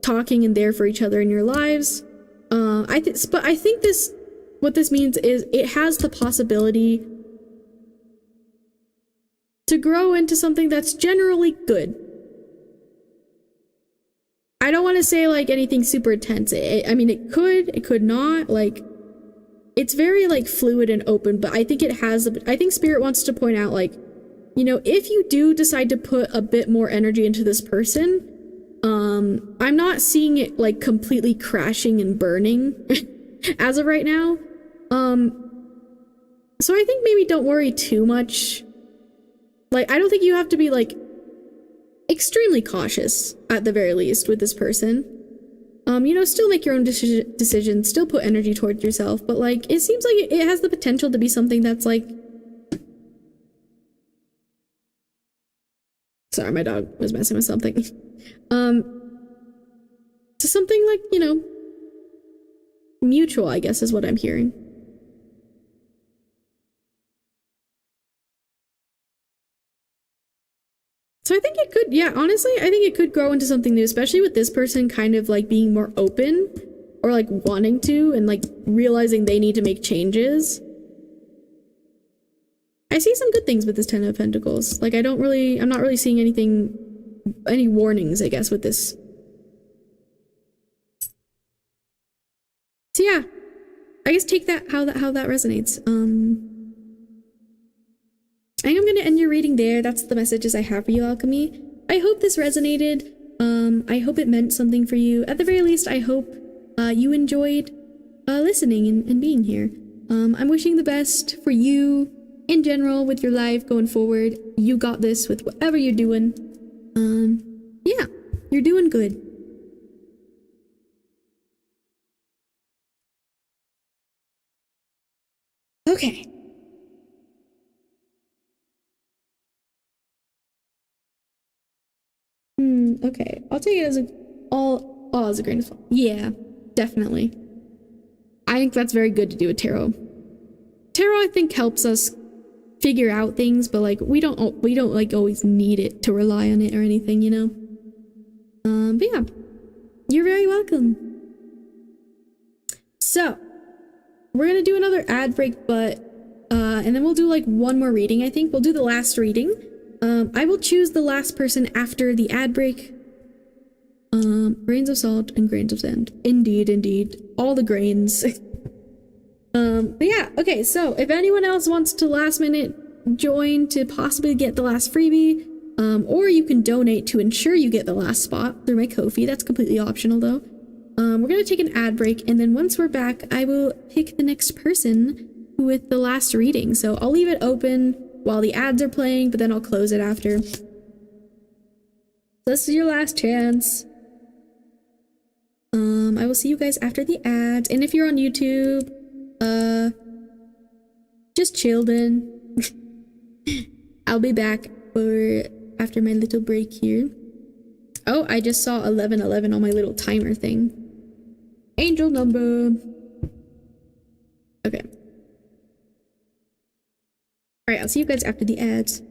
talking and there for each other in your lives. But I think what this means is it has the possibility to grow into something that's generally good. I don't want to say like anything super intense. I mean, it could not. Like, it's very like fluid and open, but I think I think Spirit wants to point out, like, if you do decide to put a bit more energy into this person, I'm not seeing it like completely crashing and burning as of right now. So I think maybe don't worry too much. Like, I don't think you have to be like extremely cautious at the very least with this person. Still make your own decisions, still put energy towards yourself, but like it seems like it has the potential to be something that's like, sorry, my dog was messing with something. To something like, mutual, I guess, is what I'm hearing. So I think it could, yeah, honestly, I think it could grow into something new, especially with this person kind of like being more open, or like wanting to, and like realizing they need to make changes. I see some good things with this Ten of Pentacles. Like, I'm not really seeing any warnings, I guess, with this. So yeah, I guess take that, how that resonates. I think I'm going to end your reading there. That's the messages I have for you, Alchemy. I hope this resonated. I hope it meant something for you. At the very least, I hope you enjoyed listening and being here. I'm wishing the best for you in general with your life going forward. You got this with whatever you're doing. Yeah, you're doing good. Okay. Okay. I'll take it as all as a grain of salt. Yeah, definitely. I think that's very good to do with tarot. Tarot, I think, helps us figure out things, but like we don't like always need it to rely on it or anything, you know? But yeah, you're very welcome. So we're gonna do another ad break, but and then we'll do like one more reading. I think we'll do the last reading. I will choose the last person after the ad break. Grains of salt and grains of sand. Indeed, all the grains. But yeah, okay, so if anyone else wants to last minute join to possibly get the last freebie, or you can donate to ensure you get the last spot through my Kofi. That's completely optional though. We're gonna take an ad break, and then once we're back, I will pick the next person with the last reading. So I'll leave it open while the ads are playing, but then I'll close it after. This is your last chance. I will see you guys after the ads, and if you're on YouTube, just chill then. I'll be back for after my little break here. Oh, I just saw 11:11 on my little timer thing. Angel number. Okay. Alright, I'll see you guys after the ads.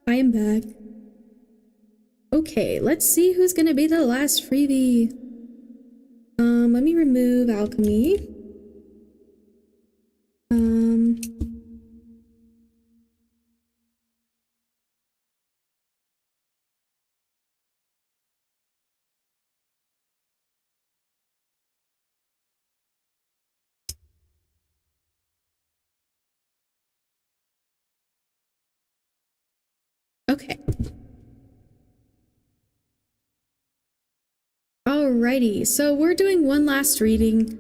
I am back. Okay, let's see who's gonna be the last freebie. Let me remove alchemy. Okay. Alrighty, so we're doing one last reading,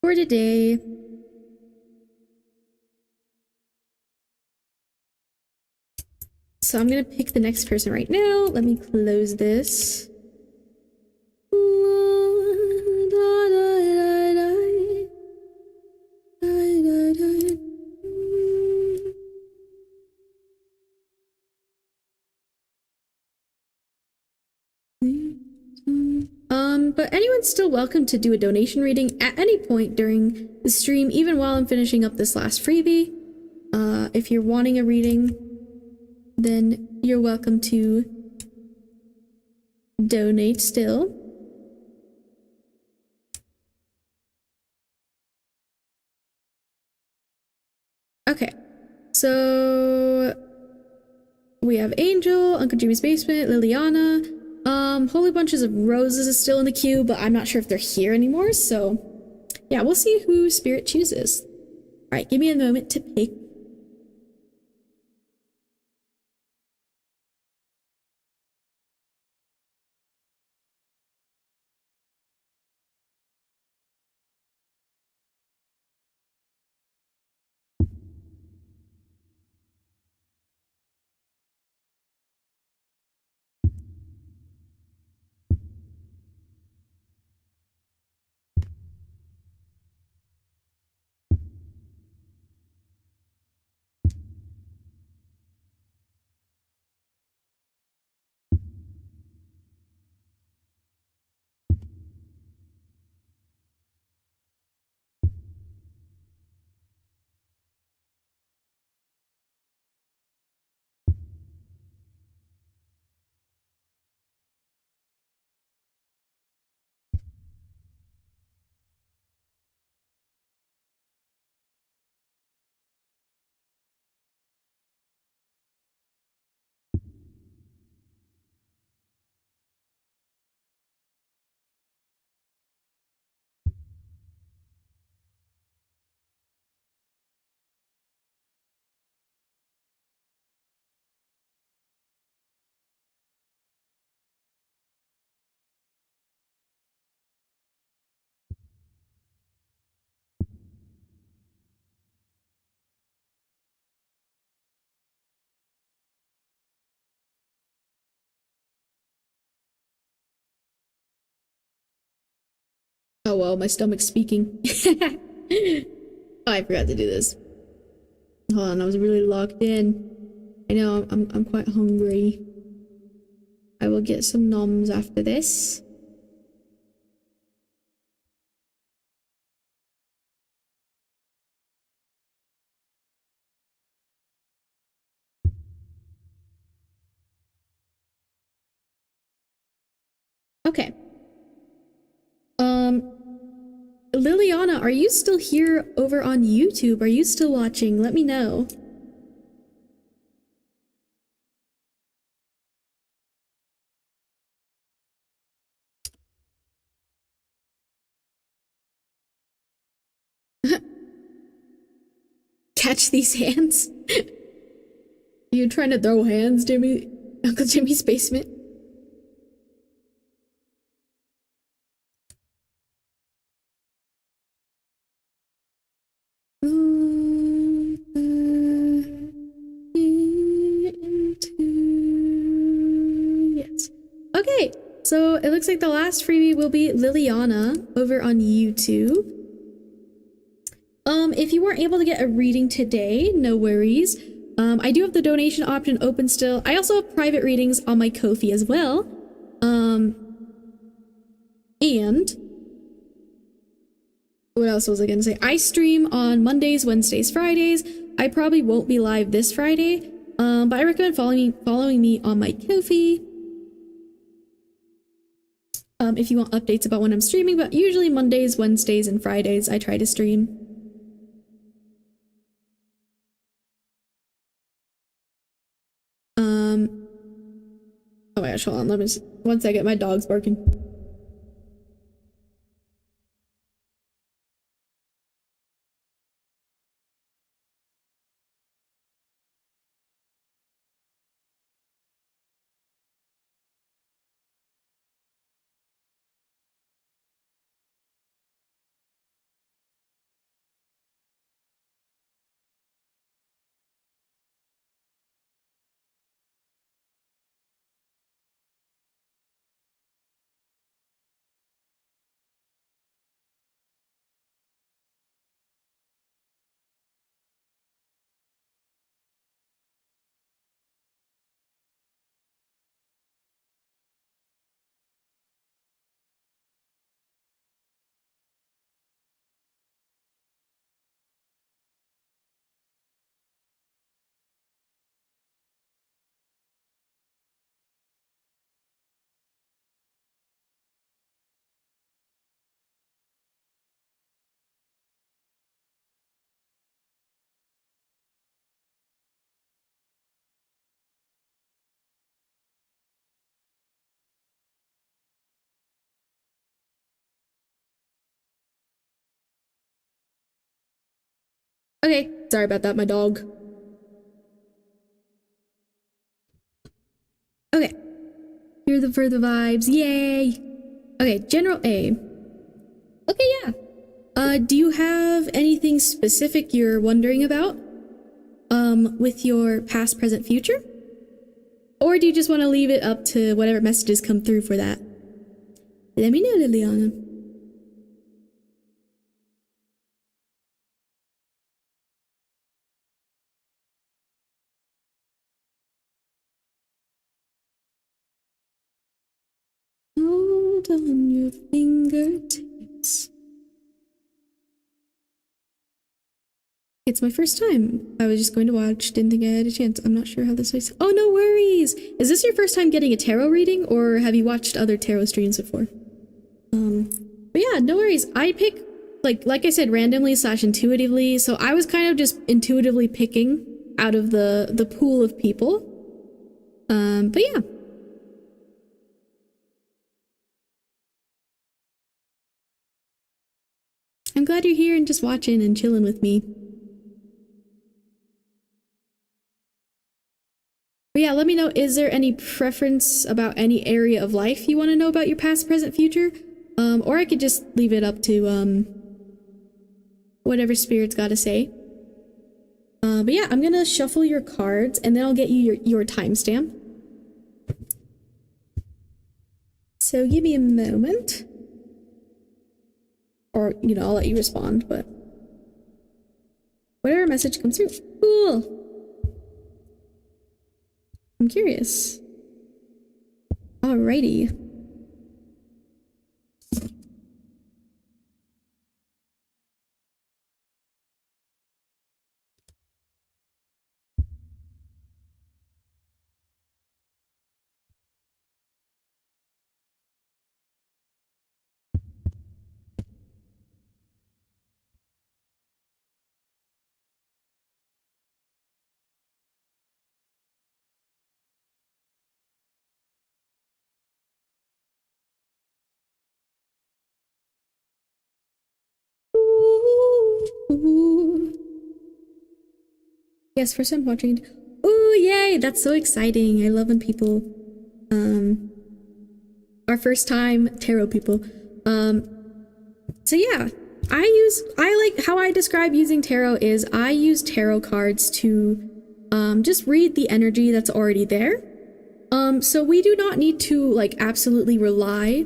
for today. So I'm gonna pick the next person right now. Let me close this. But anyone's still welcome to do a donation reading at any point during the stream, even while I'm finishing up this last freebie. If you're wanting a reading, then you're welcome to donate still. Okay, so we have Angel, Uncle Jimmy's Basement, Liliana. Holy Bunches of Roses is still in the queue, but I'm not sure if they're here anymore, so yeah, we'll see who Spirit chooses. Alright, give me a moment to pick. Oh well, my stomach's speaking. Oh, I forgot to do this. Hold on, I was really locked in. I know, I'm quite hungry. I will get some noms after this. Okay. Liliana, are you still here over on YouTube? Are you still watching? Let me know. Catch these hands? You trying to throw hands, Jimmy? Uncle Jimmy's Basement? Yes. Okay, so it looks like the last freebie will be Liliana over on YouTube. If you weren't able to get a reading today, no worries. I do have the donation option open still. I also have private readings on my Kofi as well. And What else was I gonna say? I stream on Mondays, Wednesdays, Fridays. I probably won't be live this Friday, but I recommend following me on my Kofi. If you want updates about when I'm streaming, but usually Mondays, Wednesdays, and Fridays I try to stream. Oh my gosh, hold on, let me one second, my dog's barking. Okay, sorry about that, my dog. Okay, here are for the vibes, yay! Okay, General A. Okay, yeah. Do you have anything specific you're wondering about? With your past, present, future? Or do you just want to leave it up to whatever messages come through for that? Let me know, Liliana. Hold on your fingertips. It's my first time. I was just going to watch, didn't think I had a chance. I'm not sure how this is. Oh, no worries. Is this your first time getting a tarot reading, or have you watched other tarot streams before? But yeah, no worries. I pick, like I said, randomly / intuitively. So I was kind of just intuitively picking out of the pool of people. But yeah. I'm glad you're here and just watching and chilling with me. But yeah, let me know, is there any preference about any area of life you want to know about your past, present, future? Or I could just leave it up to, whatever Spirit's got to say. But yeah, I'm gonna shuffle your cards, and then I'll get you your timestamp. So give me a moment. Or, you know, I'll let you respond, but whatever message comes through. Cool. I'm curious. Alrighty. Ooh. Yes, first time watching. Ooh, yay! That's so exciting. I love when people, our first time tarot people. So yeah, I like how I describe using tarot is I use tarot cards to, just read the energy that's already there. So we do not need to like absolutely rely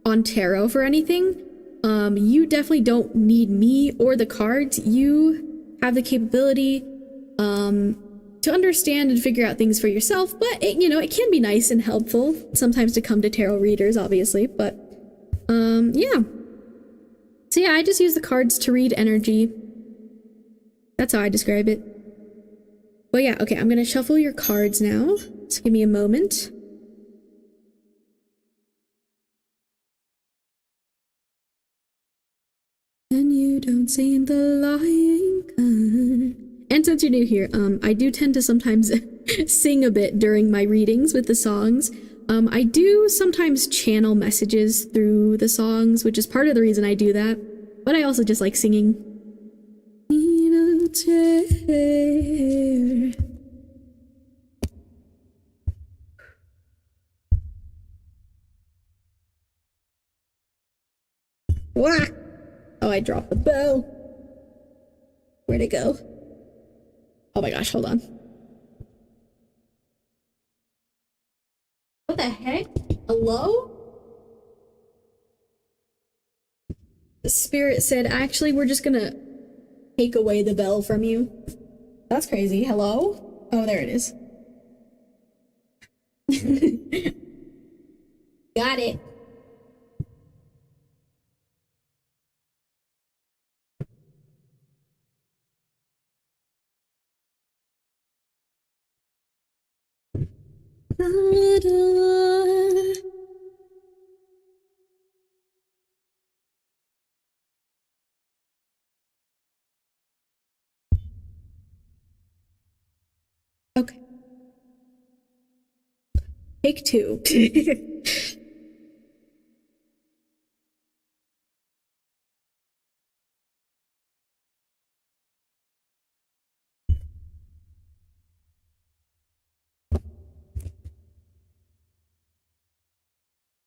on tarot for anything. You definitely don't need me or the cards. You have the capability to understand and figure out things for yourself, but it, you know, it can be nice and helpful sometimes to come to tarot readers, obviously, but yeah. So yeah, I just use the cards to read energy. That's how I describe it. But yeah, okay, I'm gonna shuffle your cards now. So give me a moment. And you don't seem the lying kind. And since you're new here, I do tend to sometimes sing a bit during my readings with the songs. I do sometimes channel messages through the songs, which is part of the reason I do that. But I also just like singing. Need a chair. Wah! Oh, I dropped the bow. Where'd it go? Oh my gosh, hold on. What the heck? Hello? The spirit said, actually, we're just gonna take away the bell from you. That's crazy. Hello? Oh, there it is. Got it. Okay. Take two.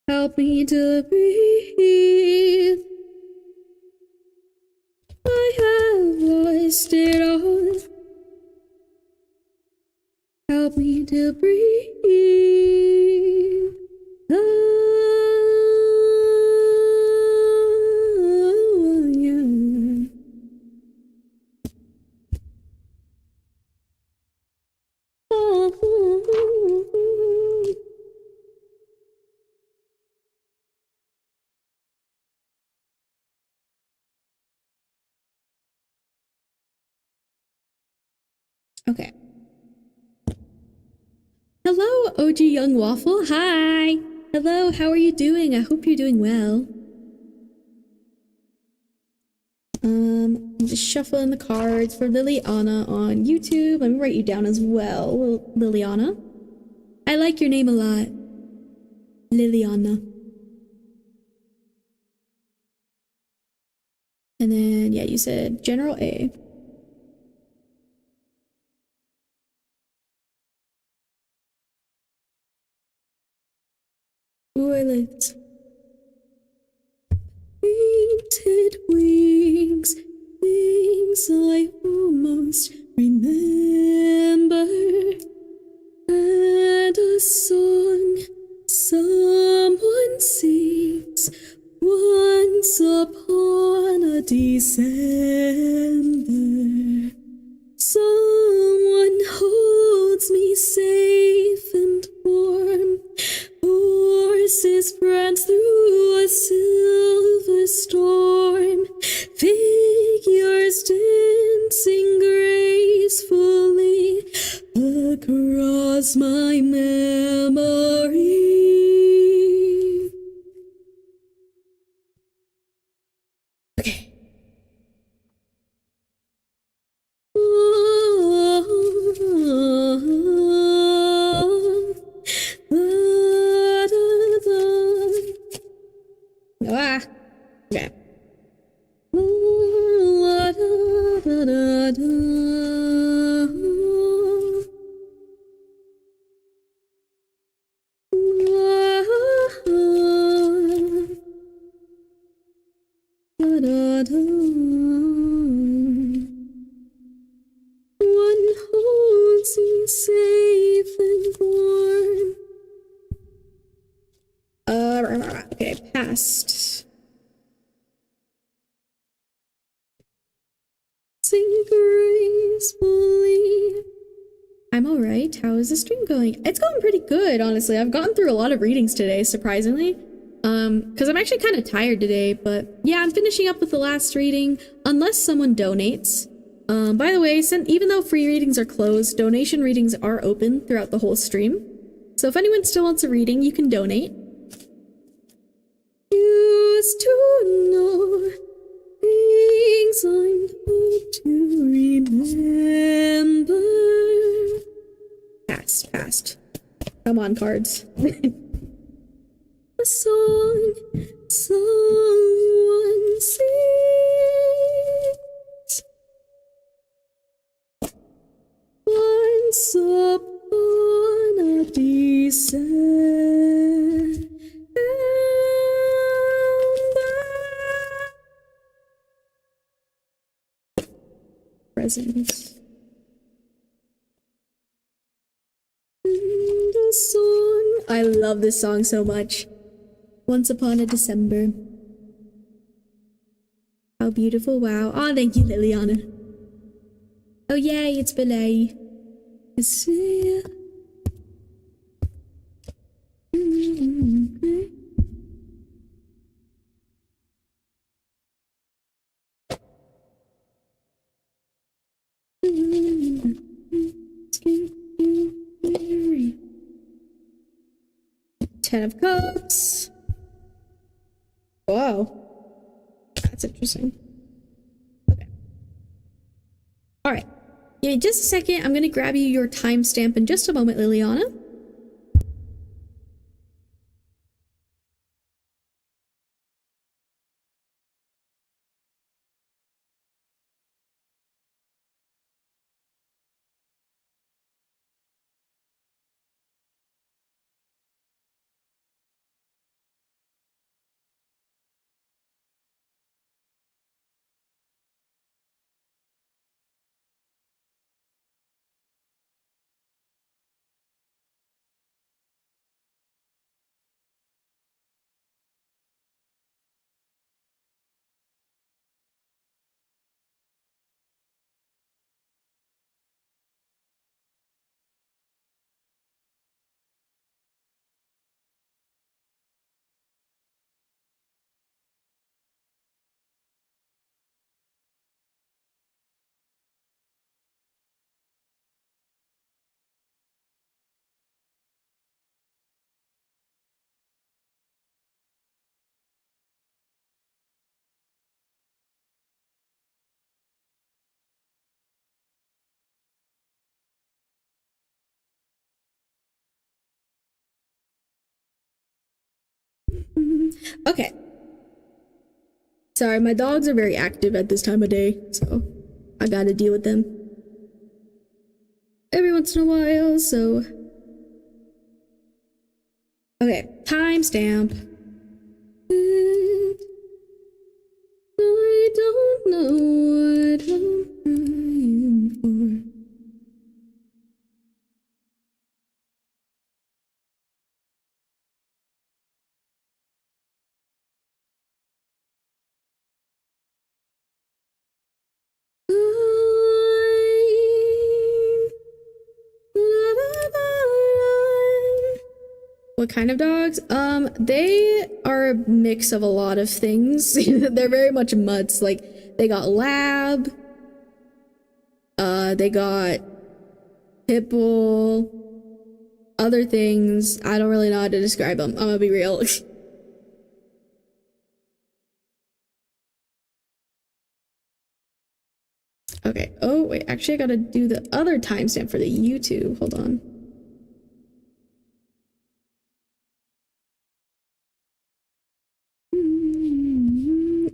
Help me to breathe. I have lost it all. Help me to breathe. Oh, yeah. Oh. Okay. Hello, OG Young Waffle. Hi. Hello, how are you doing? I hope you're doing well. I'm just shuffling the cards for Liliana on YouTube. Let me write you down as well, Liliana. I like your name a lot. Liliana. And then, yeah, you said General A. Ooh, I like this. Painted wings, wings I almost remember. And a song someone sings once upon a December. Someone holds me safe and warm. Horses prance through a silver storm. Figures dancing gracefully across my memory. Okay. Ah, okay. One holds me safe and warm. Okay, passed. Sing gracefully. I'm alright. How is the stream going? It's going pretty good, honestly. I've gotten through a lot of readings today, surprisingly. Because I'm actually kind of tired today, but yeah, I'm finishing up with the last reading, unless someone donates. By the way, even though free readings are closed, donation readings are open throughout the whole stream. So if anyone still wants a reading, you can donate. Used to know things I'm told to remember. Passed. Come on, cards. A song someone sings once upon a December presents. The song. I love this song so much. Once upon a December. How beautiful, wow. Oh, thank you, Liliana. Oh, yay, it's Belay. Ten of Cups. Wow. That's interesting. Okay. Alright. Give me just a second. I'm going to grab you your timestamp in just a moment, Liliana. Okay. Sorry, my dogs are very active at this time of day, so I gotta deal with them every once in a while, so. Okay, timestamp. I don't know what I'm crying for. What kind of dogs? They are a mix of a lot of things. They're very much mutts. Like, they got lab, they got pit bull, other things. I don't really know how to describe them. I'm gonna be real. Okay. Oh, wait. Actually, I gotta do the other timestamp for the YouTube. Hold on.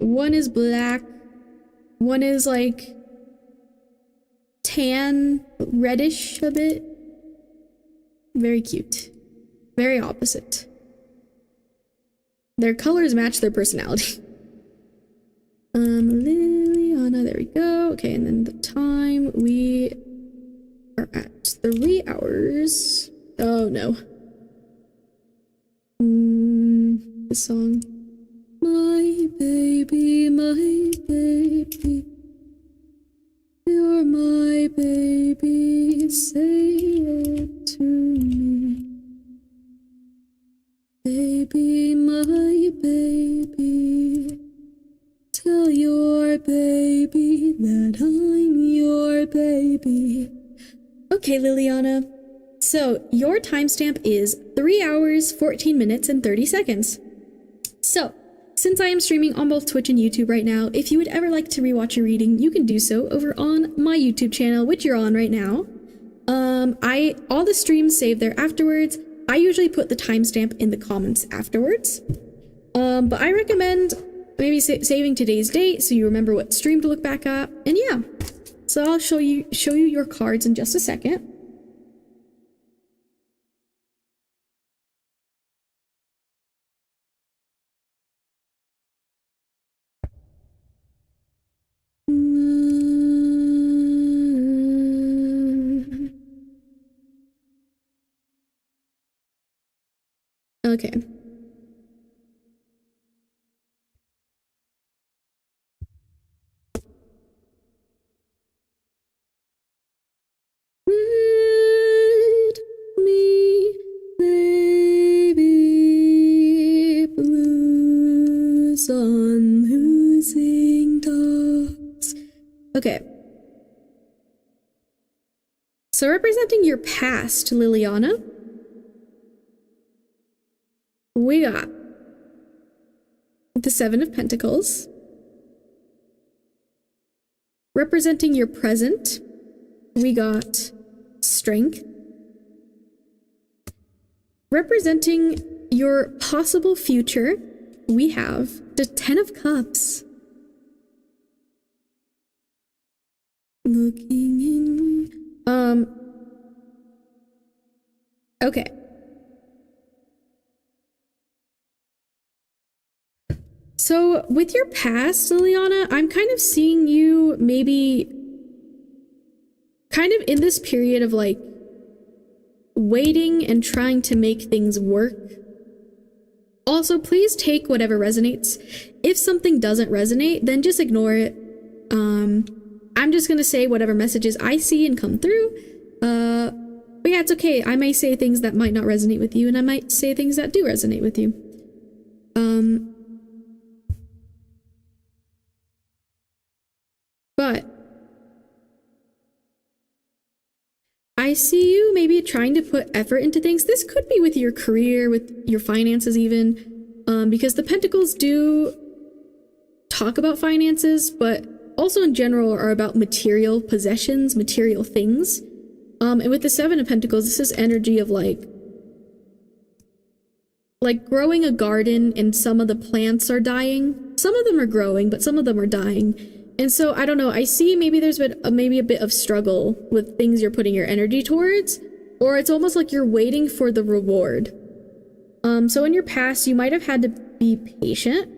One is black. One is like tan, reddish a bit. Very cute. Very opposite. Their colors match their personality. Liliana, there we go. Okay, and then the time, we are at 3 hours. Oh no. This song. My baby, you're my baby, say it to me. Baby. baby, my baby. Tell your baby that I'm your baby. Okay, Liliana. So, your timestamp is 3 hours, 14 minutes, and 30 seconds. So, since I am streaming on both Twitch and YouTube right now, if you would ever like to rewatch your reading, you can do so over on my YouTube channel, which you're on right now. All the streams save there afterwards. I usually put the timestamp in the comments afterwards. But I recommend maybe saving today's date so you remember what stream to look back at. And yeah, so I'll show you your cards in just a second. Okay. Let me, baby, blues on losing dogs. Okay. So representing your past, Liliana, we got the Seven of Pentacles. Representing your present, we got Strength. Representing your possible future, we have the Ten of Cups. Looking in... Okay. So, with your past, Liliana, I'm kind of seeing you maybe kind of in this period of like waiting and trying to make things work. Also, please take whatever resonates. If something doesn't resonate, then just ignore it. I'm just gonna say whatever messages I see and come through. But yeah, it's okay. I may say things that might not resonate with you, and I might say things that do resonate with you. But I see you maybe trying to put effort into things. This could be with your career, with your finances even, because the Pentacles do talk about finances, but also in general are about material possessions, material things. And with the Seven of Pentacles, this is energy of like growing a garden and some of the plants are dying. Some of them are growing, but some of them are dying. And so, I don't know, I see maybe there's been maybe a bit of struggle with things you're putting your energy towards, or it's almost like you're waiting for the reward. So in your past, you might have had to be patient.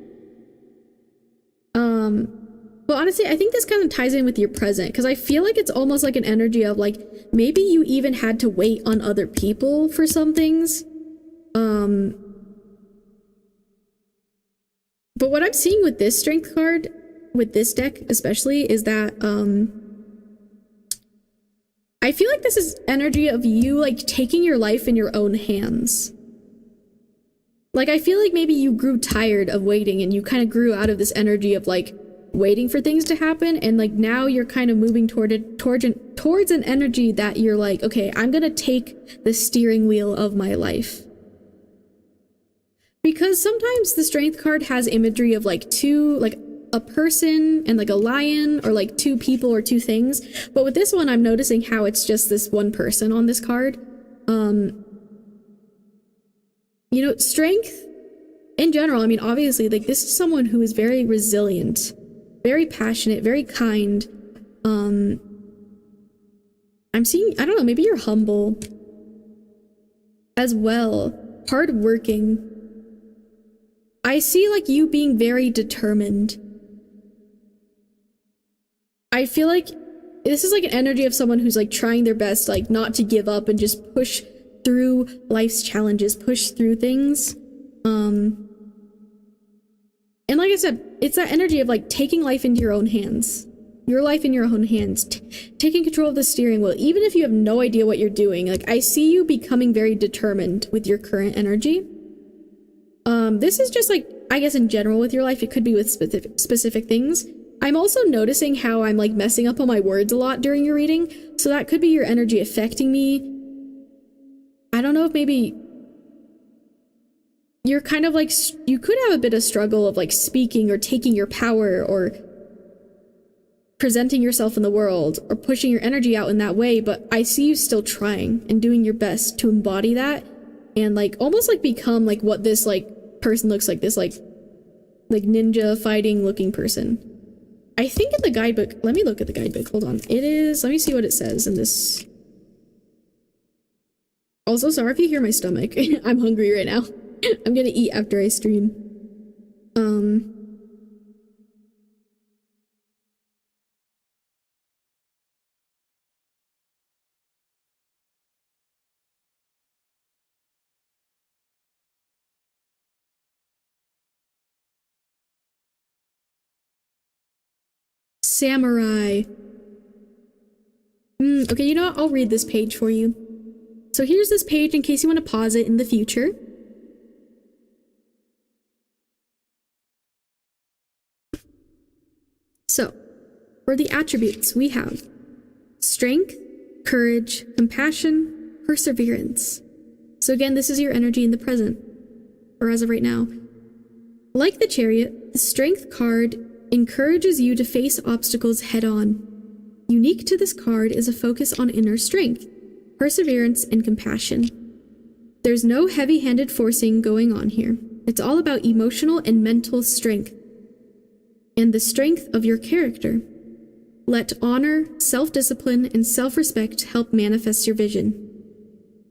But honestly, I think this kind of ties in with your present, because I feel like it's almost like an energy of like, maybe you even had to wait on other people for some things. But what I'm seeing with this Strength card, with this deck especially, is that I feel like this is energy of you like taking your life in your own hands. Like, I feel like maybe you grew tired of waiting and you kind of grew out of this energy of like waiting for things to happen, and like now you're kind of moving towards an energy that you're like, okay, I'm gonna take the steering wheel of my life. Because sometimes the Strength card has imagery of like two, like a person and like a lion, or like two people or two things. But with this one, I'm noticing how it's just this one person on this card. You know, Strength in general, I mean, obviously, like this is someone who is very resilient, very passionate, very kind. I'm seeing, I don't know, maybe you're humble as well, hardworking. I see like you being very determined. I feel like this is like an energy of someone who's like trying their best, like not to give up and just push through life's challenges, push through things. And like I said, it's that energy of like taking life into your own hands. Your life in your own hands. Taking control of the steering wheel, even if you have no idea what you're doing. Like, I see you becoming very determined with your current energy. This is just like, I guess in general with your life, it could be with specific things. I'm also noticing how I'm like messing up on my words a lot during your reading. So that could be your energy affecting me. I don't know if maybe you're kind of like, you could have a bit of struggle of like speaking or taking your power or presenting yourself in the world or pushing your energy out in that way. But I see you still trying and doing your best to embody that and like almost like become like what this like person looks like, this like ninja fighting looking person. I think in the guidebook, let me look at the guidebook, hold on. It is, let me see what it says in this. Also, sorry if you hear my stomach. I'm hungry right now. I'm gonna eat after I stream. Samurai. Okay, you know what? I'll read this page for you. So here's this page in case you want to pause it in the future. So, for the attributes, we have strength, courage, compassion, perseverance. So again, this is your energy in the present, or as of right now. Like the Chariot, the Strength card encourages you to face obstacles head-on. Unique to this card is a focus on inner strength, perseverance, and compassion. There's no heavy-handed forcing going on here. It's all about emotional and mental strength and the strength of your character. Let honor, self-discipline, and self-respect help manifest your vision.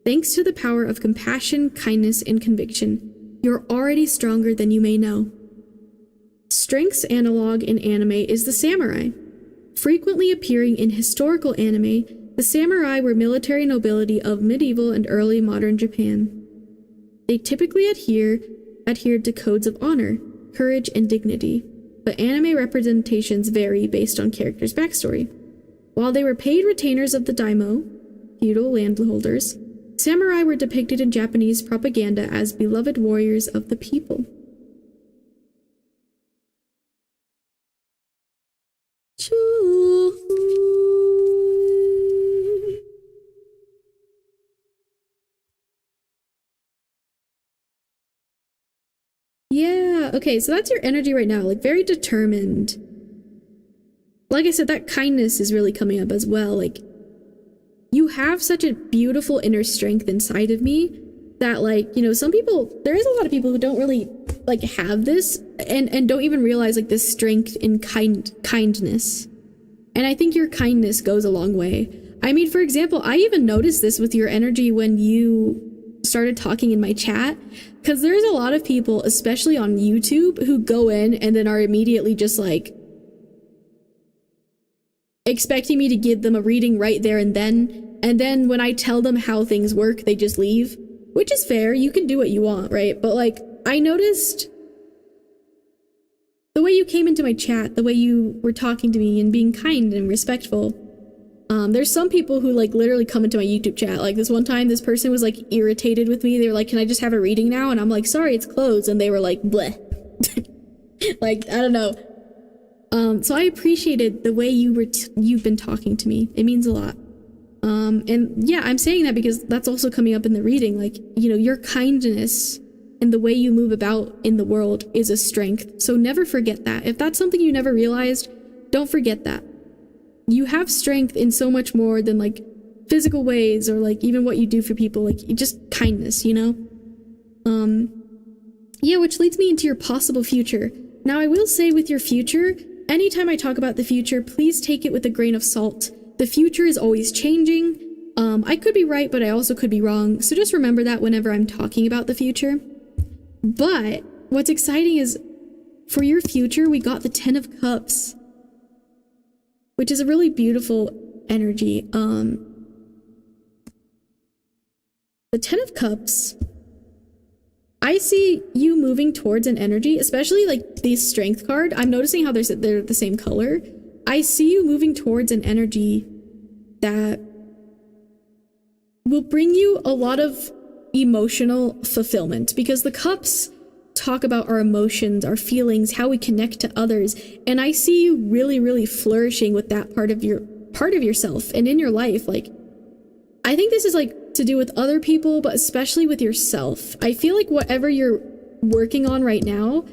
Thanks to the power of compassion, kindness, and conviction, you're already stronger than you may know. Strength's analog in anime is the samurai. Frequently appearing in historical anime, the samurai were military nobility of medieval and early modern Japan. They typically adhered to codes of honor, courage, and dignity, but anime representations vary based on characters' backstory. While they were paid retainers of the daimyo, feudal landholders, samurai were depicted in Japanese propaganda as beloved warriors of the people. Yeah, okay, so that's your energy right now, like very determined. Like I said, that kindness is really coming up as well. Like, you have such a beautiful inner strength inside of me that, like, you know, some people, there is a lot of people who don't really like have this and don't even realize like this strength in kindness. And I think your kindness goes a long way. I mean, for example, I even noticed this with your energy when you started talking in my chat, because there's a lot of people, especially on YouTube, who go in and then are immediately just like expecting me to give them a reading right there and then when I tell them how things work, they just leave, which is fair. You can do what you want, right? But like, I noticed the way you came into my chat, the way you were talking to me and being kind and respectful. There's some people who like literally come into my YouTube chat. Like this one time, this person was like irritated with me. They were like, "Can I just have a reading now?" And I'm like, "Sorry, it's closed." And they were like, "Bleh." Like, I don't know. So I appreciated the way you've been talking to me. It means a lot. And yeah, I'm saying that because that's also coming up in the reading. Like, you know, your kindness and the way you move about in the world is a strength. So never forget that. If that's something you never realized, don't forget that. You have strength in so much more than like physical ways or like even what you do for people, like just kindness, you know? Yeah, which leads me into your possible future. Now, I will say with your future, anytime I talk about the future, please take it with a grain of salt. The future is always changing. I could be right, but I also could be wrong. So just remember that whenever I'm talking about the future. But what's exciting is for your future, we got the 10 of Cups, which is a really beautiful energy. The 10 of Cups, I see you moving towards an energy, especially like the Strength card. I'm noticing how they're the same color. I see you moving towards an energy that will bring you a lot of emotional fulfillment, because the Cups talk about our emotions, our feelings, how we connect to others. And I see you really, really flourishing with that part of yourself and in your life. Like, I think this is like to do with other people, but especially with yourself. I feel like whatever you're working on right now,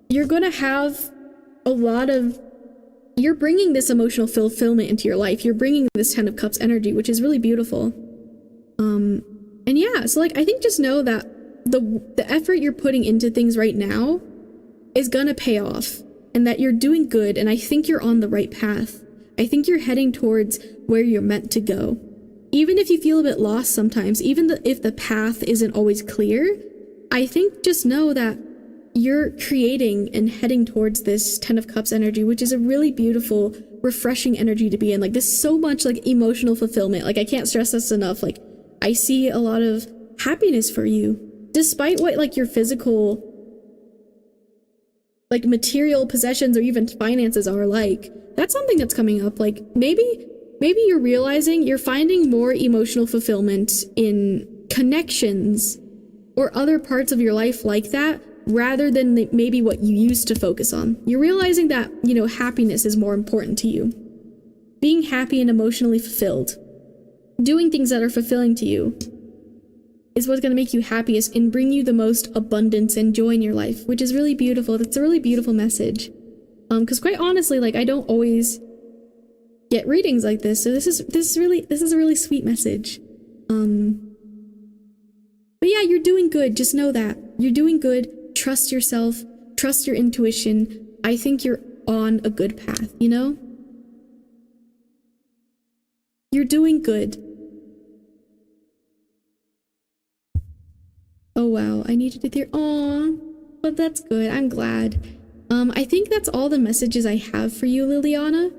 you're gonna have a lot of, you're bringing this emotional fulfillment into your life. You're bringing this 10 of Cups energy, which is really beautiful. And yeah, so like, I think just know that the effort you're putting into things right now is gonna pay off, and that you're doing good, and I think you're on the right path. I think you're heading towards where you're meant to go. Even if you feel a bit lost sometimes, even if the path isn't always clear, I think just know that you're creating and heading towards this 10 of Cups energy, which is a really beautiful, refreshing energy to be in. Like, there's so much like emotional fulfillment. Like, I can't stress this enough. Like, I see a lot of happiness for you, despite what like your physical, like material possessions or even finances are like. That's something that's coming up. Like, maybe you're realizing you're finding more emotional fulfillment in connections or other parts of your life like that, rather than maybe what you used to focus on. You're realizing that, you know, happiness is more important to you. Being happy and emotionally fulfilled, doing things that are fulfilling to you, is what's going to make you happiest and bring you the most abundance and joy in your life, which is really beautiful. That's a really beautiful message. Because quite honestly, like, I don't always get readings like this, so this is a really sweet message. But yeah, you're doing good. Just know that you're doing good. Trust yourself. Trust your intuition. I think you're on a good path. You know, you're doing good. Oh wow, I needed to hear. Aw, but that's good. I'm glad. I think that's all the messages I have for you, Liliana.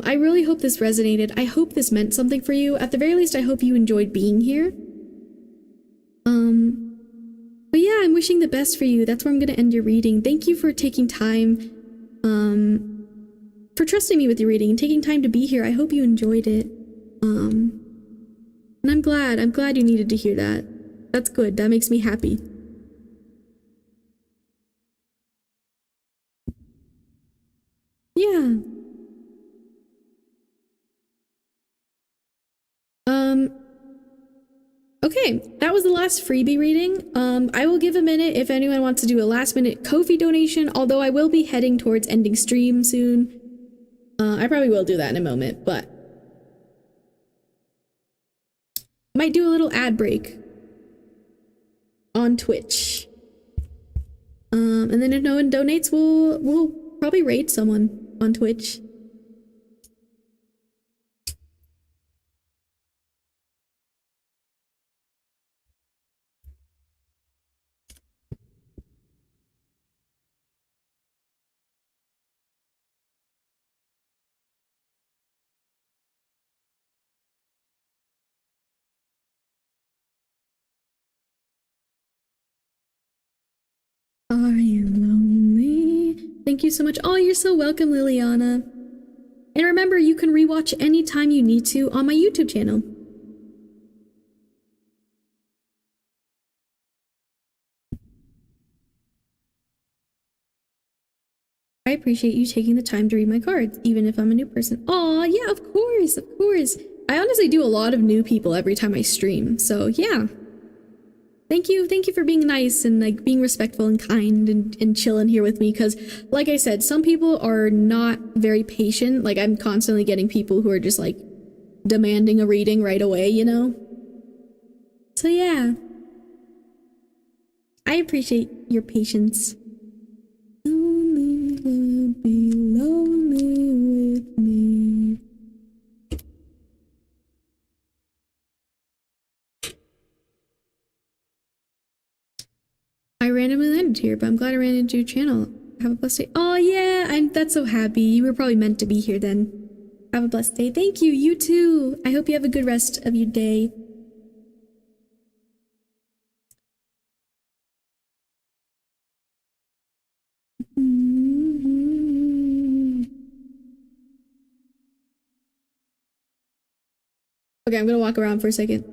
I really hope this resonated. I hope this meant something for you. At the very least, I hope you enjoyed being here. But yeah, I'm wishing the best for you. That's where I'm gonna end your reading. Thank you for taking time, for trusting me with your reading and taking time to be here. I hope you enjoyed it. And I'm glad you needed to hear that. That's good. That makes me happy. Yeah. Okay, that was the last freebie reading. I will give a minute if anyone wants to do a last minute Kofi donation, although I will be heading towards ending stream soon. I probably will do that in a moment, but might do a little ad break on Twitch. And then if no one donates, we'll probably raid someone on Twitch. Are you lonely? Thank you so much. Oh, you're so welcome, Liliana. And remember, you can rewatch anytime you need to on my YouTube channel. I appreciate you taking the time to read my cards, even if I'm a new person. Aw, yeah, of course, of course. I honestly do a lot of new people every time I stream, so yeah. Thank you for being nice and like being respectful and kind and chilling here with me, because like I said, some people are not very patient. Like, I'm constantly getting people who are just like demanding a reading right away, you know? So yeah. I appreciate your patience. Lonely will be lonely with me. I randomly landed here, but I'm glad I ran into your channel. Have a blessed day. Oh yeah, that's so happy. You were probably meant to be here then. Have a blessed day. Thank you, you too. I hope you have a good rest of your day. Okay, I'm gonna walk around for a second.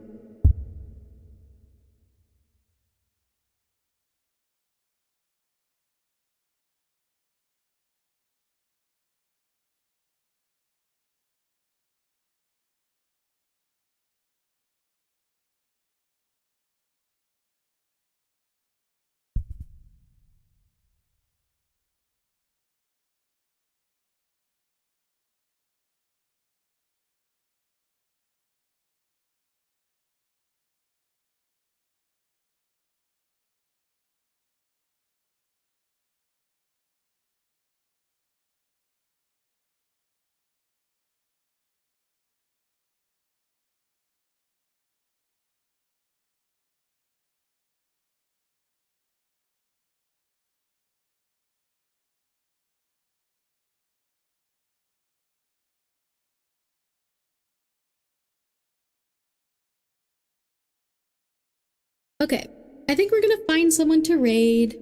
Okay, I think we're gonna find someone to raid.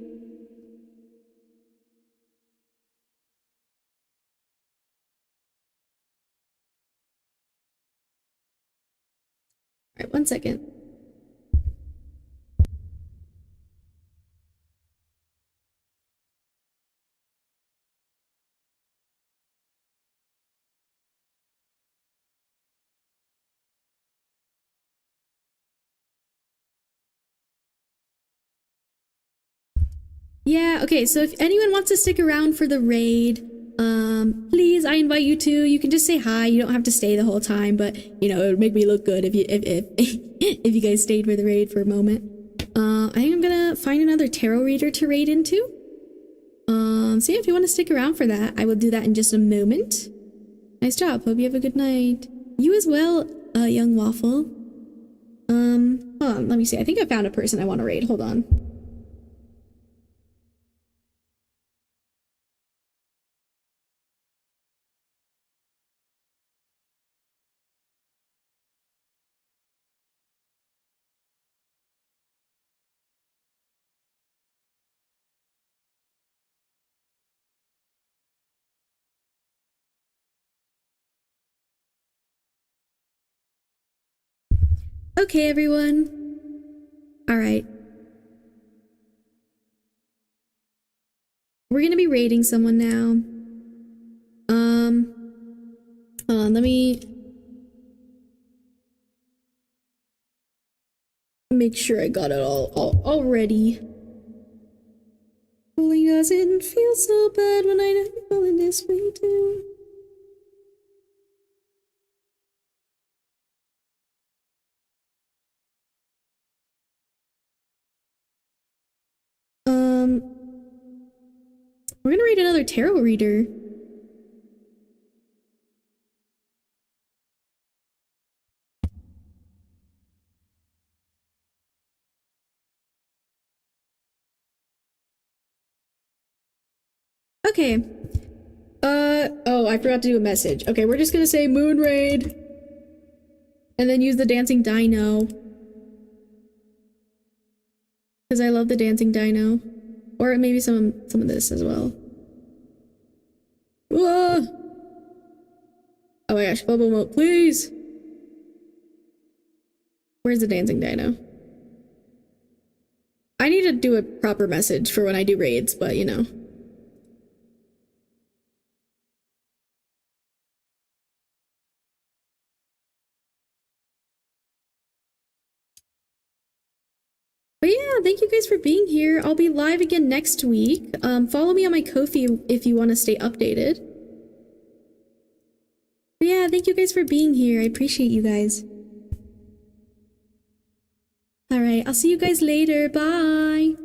All right, 1 second. Yeah, okay, so if anyone wants to stick around for the raid, please, I invite you to. You can just say hi. You don't have to stay the whole time, but you know, it would make me look good if if you guys stayed for the raid for a moment. I think I'm gonna find another tarot reader to raid into. So yeah, if you want to stick around for that, I will do that in just a moment. Nice job. Hope you have a good night. You as well, young waffle. Hold on, let me see. I think I found a person I want to raid. Hold on. Okay, everyone. All right. We're gonna be raiding someone now. Hold on, let me make sure I got it all ready. Only doesn't feel so bad when I know you're feeling this way too. We're gonna read another tarot reader. Okay. Oh, I forgot to do a message. Okay, we're just gonna say moon raid. And then use the dancing dino. Because I love the dancing dino. Or maybe some of this as well. Whoa! Oh my gosh, bubble mode, please! Where's the dancing dino? I need to do a proper message for when I do raids, but you know. But yeah, thank you guys for being here. I'll be live again next week. Follow me on my Kofi if you want to stay updated. But yeah, thank you guys for being here. I appreciate you guys. Alright, I'll see you guys later. Bye!